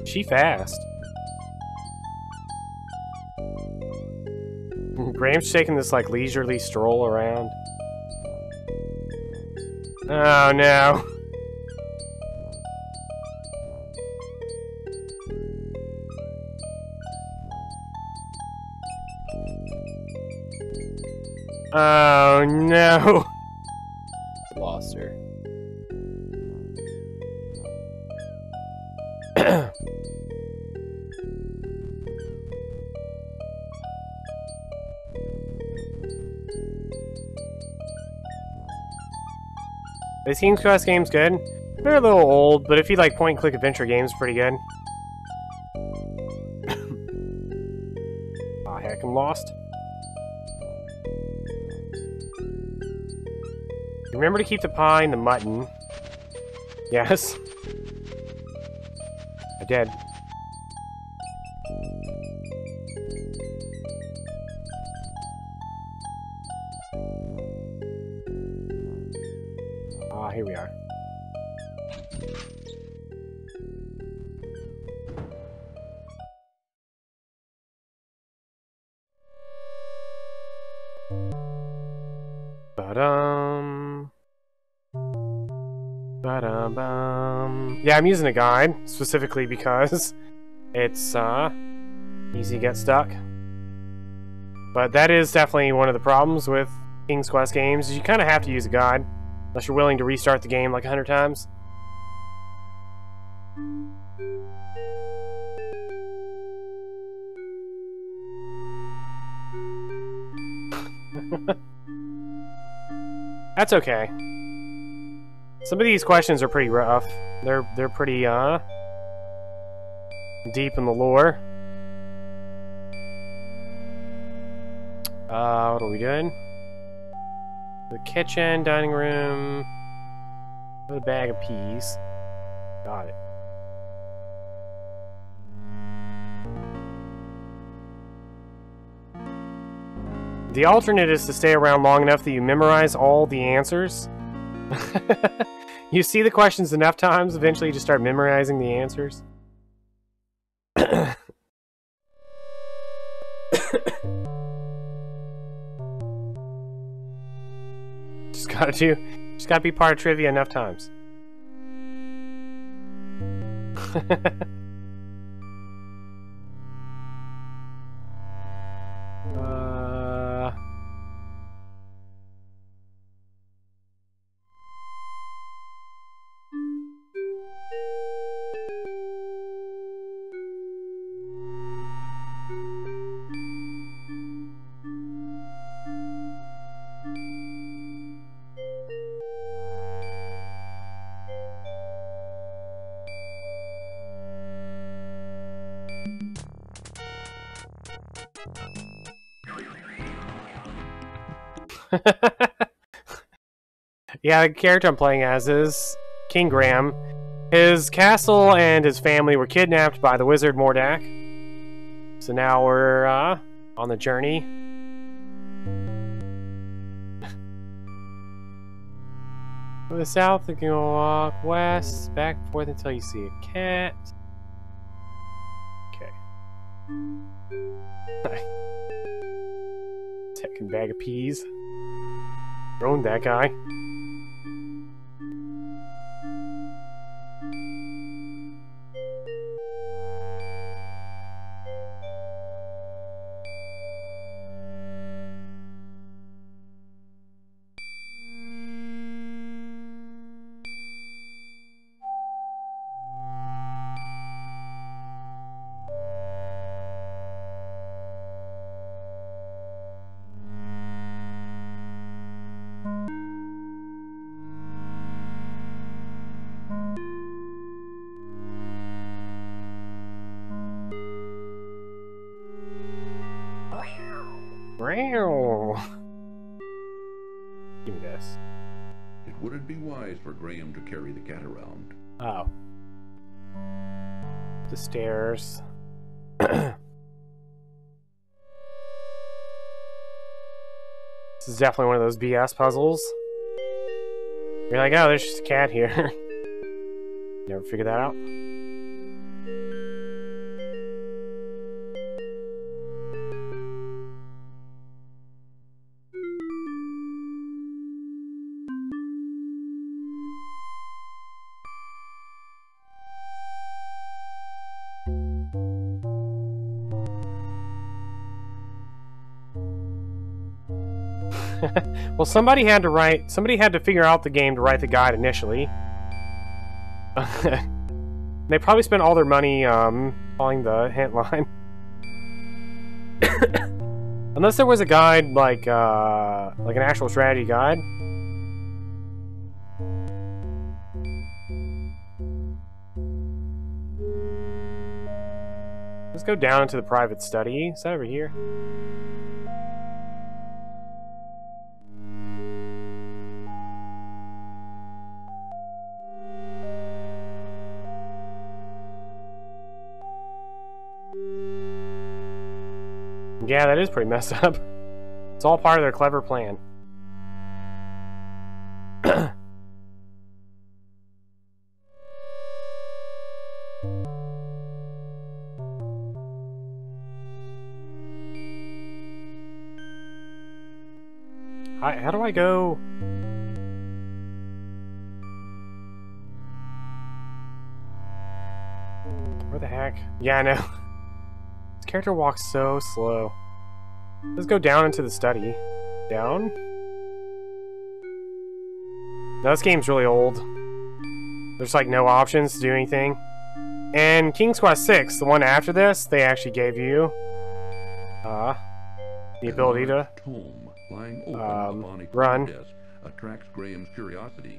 She fast. Graham's taking this like leisurely stroll around. Oh no. Oh no. Lost her. This King's Quest game's good. They're a little old, but if you like point-and-click adventure games, pretty good. Aw, heck, I'm lost. Remember to keep the pie and the mutton. Yes. I did. Ah, here we are. Ba-dum. Ba-dum-bum. Yeah, I'm using a guide, specifically because it's, easy to get stuck. But that is definitely one of the problems with King's Quest games, is you kind of have to use a guide, unless you're willing to restart the game like 100 times. That's okay. Some of these questions are pretty rough. They're pretty deep in the lore. What are we doing? The kitchen, dining room, with a bag of peas. Got it. The alternate is to stay around long enough that you memorize all the answers. You see the questions enough times, eventually you just start memorizing the answers. Just gotta be part of trivia enough times. Yeah, the character I'm playing as is King Graham. His castle and his family were kidnapped by the wizard Mordak. So now we're on the journey. Go to the south, you can walk west, back and forth until you see a cat. Okay. Second bag of peas. Thrown that guy. Give me this. It wouldn't be wise for Graham to carry the cat around. Oh. The stairs. This is definitely one of those BS puzzles. You're like, oh, there's just a cat here. Never figured that out. Well, somebody had to figure out the game to write the guide initially. They probably spent all their money following the hint line. Unless there was a guide like an actual strategy guide. Let's go down into the private study. Is that over here? Yeah, that is pretty messed up. It's all part of their clever plan. How do I go? Where the heck? Yeah, I know. This character walks so slow. Let's go down into the study. Down? No, this game's really old. There's like no options to do anything. And King's Quest VI, the one after this, they actually gave you the ability to tome lying open upon a run. desk attracts Graham's curiosity.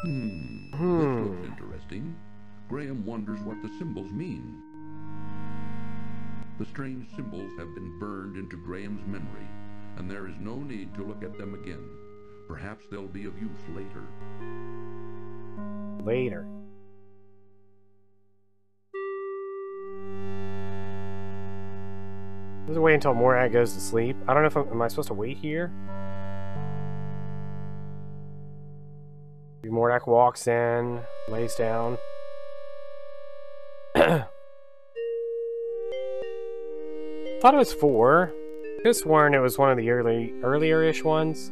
This looks interesting. Graham wonders what the symbols mean. The strange symbols have been burned into Graham's memory, and there is no need to look at them again. Perhaps they'll be of use later. Later. Let's wait until Morak goes to sleep. I don't know if am I supposed to wait here? Morak walks in, lays down. Thought it was 4. I could have sworn it was one of the earlier-ish ones.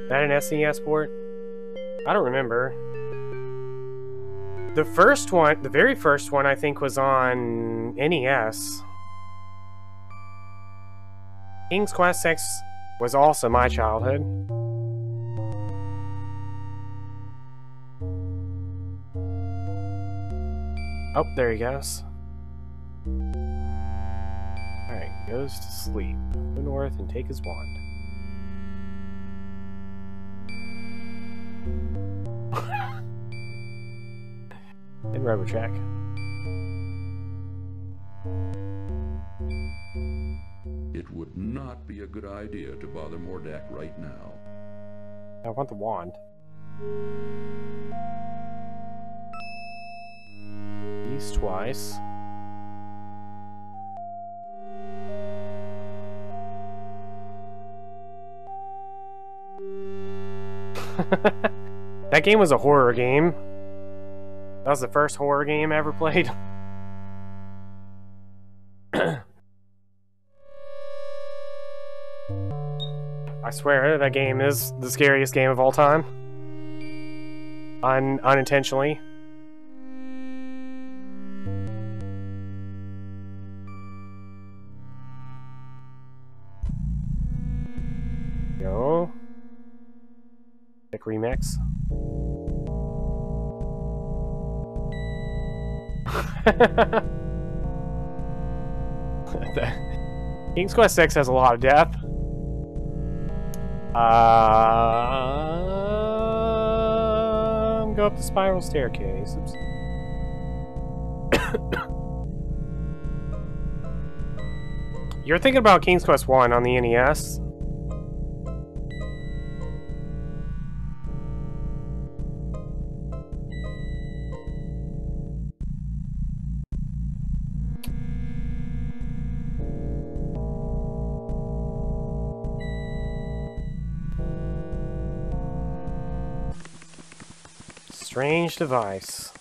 That an SNES port? I don't remember. The first one, the very first one, I think was on NES. King's Quest VI was also my childhood. Oh, there he goes. Alright, goes to sleep. Go north and take his wand. And Robocheck. It would not be a good idea to bother Mordak right now. I want the wand. East twice. That game was a horror game. That was the first horror game I ever played. I swear, that game is the scariest game of all time. Unintentionally. Go. Pick remix. King's Quest VI has a lot of depth. Go up the spiral staircase. Oops. You're thinking about King's Quest I on the NES? Strange device.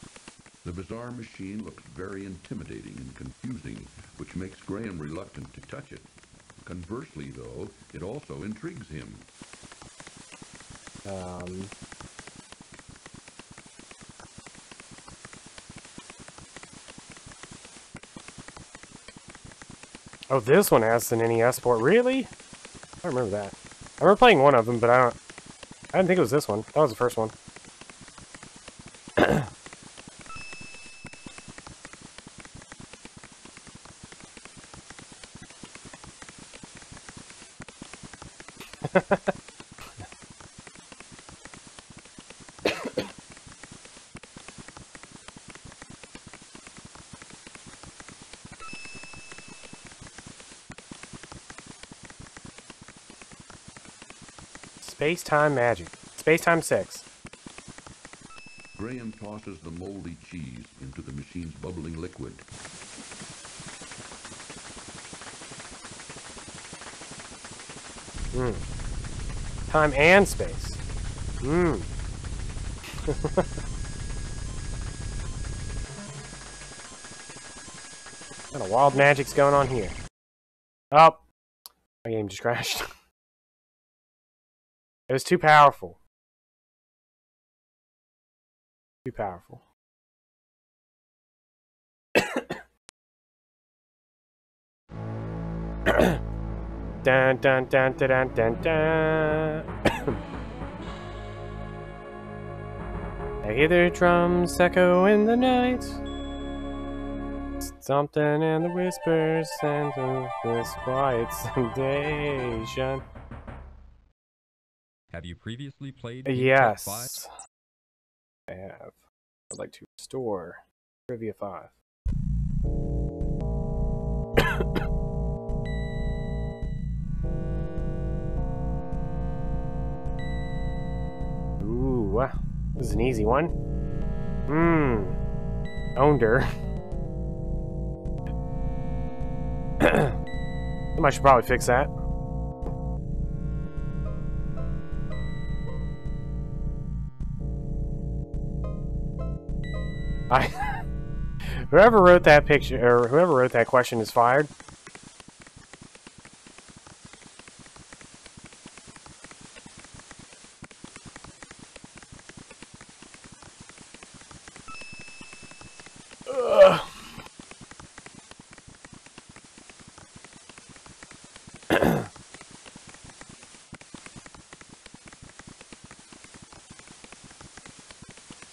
The bizarre machine looks very intimidating and confusing, which makes Graham reluctant to touch it. Conversely, though, it also intrigues him. Oh, this one has an NES port. Really? I don't remember that. I remember playing one of them, but I didn't think it was this one. That was the first one. Space-time magic. Space-time 6. Graham tosses the moldy cheese into the machine's bubbling liquid. Time and space. What kind of wild magic's going on here? Oh, my game just crashed. It was too powerful. Too powerful. Dun dun dun dun dun dun dun. I hear their drums echo in the night. Something in the whispers and this quiet sensation. Have you previously played? Yes, I have. I'd like to restore Trivia 5. Ooh, this is an easy one. Yonder. I should probably fix that. Whoever wrote that picture, or whoever wrote that question is fired.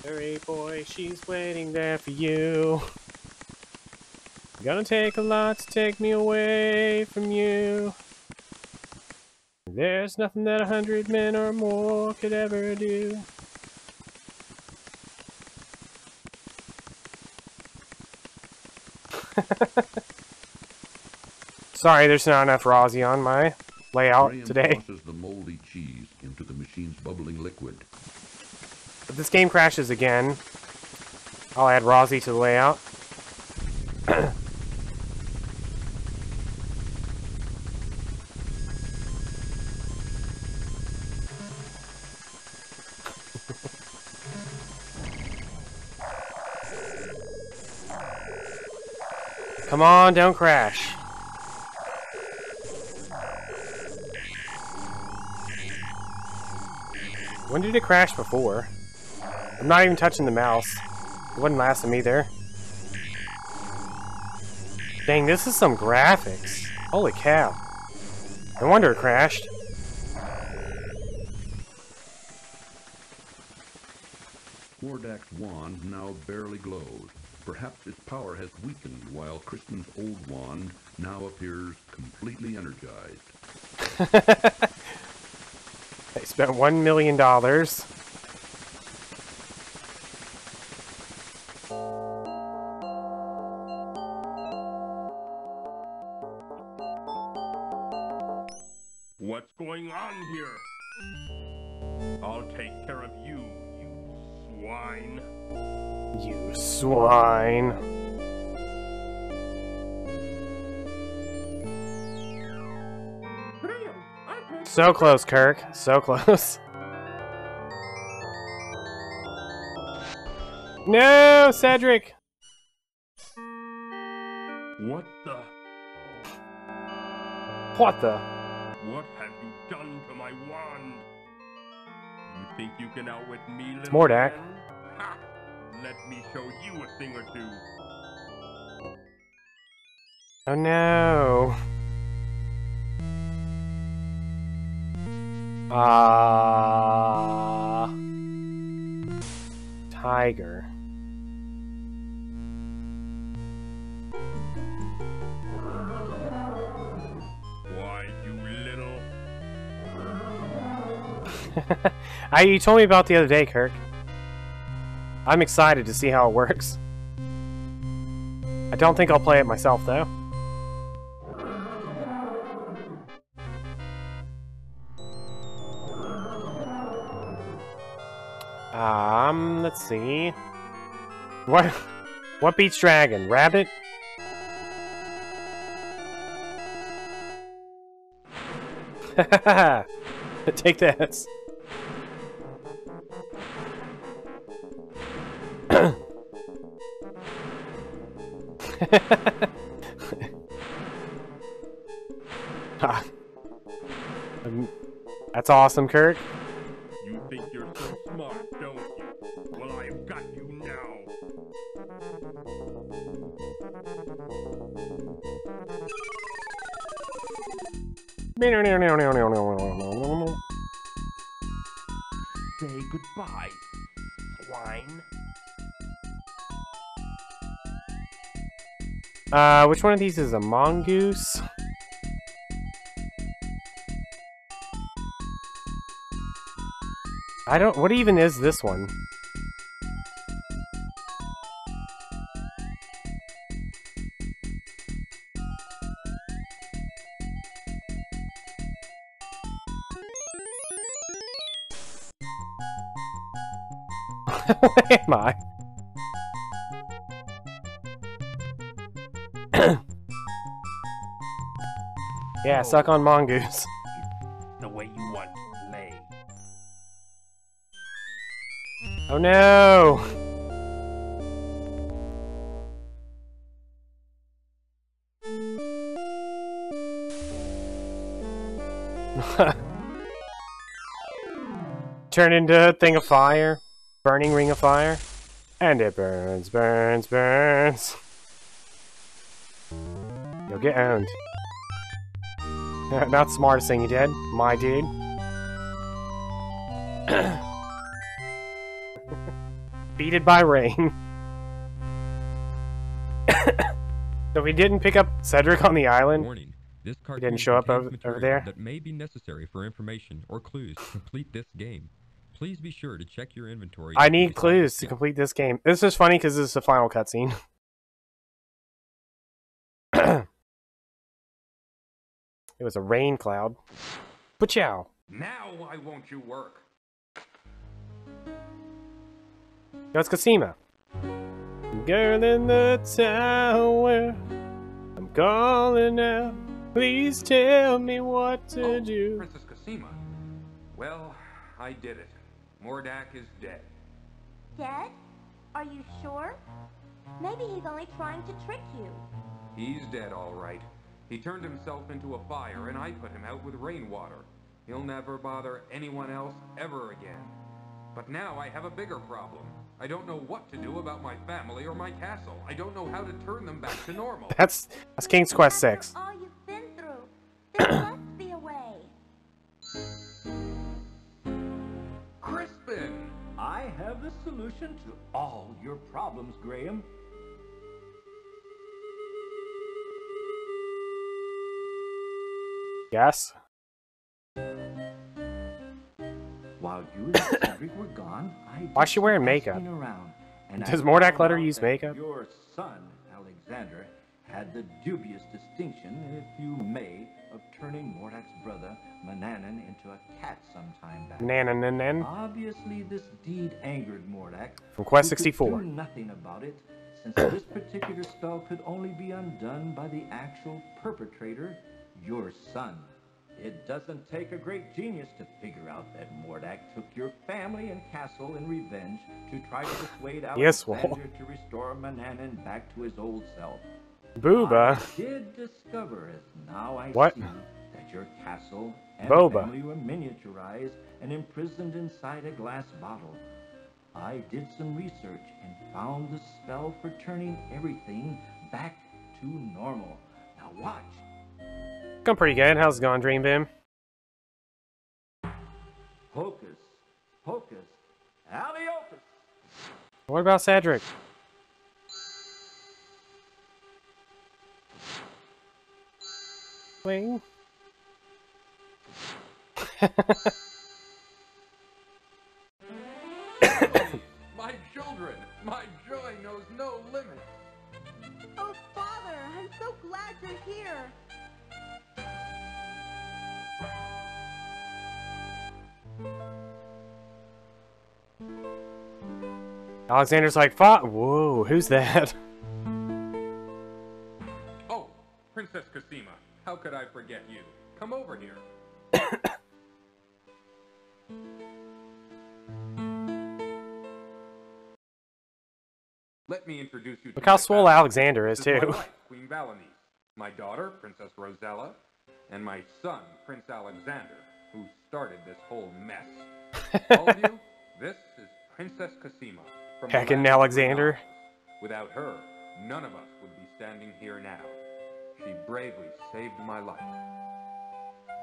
Hurry, boy, she's waiting there for you. Gonna take a lot to take me away from you. There's nothing that 100 men or more could ever do. Sorry, there's not enough Rozzy on my layout today. Tosses the moldy cheese into the machine's bubbling liquid. If this game crashes again, I'll add Rozzy to the layout. Come on, don't crash. When did it crash before? I'm not even touching the mouse. It wasn't lasting me there. Dang, this is some graphics. Holy cow. No wonder it crashed. Mordak's wand now barely glows. Perhaps its power has weakened while Kristen's old wand now appears completely energized. They spent $1 million. What's going on here? I'll take care of you, you swine. You swine. So close, Kirk. So close. No, Cedric! What the? What the? What have you done to my wand? You think you can outwit me, little Mordak. man? Ha! Let me show you a thing or two. Oh no. Tiger. Why, you little... You told me about the other day, Kirk. I'm excited to see how it works. I don't think I'll play it myself, though. Let's see. What beats Dragon? Rabbit? Take that. That's awesome, Kirk. You think you're so smart, don't you? Well, I've got you now. Say goodbye, swine. Which one of these is a mongoose? I don't... What even is this one? Where am I? Yeah, suck on mongoose. The way you want to play. Oh no! Turn into a thing of fire. Burning ring of fire. And it burns, burns, burns. You'll get owned. Not the smartest thing you did, my dude. Beaten by rain. So we didn't pick up Cedric on the island. Warning. This He didn't show up over there. That may be necessary for information or clues to complete this game. Please be sure to check your inventory. I need clues to complete this game. This is funny because this is the final cutscene. It was a rain cloud. Pachow. Now why won't you work? Yo, it's Cosima. Girl in the tower, I'm calling out. Please tell me what to do. Princess Cosima. Well, I did it. Mordak is dead. Dead? Are you sure? Maybe he's only trying to trick you. He's dead, all right. He turned himself into a fire, and I put him out with rainwater. He'll never bother anyone else ever again. But now I have a bigger problem. I don't know what to do about my family or my castle. I don't know how to turn them back to normal. That's King's Quest 6. All you've been through, there must be a way. Crispin! I have the solution to all your problems, Graham. Yes? While you and Cedric were gone, Why is she wearing makeup? Does Mordak let her use makeup? Your son, Alexander, had the dubious distinction, if you may, of turning Mordak's brother, Manannan, into a cat sometime back. Nanananan. Obviously, this deed angered Mordak. From Quest who could 64. do nothing about it, since this particular spell could only be undone by the actual perpetrator, your son. It doesn't take a great genius to figure out that Mordak took your family and castle in revenge to try to persuade Yes, Alexander to restore Manannan back to his old self. Booba. I did discover, as now I What? see, that your castle and Boba. family were miniaturized and imprisoned inside a glass bottle. I did some research and found the spell for turning everything back to normal. Now watch. Going pretty good. How's it going, Dream Boom? Hocus pocus, Aliotus. What about Cedric? Wing. My children! My joy knows no limit! Oh, Father, I'm so glad you're here. Alexander's like, whoa, who's that? Oh, Princess Cosima, how could I forget you? Come over here. Let me introduce you to Look how my swole family. Alexander is, This my too. wife, Queen Valanice, my daughter, Princess Rosella, and my son, Prince Alexander, who started this whole mess. All of you, this is Princess Cosima. From the Heckin' land of Alexander. Renown. Without her, none of us would be standing here now. She bravely saved my life.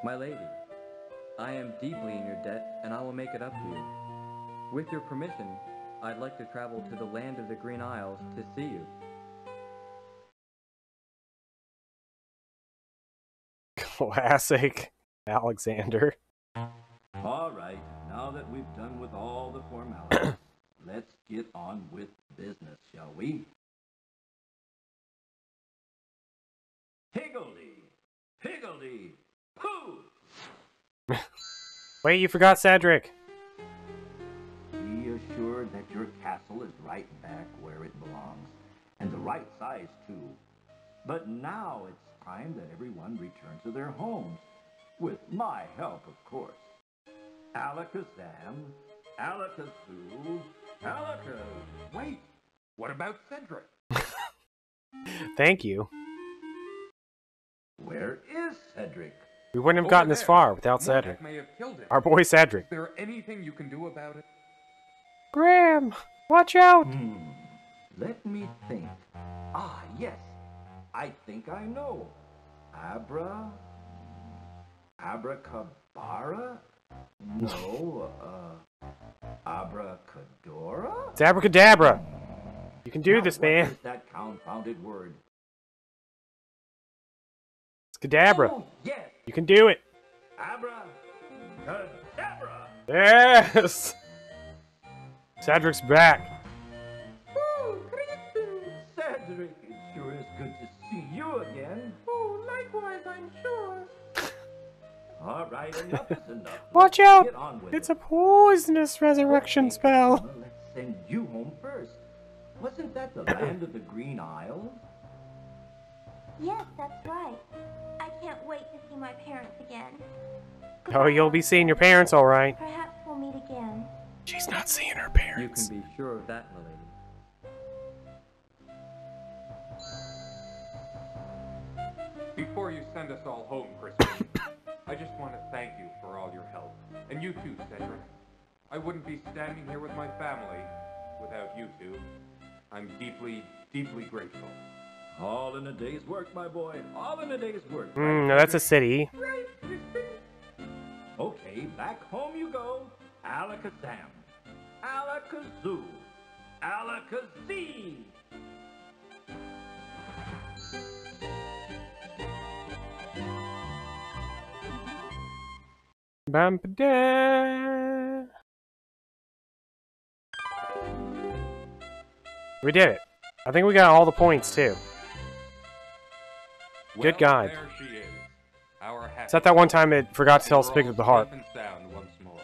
My lady, I am deeply in your debt, and I will make it up to you. With your permission, I'd like to travel to the land of the Green Isles to see you. Classic Alexander. All right, now that we've done with all the formalities, let's get on with business, shall we? Higgledy, poo! Wait, you forgot Cedric. Be assured that your castle is right back where it belongs, and the right size too. But now it's time that everyone return to their homes, with my help, of course. Alakazam, Alakazoo, Alakaz. Wait, what about Cedric? Thank you. Where is Cedric? We wouldn't have Over gotten this there. far without Mordak Cedric. may have killed him. Our boy Cedric. Is there anything you can do about it? Graham, watch out! Let me think. Ah, yes. I think I know. Abracabara? No, Abracadabra? It's abracadabra. You can do Now, this, what man. is that confounded word? It's cadabra. Oh, yes. You can do it. Abracadabra. Yes! Cedric's back. Oh, Crispin. Cedric, it sure is good to see you again. Oh, likewise, I'm sure. All right, enough is enough. Watch Let's out! get on with It's it. a poisonous resurrection spell. Let's send you home first. Wasn't that the land of the Green Isles? Yes, that's right. I can't wait to see my parents again. Oh, you'll be seeing your parents, all right. Perhaps we'll meet again. She's not seeing her You parents. can be sure of that, my lady. Before you send us all home, Christine, I just want to thank you for all your help. And you too, Cedric. I wouldn't be standing here with my family without you two. I'm deeply, deeply grateful. All in a day's work, my boy. All in a day's work. No, that's a city. Okay, back home you go. Alakazam. Alakazoo. Alakazee. Bam-ba-da. We did it. I think we got all the points too. Good guide. There she is. Our Is that one time it forgot to tell Spigot the Harp? safe and sound once more.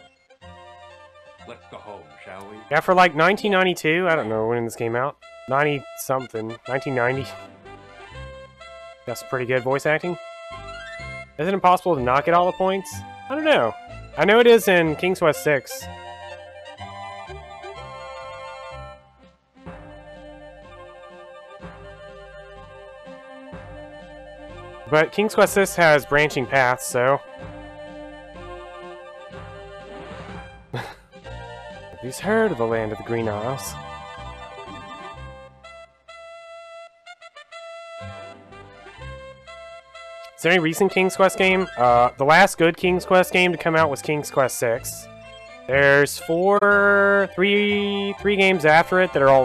Let's go home, shall we? Yeah, for like 1992. I don't know when this came out. 90-something. 1990. That's pretty good voice acting. Is it impossible to not get all the points? I don't know. I know it is in King's Quest 6. But King's Quest 6 has branching paths, so... Have you heard of the land of the Green Isles? Is there any recent King's Quest game? The last good King's Quest game to come out was King's Quest 6. There's three games after it that are all